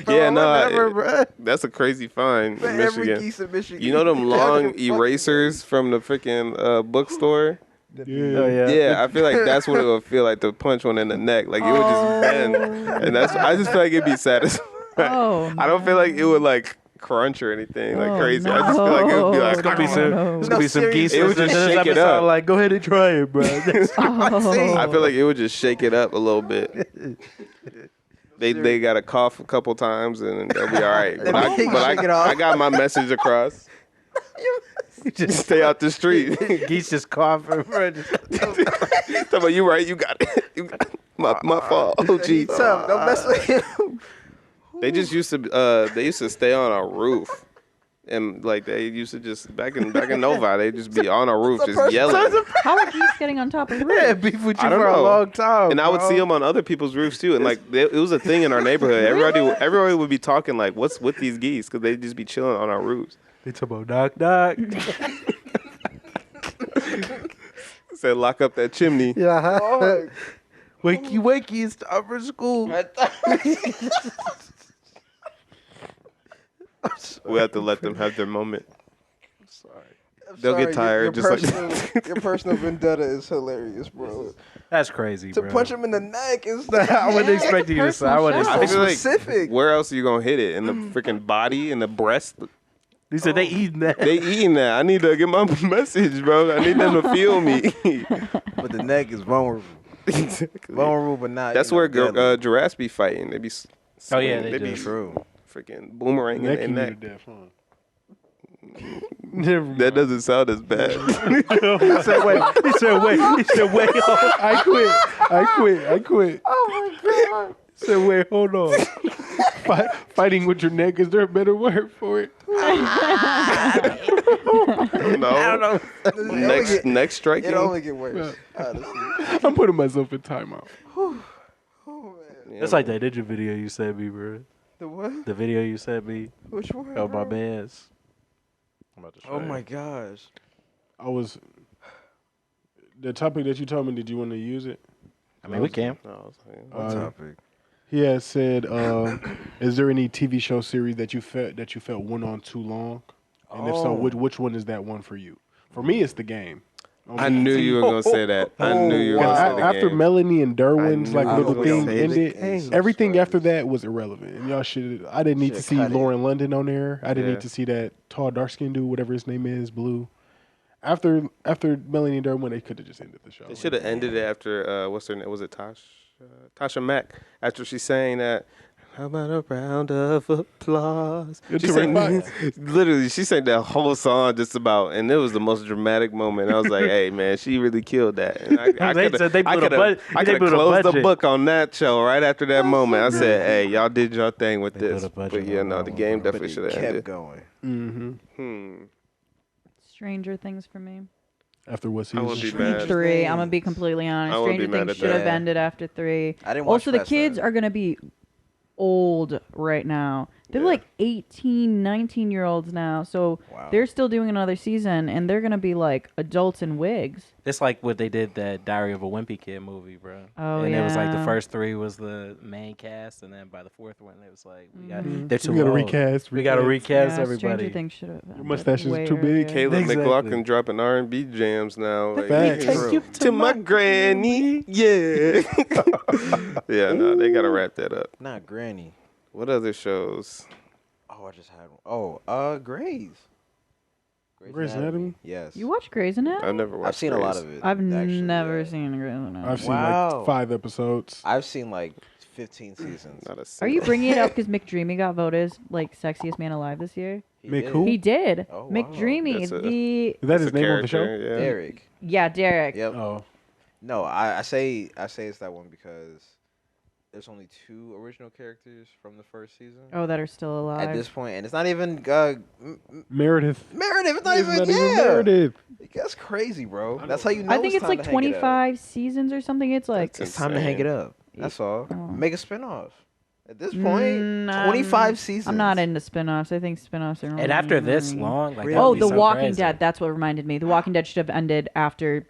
[SPEAKER 1] Yeah, no,
[SPEAKER 2] whatever, bro.
[SPEAKER 1] that's a crazy fine
[SPEAKER 2] For
[SPEAKER 1] in
[SPEAKER 2] every
[SPEAKER 1] Michigan.
[SPEAKER 2] geese in Michigan.
[SPEAKER 1] You know them long
[SPEAKER 2] Fucking-
[SPEAKER 1] erasers from the freaking bookstore?
[SPEAKER 5] Oh,
[SPEAKER 4] Yeah.
[SPEAKER 1] Yeah, I feel like that's what it would feel like to punch one in the neck. Like it would just bend, and I just feel like it'd be satisfying.
[SPEAKER 3] Oh,
[SPEAKER 1] I don't feel like it would like crunch or anything like crazy. I just feel like it would be like
[SPEAKER 5] There's gonna be some,
[SPEAKER 3] no.
[SPEAKER 5] there's gonna be some geese.
[SPEAKER 1] It would just
[SPEAKER 5] in this
[SPEAKER 1] shake it
[SPEAKER 5] episode,
[SPEAKER 1] up.
[SPEAKER 5] Like, go ahead and try it, bro.
[SPEAKER 1] I feel like it would just shake it up a little bit. They gotta cough a couple times and they'll be all right. But I got my message across. Just stay out the street.
[SPEAKER 5] Geese just coughing, bro.
[SPEAKER 1] Talk about you right. You got it. You got it. My fault. Oh geez.
[SPEAKER 2] Don't mess with him.
[SPEAKER 1] They just used to. They used to stay on a roof. And like they used to just back in Novi, they just be on a roof just yelling.
[SPEAKER 3] how are geese getting on top of the
[SPEAKER 5] Yeah,
[SPEAKER 3] roof?
[SPEAKER 5] beef with you
[SPEAKER 1] I don't
[SPEAKER 5] for a
[SPEAKER 1] know.
[SPEAKER 5] long time.
[SPEAKER 1] And I would
[SPEAKER 5] bro.
[SPEAKER 1] see them on other people's roofs too. And like it was a thing in our neighborhood. Everybody would be talking like, "What's with these geese?" Because they just be chilling on our roofs.
[SPEAKER 5] They talk about knock knock.
[SPEAKER 1] Said lock up that chimney.
[SPEAKER 5] Yeah. Wakey, it's time for school.
[SPEAKER 1] We have to let them have their moment.
[SPEAKER 2] I'm
[SPEAKER 1] They'll get
[SPEAKER 2] sorry,
[SPEAKER 1] tired, just like-
[SPEAKER 2] your personal vendetta is hilarious, bro.
[SPEAKER 5] That's crazy,
[SPEAKER 2] To
[SPEAKER 5] bro.
[SPEAKER 2] punch him in the neck is
[SPEAKER 5] I wasn't expecting you to say. I wasn't
[SPEAKER 3] Personal
[SPEAKER 1] I
[SPEAKER 5] expecting.
[SPEAKER 1] feel like
[SPEAKER 2] specific.
[SPEAKER 1] where else are you gonna hit it? In the freaking body, in the breast?
[SPEAKER 5] He said they eating that.
[SPEAKER 1] They eating that. I need to get my message, bro. I need them to feel me.
[SPEAKER 2] But the neck is vulnerable.
[SPEAKER 1] Exactly.
[SPEAKER 2] Vulnerable, but not.
[SPEAKER 1] That's where giraffes be fighting. They be.
[SPEAKER 5] Oh, yeah, they
[SPEAKER 1] be
[SPEAKER 5] do.
[SPEAKER 2] True.
[SPEAKER 1] freaking boomerang in
[SPEAKER 4] Neck
[SPEAKER 1] their
[SPEAKER 4] you
[SPEAKER 1] neck.
[SPEAKER 4] to death, huh? Never mind.
[SPEAKER 1] That doesn't sound as bad.
[SPEAKER 5] He said wait. He said wait.
[SPEAKER 4] I quit.
[SPEAKER 3] Oh my god!
[SPEAKER 4] He said, wait, hold on. Fighting with your neck, is there a better word for it?
[SPEAKER 1] No.
[SPEAKER 2] know.
[SPEAKER 1] Neck striking.
[SPEAKER 2] It only get worse. Honestly.
[SPEAKER 4] I'm putting myself in timeout.
[SPEAKER 2] Oh man.
[SPEAKER 1] Yeah,
[SPEAKER 5] It's like that ninja video you sent me, bro.
[SPEAKER 2] The what?
[SPEAKER 5] The video you sent me
[SPEAKER 2] Which one?
[SPEAKER 5] of my
[SPEAKER 2] bro?
[SPEAKER 5] man's. I'm about to show
[SPEAKER 2] Oh
[SPEAKER 5] you.
[SPEAKER 2] my gosh.
[SPEAKER 4] The topic that you told me, did you want to use it?
[SPEAKER 5] I mean, we can.
[SPEAKER 1] No, I was like,
[SPEAKER 2] What topic?
[SPEAKER 4] He had said, is there any TV show series that you felt went on too long? And if so, which one is that one for you? For me, it's The Game.
[SPEAKER 1] I knew you were gonna say that. I knew you were gonna say the
[SPEAKER 4] After
[SPEAKER 1] game.
[SPEAKER 4] Melanie and Derwin's
[SPEAKER 1] knew
[SPEAKER 4] like
[SPEAKER 1] you
[SPEAKER 4] little
[SPEAKER 1] were
[SPEAKER 4] thing
[SPEAKER 1] gonna say
[SPEAKER 2] The
[SPEAKER 4] ended,
[SPEAKER 2] Game.
[SPEAKER 4] everything after that was irrelevant. And y'all should. I didn't need to see
[SPEAKER 2] cut it.
[SPEAKER 4] Lauren London on there. I didn't
[SPEAKER 1] Yeah.
[SPEAKER 4] need to see that tall, dark skinned dude, whatever his name is, Blue. After Melanie and Derwin, they could have just ended the show.
[SPEAKER 1] They should have ended it after what's her name? Was it Tasha Mack? After she saying that How about a round of applause? She sang, literally, she sang that whole song just about, and it was the most dramatic moment. I was like, hey, man, she really killed that. And I could have closed the book on that show right after that moment. I said, hey, y'all did your thing with this. But yeah, no, the game definitely should have ended.
[SPEAKER 2] Kept going.
[SPEAKER 4] Mm-hmm.
[SPEAKER 3] Stranger Things for me.
[SPEAKER 4] After what season?
[SPEAKER 1] I won't be mad.
[SPEAKER 3] 3. I'm gonna be completely honest. Stranger Things should have ended after 3.
[SPEAKER 2] I didn't watch
[SPEAKER 3] also, the kids are gonna be old right now. They're like 18, 19-year-olds now. So they're still doing another season, and they're going to be like adults in wigs.
[SPEAKER 5] It's like what they did that Diary of a Wimpy Kid movie, bro.
[SPEAKER 3] Oh,
[SPEAKER 5] and
[SPEAKER 3] yeah.
[SPEAKER 5] it was like the first 3 was the main cast, and then by the 4th one, it was like, they're too
[SPEAKER 4] We got to
[SPEAKER 5] old.
[SPEAKER 4] recast.
[SPEAKER 5] We got to recast everybody.
[SPEAKER 3] Stranger Things should have.
[SPEAKER 4] Your mustache is too big.
[SPEAKER 1] Caleb McLaughlin dropping R&B jams now. Like, take you to my granny. Yeah. Yeah, no, they got to wrap that up.
[SPEAKER 2] Not Granny.
[SPEAKER 1] What other shows?
[SPEAKER 2] Oh, I just had one. Oh, Grey's
[SPEAKER 4] Anatomy?
[SPEAKER 2] Yes.
[SPEAKER 3] You watch Grey's Anatomy?
[SPEAKER 1] I've never watched
[SPEAKER 2] I've seen
[SPEAKER 1] Grey's.
[SPEAKER 2] a lot of it.
[SPEAKER 3] I've never seen Grey's Anatomy.
[SPEAKER 4] I've seen like 5 episodes.
[SPEAKER 2] I've seen like 15 seasons.
[SPEAKER 3] Are you bringing it up because McDreamy got voted like sexiest man alive this year?
[SPEAKER 4] Who?
[SPEAKER 3] He did.
[SPEAKER 2] Oh, wow.
[SPEAKER 3] McDreamy.
[SPEAKER 1] Is
[SPEAKER 4] that his name on the show?
[SPEAKER 1] Yeah.
[SPEAKER 2] Derek.
[SPEAKER 3] Yeah, Derek.
[SPEAKER 2] Yep.
[SPEAKER 4] Oh.
[SPEAKER 2] No, I say it's that one because there's only 2 original characters from the first season.
[SPEAKER 3] Oh, that are still alive.
[SPEAKER 2] At this point, and it's not even
[SPEAKER 4] Meredith.
[SPEAKER 2] It's not even
[SPEAKER 4] Meredith.
[SPEAKER 2] That's crazy, bro. That's how you know.
[SPEAKER 3] I think it's like 25 seasons or something. It's like
[SPEAKER 2] it's time to hang it up. That's all. Make a spinoff. At this point, 25 seasons.
[SPEAKER 3] I'm not into spinoffs. I think spinoffs are.
[SPEAKER 5] And after this long, like
[SPEAKER 3] The Walking Dead. That's what reminded me. The Walking Dead should have ended after.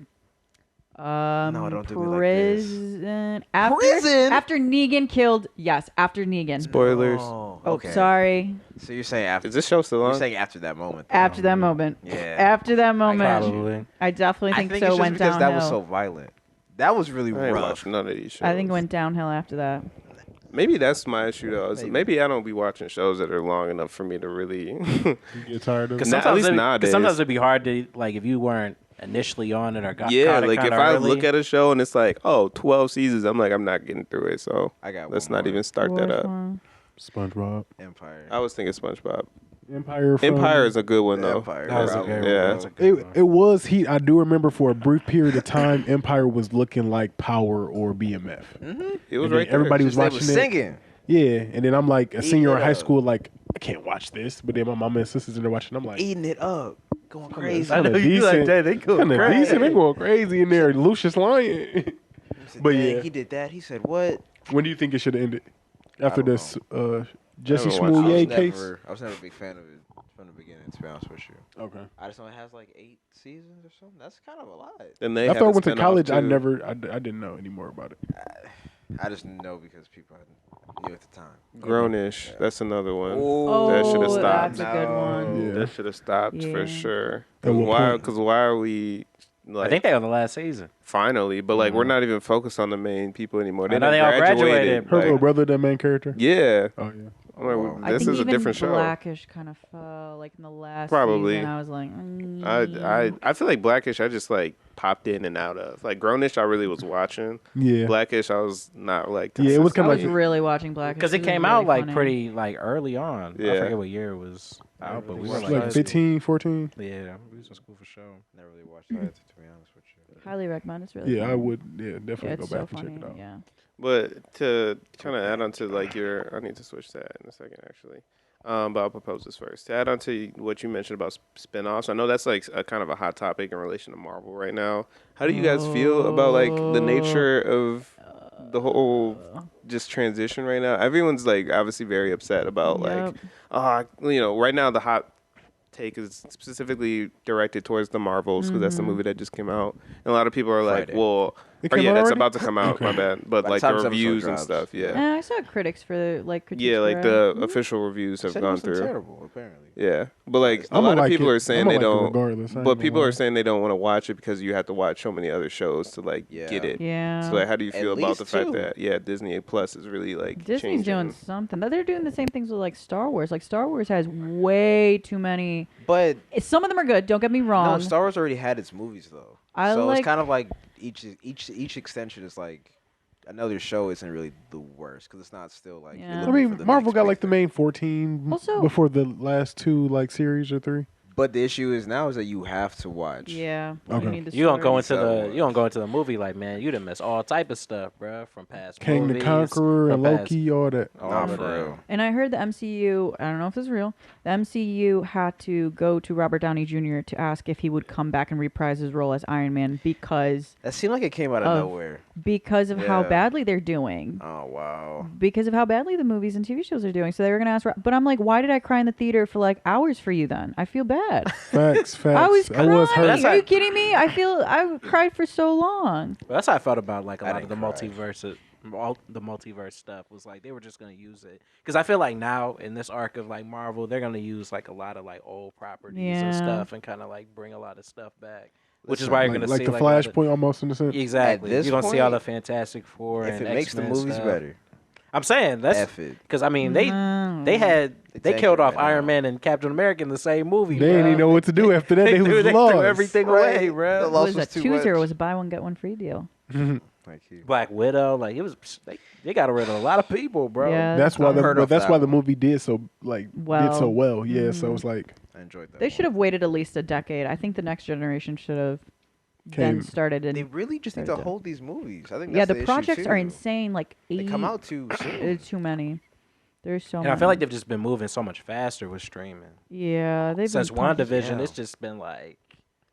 [SPEAKER 2] No, don't do me like this.
[SPEAKER 3] Prison.
[SPEAKER 2] After
[SPEAKER 3] Negan killed. Yes, after Negan.
[SPEAKER 1] Spoilers.
[SPEAKER 2] Oh,
[SPEAKER 3] Oh,
[SPEAKER 2] okay.
[SPEAKER 3] sorry.
[SPEAKER 2] So you're saying after?
[SPEAKER 1] Is this show still on?
[SPEAKER 2] You're saying after that moment?
[SPEAKER 3] After that moment.
[SPEAKER 2] Yeah.
[SPEAKER 3] After that moment.
[SPEAKER 5] Probably.
[SPEAKER 3] I definitely think
[SPEAKER 2] it's
[SPEAKER 3] so.
[SPEAKER 2] just
[SPEAKER 3] Went
[SPEAKER 2] because
[SPEAKER 3] downhill.
[SPEAKER 2] that was so violent. That was really
[SPEAKER 1] I ain't
[SPEAKER 2] rough.
[SPEAKER 1] watched none of these shows.
[SPEAKER 3] I think it went downhill after that.
[SPEAKER 1] Maybe that's my issue though. Maybe I don't be watching shows that are long enough for me to really
[SPEAKER 4] You get tired of it?
[SPEAKER 1] At least nowadays.
[SPEAKER 5] Sometimes it'd be hard to, like, if you weren't initially on it or got
[SPEAKER 1] yeah,
[SPEAKER 5] caught
[SPEAKER 1] like if I look at a show and it's like, 12 seasons, I'm like, I'm not getting through it. So let's not even start that up.
[SPEAKER 4] SpongeBob.
[SPEAKER 2] Empire.
[SPEAKER 1] I was thinking SpongeBob.
[SPEAKER 4] Empire
[SPEAKER 1] is a good one though.
[SPEAKER 2] Empire.
[SPEAKER 5] That was a good one.
[SPEAKER 1] Yeah.
[SPEAKER 5] That was a good one.
[SPEAKER 4] It was heat. I do remember for a brief period of time, Empire was looking like Power or BMF.
[SPEAKER 2] Mm-hmm.
[SPEAKER 1] It was
[SPEAKER 4] And
[SPEAKER 1] right there.
[SPEAKER 4] everybody was watching it.
[SPEAKER 2] Singing.
[SPEAKER 4] Yeah, and then I'm like a senior in
[SPEAKER 2] it
[SPEAKER 4] high
[SPEAKER 2] up.
[SPEAKER 4] school, like I can't watch this. But then my mama and sisters in there watching. I'm like
[SPEAKER 2] Eating it up. Going crazy.
[SPEAKER 4] I know you like that.
[SPEAKER 5] They go
[SPEAKER 4] kind of decent. They going crazy in there. Lucius Lyon. But yeah,
[SPEAKER 2] he did that. He said what?
[SPEAKER 4] When do you think it should have ended? After this Jesse
[SPEAKER 1] I haven't watched
[SPEAKER 4] Smollett case?
[SPEAKER 2] I was never a big fan of it from the beginning, to be honest with you.
[SPEAKER 4] Okay.
[SPEAKER 2] I just know it has like 8 seasons or something. That's kind of a lot.
[SPEAKER 1] Then they
[SPEAKER 4] After I
[SPEAKER 1] had a
[SPEAKER 4] went to
[SPEAKER 1] spin-off,
[SPEAKER 4] college, I
[SPEAKER 1] too.
[SPEAKER 4] didn't know any more about it.
[SPEAKER 2] I just know because people knew at the time.
[SPEAKER 1] Grownish. That's another one.
[SPEAKER 3] Oh,
[SPEAKER 1] that should have stopped.
[SPEAKER 3] that's a good one.
[SPEAKER 4] Yeah.
[SPEAKER 1] That should have stopped
[SPEAKER 3] Yeah.
[SPEAKER 1] for sure.
[SPEAKER 4] At what point?
[SPEAKER 1] Because why are we like
[SPEAKER 5] I think they on the last season.
[SPEAKER 1] finally? But like we're not even focused on the main people anymore.
[SPEAKER 5] I know they all graduated.
[SPEAKER 4] Her
[SPEAKER 1] Like,
[SPEAKER 4] little brother, the main character.
[SPEAKER 1] yeah.
[SPEAKER 4] Oh yeah.
[SPEAKER 1] I'm like,
[SPEAKER 3] I
[SPEAKER 1] this
[SPEAKER 3] think
[SPEAKER 1] is a
[SPEAKER 3] even
[SPEAKER 1] different show.
[SPEAKER 3] Blackish kind of fell like in the last
[SPEAKER 1] Probably.
[SPEAKER 3] season. I was like,
[SPEAKER 1] I feel like Blackish I just like popped in and out of. Like Grownish I really was watching.
[SPEAKER 4] Yeah.
[SPEAKER 1] Blackish I was not like
[SPEAKER 4] Yeah, it was
[SPEAKER 3] I
[SPEAKER 4] kinda
[SPEAKER 3] was
[SPEAKER 4] like
[SPEAKER 3] really watching Blackish
[SPEAKER 5] Because it
[SPEAKER 3] was
[SPEAKER 5] came
[SPEAKER 3] really
[SPEAKER 5] out like
[SPEAKER 3] funny.
[SPEAKER 5] pretty like early on. I
[SPEAKER 1] Yeah.
[SPEAKER 5] forget what year it was out, but we were
[SPEAKER 2] watched
[SPEAKER 5] like,
[SPEAKER 4] like 15, 14.
[SPEAKER 5] yeah, we was in school for sure.
[SPEAKER 2] Never really watched that, to be honest with you.
[SPEAKER 3] Highly recommend. It's really
[SPEAKER 4] Yeah,
[SPEAKER 3] funny.
[SPEAKER 4] I would. Yeah,
[SPEAKER 3] Yeah,
[SPEAKER 4] definitely
[SPEAKER 3] it's
[SPEAKER 4] go
[SPEAKER 3] so
[SPEAKER 4] back and
[SPEAKER 3] funny.
[SPEAKER 4] check it out.
[SPEAKER 3] Yeah.
[SPEAKER 1] But to kind of add on to like your, I need to switch that in a second actually. But I'll propose this first. To add on to what you mentioned about spin-offs, I know that's like a kind of a hot topic in relation to Marvel right now. How do you guys feel about like the nature of the whole just transition right now? Everyone's like obviously very upset about like, right now the hot take is specifically directed towards the Marvels because that's the movie that just came out. And a lot of people are like,
[SPEAKER 2] Friday.
[SPEAKER 1] well,
[SPEAKER 4] It
[SPEAKER 1] or
[SPEAKER 4] came
[SPEAKER 1] yeah,
[SPEAKER 4] out
[SPEAKER 1] that's
[SPEAKER 4] already?
[SPEAKER 1] about to come out, my bad. But
[SPEAKER 2] By the
[SPEAKER 1] like
[SPEAKER 2] time
[SPEAKER 1] the
[SPEAKER 2] this episode
[SPEAKER 1] reviews and
[SPEAKER 2] drops.
[SPEAKER 1] stuff, yeah.
[SPEAKER 3] And I saw critics for like critiques.
[SPEAKER 1] Yeah, like
[SPEAKER 3] for
[SPEAKER 1] the official reviews have
[SPEAKER 2] Said it
[SPEAKER 1] gone
[SPEAKER 2] wasn't
[SPEAKER 1] through.
[SPEAKER 2] terrible, apparently.
[SPEAKER 1] Yeah, but like a
[SPEAKER 4] I'ma
[SPEAKER 1] lot of
[SPEAKER 4] like
[SPEAKER 1] people
[SPEAKER 4] it.
[SPEAKER 1] are saying
[SPEAKER 4] I'ma
[SPEAKER 1] they
[SPEAKER 4] like it
[SPEAKER 1] don't.
[SPEAKER 4] regardless. I ain't
[SPEAKER 1] But
[SPEAKER 4] gonna
[SPEAKER 1] people
[SPEAKER 4] lie.
[SPEAKER 1] are saying they don't want to watch it because you have to watch so many other shows to like
[SPEAKER 2] Yeah.
[SPEAKER 1] get it.
[SPEAKER 3] Yeah.
[SPEAKER 1] So like, how do you
[SPEAKER 2] At
[SPEAKER 1] feel about
[SPEAKER 2] least
[SPEAKER 1] the fact
[SPEAKER 2] 2.
[SPEAKER 1] that Disney Plus is really like
[SPEAKER 3] Disney's
[SPEAKER 1] changing.
[SPEAKER 3] doing something. They're doing the same things with like Star Wars. Like Star Wars has way too many.
[SPEAKER 2] But
[SPEAKER 3] Some of them are good. Don't get me wrong.
[SPEAKER 2] no, Star Wars already had its movies though.
[SPEAKER 3] I
[SPEAKER 2] so
[SPEAKER 3] like-
[SPEAKER 2] it's kind of like each extension is like another show isn't really the worst because it's not still like.
[SPEAKER 3] Yeah.
[SPEAKER 4] I mean, Marvel got like the main 14
[SPEAKER 3] Also,
[SPEAKER 4] before the last 2 like series or 3.
[SPEAKER 2] But the issue is now is that you have to watch.
[SPEAKER 3] Yeah.
[SPEAKER 4] Okay.
[SPEAKER 5] You don't go into the movie like, man, you done miss all type of stuff, bro, from past
[SPEAKER 4] King
[SPEAKER 5] movies,
[SPEAKER 4] the Conqueror and Loki, all that.
[SPEAKER 2] Nah, for real.
[SPEAKER 3] And I heard the MCU, I don't know if this is real, the MCU had to go to Robert Downey Jr. to ask if he would come back and reprise his role as Iron Man because...
[SPEAKER 2] That seemed like it came out of nowhere.
[SPEAKER 3] Because of how badly they're doing.
[SPEAKER 2] Oh, wow.
[SPEAKER 3] Because of how badly the movies and TV shows are doing. So they were going to ask... But I'm like, why did I cry in the theater for like hours for you then? I feel bad.
[SPEAKER 4] Facts.
[SPEAKER 3] I was crying.
[SPEAKER 4] hurt.
[SPEAKER 3] Are you kidding me? I cried for so long.
[SPEAKER 5] Well, that's how I felt about like a lot of the multiverse. All the multiverse stuff was like they were just gonna use it because I feel like now in this arc of like Marvel, they're gonna use like a lot of like old properties and stuff and kind of like bring a lot of stuff back. Which is why you're gonna see
[SPEAKER 4] the Flashpoint almost in a sense.
[SPEAKER 5] Exactly. You're gonna see all the Fantastic Four
[SPEAKER 2] if
[SPEAKER 5] and
[SPEAKER 2] it makes the movies
[SPEAKER 5] stuff.
[SPEAKER 2] better.
[SPEAKER 5] I'm saying that's because I mean they killed off Iron Man and Captain America in the same movie.
[SPEAKER 4] They didn't even know what to do after that. They was lost.
[SPEAKER 5] Threw everything away, bro.
[SPEAKER 3] It was a chooser. It was a buy one get one free deal.
[SPEAKER 5] Black Widow, like it was. They got rid of a lot of people, bro.
[SPEAKER 3] Yeah,
[SPEAKER 4] that's why the movie did so well. Yeah, so it's like
[SPEAKER 2] I enjoyed that.
[SPEAKER 3] They should have waited at least a decade. I think the next generation should have then started.
[SPEAKER 2] They really just need to hold these movies. I think.
[SPEAKER 3] Yeah,
[SPEAKER 2] that's
[SPEAKER 3] the projects are insane. Like 8.
[SPEAKER 2] They come out too soon.
[SPEAKER 3] It's too many. There's so many.
[SPEAKER 5] And I feel like they've just been moving so much faster with streaming.
[SPEAKER 3] Yeah, they've
[SPEAKER 5] since
[SPEAKER 3] been
[SPEAKER 5] WandaVision, it's just been like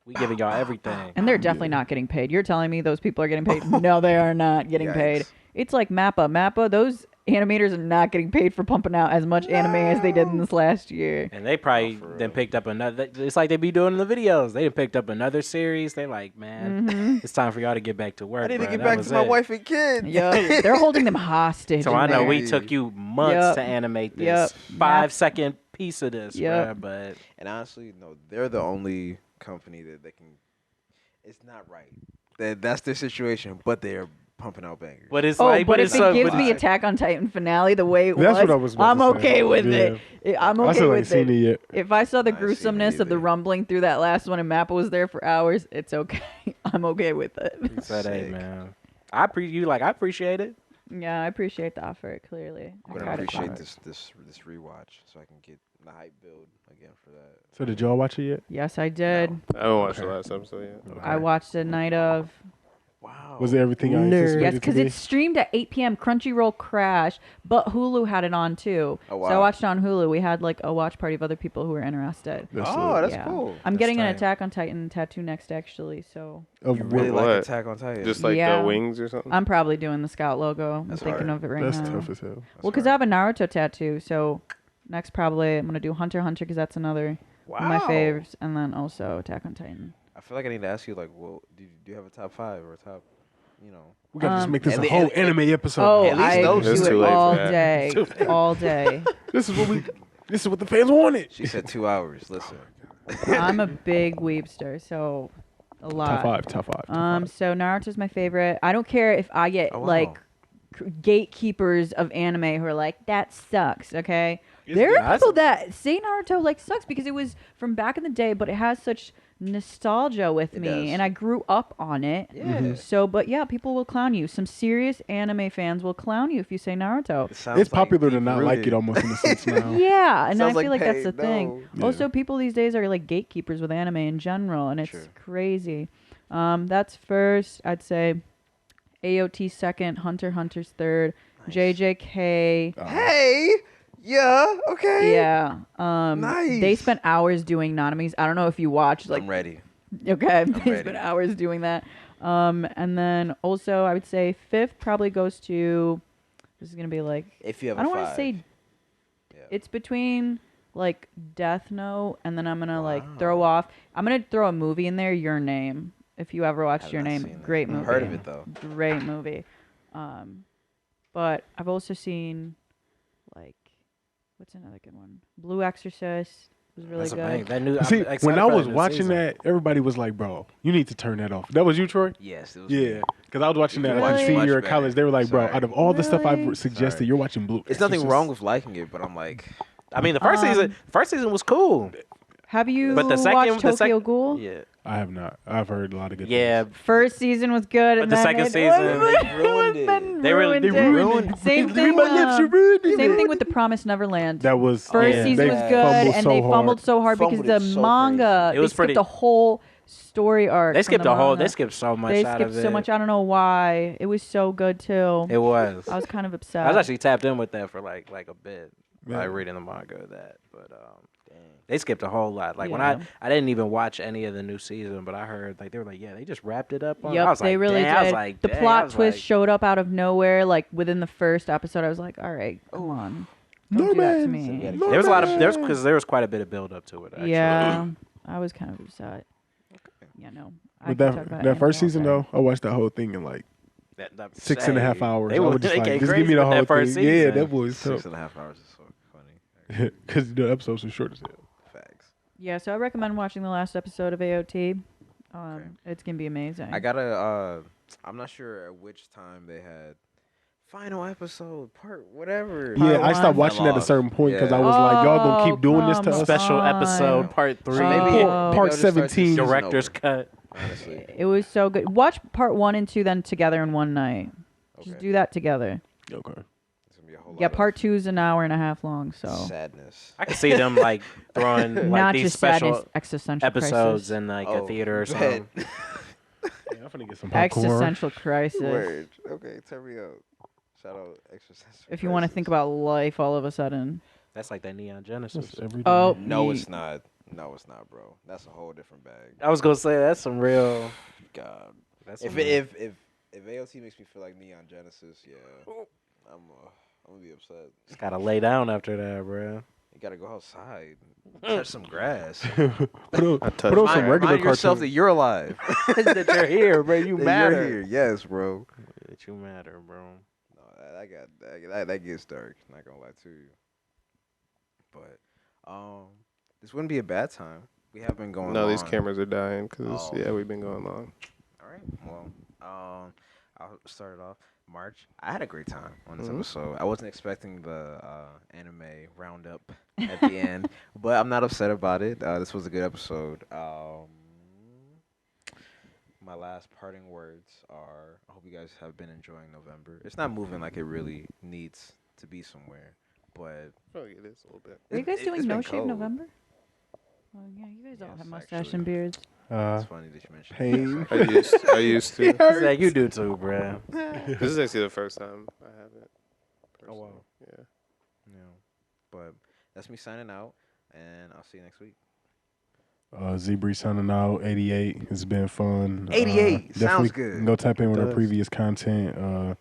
[SPEAKER 5] we giving y'all everything.
[SPEAKER 3] And they're definitely not getting paid. You're telling me those people are getting paid? No, they are not getting paid. It's like Mappa. Those animators are not getting paid for pumping out as much anime as they did in this last year.
[SPEAKER 5] And they probably then picked up another. It's like they be doing in the videos. They picked up another series. They like, man, it's time for y'all to get back to work.
[SPEAKER 2] I need to get back to my wife and kids.
[SPEAKER 3] Yeah, they're holding them hostage.
[SPEAKER 5] So I know we took you months to animate this 5-second piece of this, bro. But
[SPEAKER 2] honestly, no, they're the only company that they can. It's not right. That's their situation, but they're pumping out bangers.
[SPEAKER 5] But it's
[SPEAKER 3] but if it gives me Attack on Titan finale the way it was, I'm okay with it. I'm okay with it.
[SPEAKER 4] It yet.
[SPEAKER 3] If I saw the gruesomeness of the rumbling through that last one and Mappa was there for hours, it's okay. I'm okay with it.
[SPEAKER 5] He said, "Hey, man, I appreciate it."
[SPEAKER 3] Yeah, I appreciate the offer. Clearly,
[SPEAKER 2] I'm gonna appreciate this rewatch so I can get the hype build again for that.
[SPEAKER 4] So did y'all watch it yet?
[SPEAKER 3] Yes, I did.
[SPEAKER 1] I haven't watched the last episode yet.
[SPEAKER 3] Okay. I watched the night of.
[SPEAKER 2] Wow.
[SPEAKER 4] Was it everything I anticipated?
[SPEAKER 3] Yes, because it's streamed at 8 p.m. Crunchyroll crashed, but Hulu had it on too. Oh, wow. So I watched it on Hulu. We had like a watch party of other people who were interested.
[SPEAKER 2] That's cool.
[SPEAKER 3] I'm getting an Attack on Titan tattoo next, actually. So
[SPEAKER 2] you really like Attack on Titan?
[SPEAKER 1] Just like the wings or something?
[SPEAKER 3] I'm probably doing the Scout logo. I'm thinking of it right now.
[SPEAKER 4] That's tough as hell.
[SPEAKER 3] Well, because I have a Naruto tattoo, so next probably I'm gonna do Hunter x Hunter because that's another one of my faves, and then also Attack on Titan.
[SPEAKER 2] I feel like I need to ask you, like, well, do you have a top 5 or a top,
[SPEAKER 4] We gotta just make this a whole anime episode.
[SPEAKER 3] Oh, I do it all day, all day.
[SPEAKER 4] This is what the fans wanted.
[SPEAKER 2] She said 2 hours. Listen,
[SPEAKER 3] I'm a big weebster, so a lot.
[SPEAKER 4] Top five.
[SPEAKER 3] So Naruto's my favorite. I don't care if I get like gatekeepers of anime who are like, that sucks. Okay, there are people that say Naruto like sucks because it was from back in the day, but it has such nostalgia with me and I grew up on it. So but people will clown you. Some serious anime fans will clown you if you say Naruto.
[SPEAKER 4] It's popular to not like it almost in a sense now.
[SPEAKER 3] Yeah, and I feel like that's the thing. Also, people these days are like gatekeepers with anime in general, and it's crazy. That's first. I'd say AOT second, Hunter x Hunter's third, JJK.
[SPEAKER 2] Hey. Yeah, okay.
[SPEAKER 3] Yeah. Nice. They spent hours doing Nanamis. I don't know if you watched. Like,
[SPEAKER 2] I'm ready.
[SPEAKER 3] Okay. They spent hours doing that. And then also I would say fifth probably goes to, this is going to be like,
[SPEAKER 2] if you have
[SPEAKER 3] I don't want to say, it's between like Death Note and then I'm going to like throw a movie in there, Your Name. If you ever watched Your Name, great movie.
[SPEAKER 2] I've heard of it though.
[SPEAKER 3] Great movie. But I've also seen like, what's another good one? Blue Exorcist was really good.
[SPEAKER 5] That new,
[SPEAKER 4] See, when I was watching that, everybody was like, "Bro, you need to turn that off." That was you, Troy?
[SPEAKER 2] Yes, it was.
[SPEAKER 4] Yeah, because I was watching that like senior year of college. They were like, "Bro, out of all the stuff I've suggested, you're watching Blue."
[SPEAKER 2] It's nothing wrong with liking it, but I'm like,
[SPEAKER 5] I mean, the first season was cool.
[SPEAKER 3] Have you watched Tokyo Ghoul?
[SPEAKER 5] Yeah.
[SPEAKER 4] I have not. I've heard a lot of good
[SPEAKER 5] things.
[SPEAKER 3] First season was good, and
[SPEAKER 5] the second season
[SPEAKER 2] they ruined it.
[SPEAKER 5] They ruined it.
[SPEAKER 3] Same thing. Same thing with The Promised Neverland.
[SPEAKER 4] That was
[SPEAKER 3] first season was good, and they fumbled so hard because the manga. It was skipped the whole story arc.
[SPEAKER 5] They skipped They skipped so much.
[SPEAKER 3] They skipped so much. I don't know why. It was so good too.
[SPEAKER 5] It was.
[SPEAKER 3] I was kind of upset.
[SPEAKER 5] I was actually tapped in with that for like a bit. By reading the manga of that, but they skipped a whole lot. Like when I didn't even watch any of the new season, but I heard like they were like, they just wrapped it up.
[SPEAKER 3] Yep,
[SPEAKER 5] I was
[SPEAKER 3] they
[SPEAKER 5] like,
[SPEAKER 3] really did.
[SPEAKER 5] I was like,
[SPEAKER 3] the plot twist showed up out of nowhere. Like within the first episode, I was like, all right, come on, don't do that to me.
[SPEAKER 5] There was a lot of there was quite a bit of build up to it. Actually.
[SPEAKER 3] Yeah, I was kind of upset. Okay. Yeah, no.
[SPEAKER 4] But that first season though, I watched that whole thing in like 6.5 hours. I would just like, just give me the whole thing. Season. Yeah, that was
[SPEAKER 2] 6.5 hours is so funny.
[SPEAKER 4] Because the episodes are short as hell.
[SPEAKER 2] Facts.
[SPEAKER 3] Yeah, so I recommend watching the last episode of AOT. It's gonna be amazing.
[SPEAKER 2] I gotta. I'm not sure at which time they had final episode part whatever.
[SPEAKER 4] Yeah, I stopped watching at a certain point because I was like, y'all gonna keep doing this to us.
[SPEAKER 5] Special episode part 3,
[SPEAKER 2] maybe
[SPEAKER 4] part 17,
[SPEAKER 5] director's cut.
[SPEAKER 2] Honestly,
[SPEAKER 3] it was so good. Watch part 1 and 2 then together in one night. Just do that together.
[SPEAKER 4] Okay.
[SPEAKER 3] Yeah, part 2 is an hour and a half long. So
[SPEAKER 2] sadness.
[SPEAKER 5] I can see them like throwing like
[SPEAKER 3] not
[SPEAKER 5] these
[SPEAKER 3] just
[SPEAKER 5] special
[SPEAKER 3] sadness, existential
[SPEAKER 5] episodes
[SPEAKER 3] crisis.
[SPEAKER 5] in like a theater or something.
[SPEAKER 4] Yeah, I'm finna get some popcorn.
[SPEAKER 3] Existential crisis.
[SPEAKER 2] Word. Okay, turn me out. Shout out existential.
[SPEAKER 3] If you want to think about life all of a sudden.
[SPEAKER 5] That's like that Neon Genesis.
[SPEAKER 3] Oh
[SPEAKER 2] no, it's not. No, it's not, bro. That's a whole different bag.
[SPEAKER 5] I was gonna say that's some real.
[SPEAKER 2] God,
[SPEAKER 5] that's
[SPEAKER 2] if AOT makes me feel like Neon Genesis, yeah, I'm gonna be upset.
[SPEAKER 5] Just gotta lay down after that, bro.
[SPEAKER 2] You gotta go outside, touch some grass.
[SPEAKER 4] put on some regular
[SPEAKER 2] remind yourself that you're alive.
[SPEAKER 5] That you're here, bro. You matter.
[SPEAKER 2] You're here. Yes, bro.
[SPEAKER 5] That you matter, bro.
[SPEAKER 2] No, that gets dark. Not gonna lie to you. But this wouldn't be a bad time. We have been going.
[SPEAKER 1] No, these cameras are dying because we've been going long.
[SPEAKER 2] All right. Well, I'll start it off. March. I had a great time on this episode. I wasn't expecting the anime roundup at the end, but I'm not upset about it. This was a good episode. My last parting words are: I hope you guys have been enjoying November. It's not moving like it really needs to be somewhere, but
[SPEAKER 1] it is a little bit.
[SPEAKER 3] Are you guys doing No Shave November? Oh yeah, you guys all have mustache and beards.
[SPEAKER 2] It's funny that you mentioned
[SPEAKER 4] pain.
[SPEAKER 1] I used to.
[SPEAKER 5] Like you do too, bro.
[SPEAKER 1] This is actually the first time I haven't.
[SPEAKER 2] Oh wow.
[SPEAKER 1] Yeah.
[SPEAKER 2] But that's me signing out, and I'll see you next week.
[SPEAKER 4] Zebri signing out. 88. It's been fun.
[SPEAKER 2] 88 sounds good.
[SPEAKER 4] Go tap in with our previous content.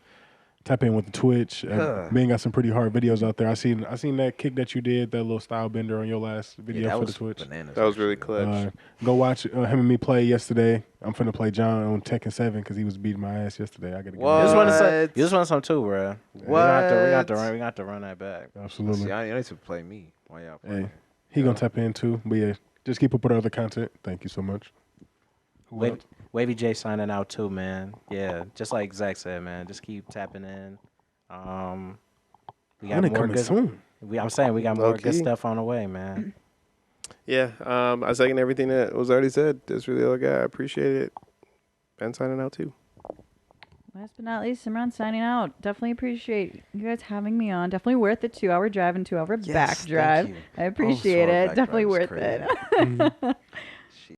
[SPEAKER 4] Tap in with the Twitch. Ben got some pretty hard videos out there. I seen that kick that you did, that little style bender on your last video for the Twitch.
[SPEAKER 2] Bananas,
[SPEAKER 1] that was really clutch.
[SPEAKER 4] Go watch him and me play yesterday. I'm finna play John on Tekken 7 because he was beating my ass yesterday. I gotta get
[SPEAKER 5] You just want some too, bro.
[SPEAKER 2] What?
[SPEAKER 5] We got to run that back.
[SPEAKER 4] Absolutely.
[SPEAKER 2] See, I need to play me while y'all play.
[SPEAKER 4] Hey, he gonna tap in too. But yeah, just keep up with our other content. Thank you so much.
[SPEAKER 5] Wavy J signing out too, man. Yeah, just like Zach said, man. Just keep tapping in. We got more good.
[SPEAKER 4] Soon.
[SPEAKER 5] I'm saying we got more good stuff on the way, man.
[SPEAKER 1] Yeah, I second everything that was already said. That's really all I got. I appreciate it. Ben signing out too.
[SPEAKER 3] Last but not least, Simran signing out. Definitely appreciate you guys having me on. Definitely worth the 2-hour drive and 2-hour back drive. I appreciate it. Definitely worth it.